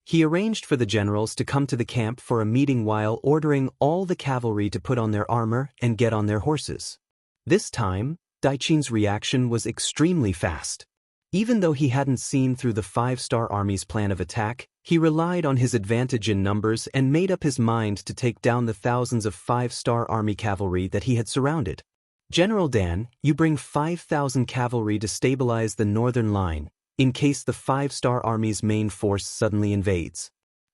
He arranged for the generals to come to the camp for a meeting while ordering all the cavalry to put on their armor and get on their horses. This time, Daichin's reaction was extremely fast. Even though he hadn't seen through the 5-star army's plan of attack, he relied on his advantage in numbers and made up his mind to take down the thousands of 5-star army cavalry that he had surrounded. General Dan, you bring 5,000 cavalry to stabilize the northern line, in case the 5-star army's main force suddenly invades.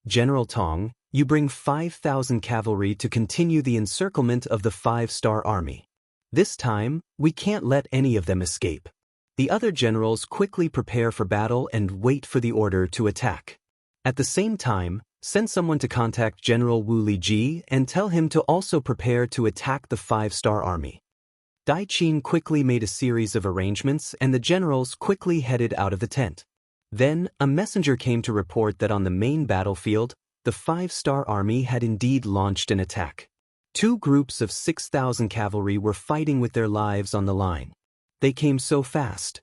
General Tong, you bring 5,000 cavalry to continue the encirclement of the 5-star army. This time, we can't let any of them escape. The other generals quickly prepare for battle and wait for the order to attack. At the same time, send someone to contact General Wu Liji and tell him to also prepare to attack the 5-star army. Daichin quickly made a series of arrangements and the generals quickly headed out of the tent. Then, a messenger came to report that on the main battlefield, the 5-star army had indeed launched an attack. 2 groups of 6,000 cavalry were fighting with their lives on the line. They came so fast.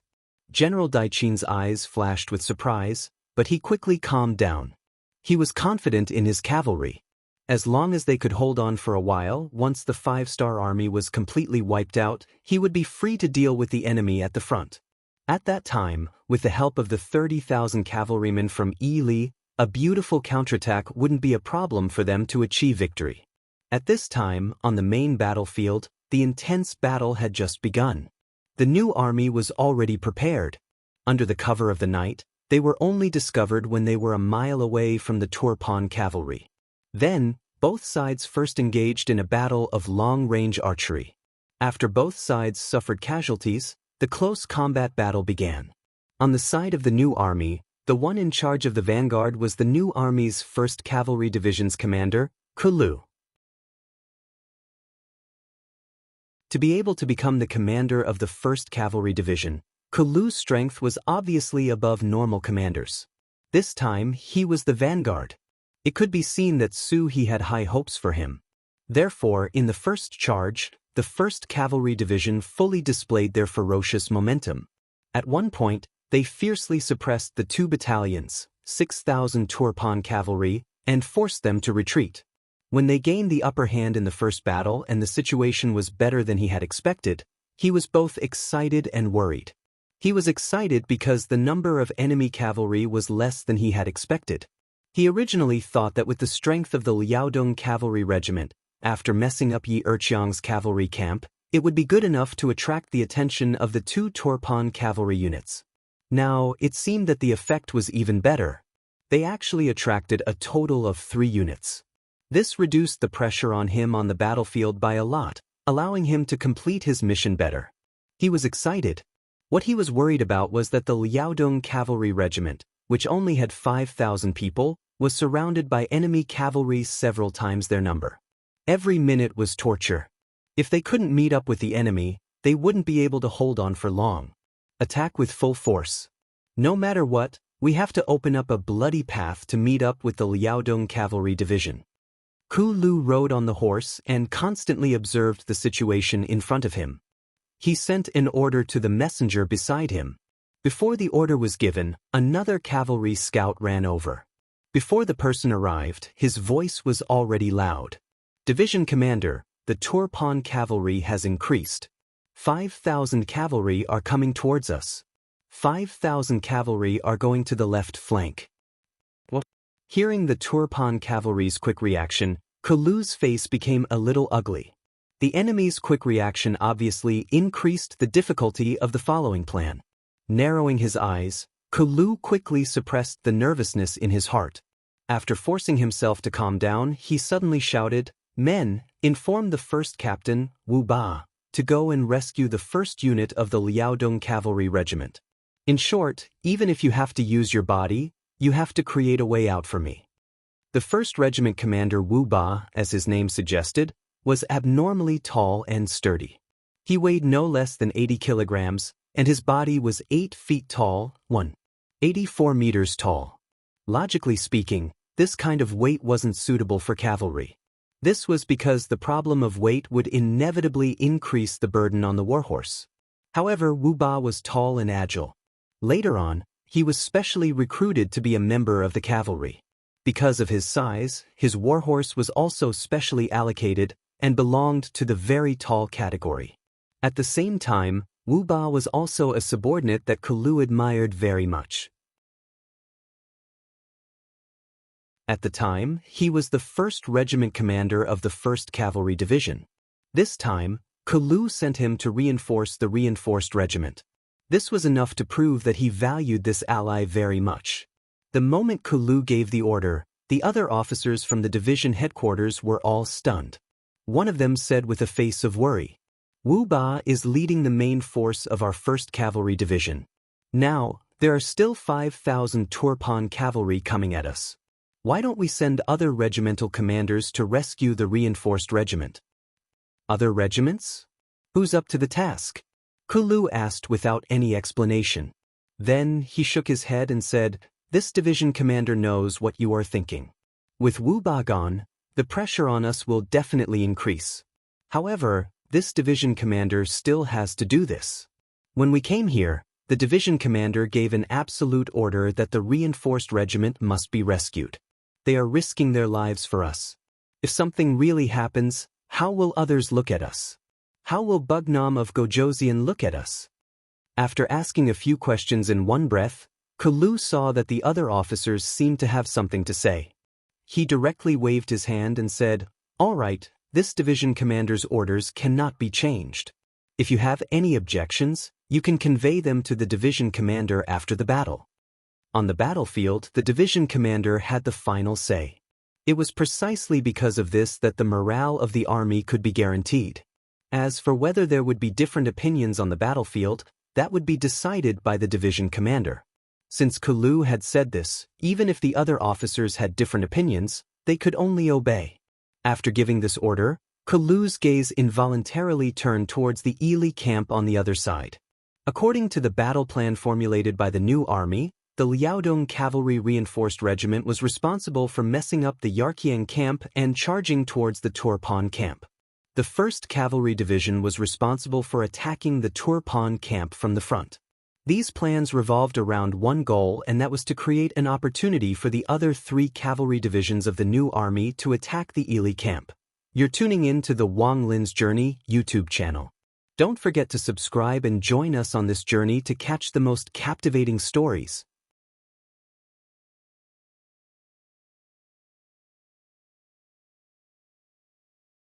General Daichin's eyes flashed with surprise, but he quickly calmed down. He was confident in his cavalry. As long as they could hold on for a while, once the 5-star army was completely wiped out, he would be free to deal with the enemy at the front. At that time, with the help of the 30,000 cavalrymen from Yili, a beautiful counterattack wouldn't be a problem for them to achieve victory. At this time, on the main battlefield, the intense battle had just begun. The new army was already prepared. Under the cover of the night, they were only discovered when they were a mile away from the Turpan cavalry. Then, both sides first engaged in a battle of long-range archery. After both sides suffered casualties, the close combat battle began. On the side of the new army, the one in charge of the vanguard was the new army's 1st Cavalry Division's commander, Kulu. To be able to become the commander of the 1st Cavalry Division, Kulu's strength was obviously above normal commanders. This time, he was the vanguard. It could be seen that Su he had high hopes for him. Therefore, in the first charge, the 1st Cavalry Division fully displayed their ferocious momentum. At one point, they fiercely suppressed the 2 battalions, 6,000 Turpan cavalry, and forced them to retreat. When they gained the upper hand in the first battle and the situation was better than he had expected, he was both excited and worried. He was excited because the number of enemy cavalry was less than he had expected. He originally thought that with the strength of the Liaodong Cavalry Regiment, after messing up Yi Erqiang's cavalry camp, it would be good enough to attract the attention of the 2 Turpan cavalry units. Now, it seemed that the effect was even better. They actually attracted a total of 3 units. This reduced the pressure on him on the battlefield by a lot, allowing him to complete his mission better. He was excited. What he was worried about was that the Liaodong Cavalry Regiment, which only had 5,000 people, was surrounded by enemy cavalry several times their number. Every minute was torture. If they couldn't meet up with the enemy, they wouldn't be able to hold on for long. Attack with full force. No matter what, we have to open up a bloody path to meet up with the Liaodong Cavalry Division. Ku Lu rode on the horse and constantly observed the situation in front of him. He sent an order to the messenger beside him. Before the order was given, another cavalry scout ran over. Before the person arrived, his voice was already loud. Division Commander, the Turpan cavalry has increased. 5,000 cavalry are coming towards us. 5,000 cavalry are going to the left flank. What? Hearing the Turpan cavalry's quick reaction, Kulu's face became a little ugly. The enemy's quick reaction obviously increased the difficulty of the following plan. Narrowing his eyes, Kulu quickly suppressed the nervousness in his heart. After forcing himself to calm down, he suddenly shouted, "Men, inform the 1st Captain, Wu Ba, to go and rescue the 1st unit of the Liaodong Cavalry Regiment. In short, even if you have to use your body, you have to create a way out for me." The 1st Regiment Commander Wu Ba, as his name suggested, was abnormally tall and sturdy. He weighed no less than 80 kilograms, and his body was 8 feet tall, 84 meters tall. Logically speaking, this kind of weight wasn't suitable for cavalry. This was because the problem of weight would inevitably increase the burden on the warhorse. However, Wu Ba was tall and agile. Later on, he was specially recruited to be a member of the cavalry. Because of his size, his warhorse was also specially allocated and belonged to the very tall category. At the same time, Wu Ba was also a subordinate that Kulu admired very much. At the time, he was the 1st Regiment Commander of the 1st Cavalry Division. This time, Kulu sent him to reinforce the reinforced regiment. This was enough to prove that he valued this ally very much. The moment Kulu gave the order, the other officers from the division headquarters were all stunned. One of them said with a face of worry, "Wu Ba is leading the main force of our 1st Cavalry Division. Now, there are still 5,000 Turpan cavalry coming at us. Why don't we send other regimental commanders to rescue the reinforced regiment?" "Other regiments? Who's up to the task?" Kulu asked without any explanation. Then he shook his head and said, "This division commander knows what you are thinking. With Wu Ba gone, the pressure on us will definitely increase. However, this division commander still has to do this. When we came here, the division commander gave an absolute order that the reinforced regiment must be rescued. They are risking their lives for us. If something really happens, how will others look at us? How will Bugnam of Gojoseon look at us?" After asking a few questions in one breath, Kulu saw that the other officers seemed to have something to say. He directly waved his hand and said, "All right, this division commander's orders cannot be changed. If you have any objections, you can convey them to the division commander after the battle." On the battlefield, the division commander had the final say. It was precisely because of this that the morale of the army could be guaranteed. As for whether there would be different opinions on the battlefield, that would be decided by the division commander. Since Kulu had said this, even if the other officers had different opinions, they could only obey. After giving this order, Kulu's gaze involuntarily turned towards the Ili camp on the other side. According to the battle plan formulated by the new army, the Liaodong Cavalry Reinforced Regiment was responsible for messing up the Yarqiang camp and charging towards the Turpan camp. The 1st Cavalry Division was responsible for attacking the Turpan camp from the front. These plans revolved around one goal, and that was to create an opportunity for the other 3 cavalry divisions of the new army to attack the Ili camp. You're tuning in to the Wang Lin's Journey YouTube channel. Don't forget to subscribe and join us on this journey to catch the most captivating stories.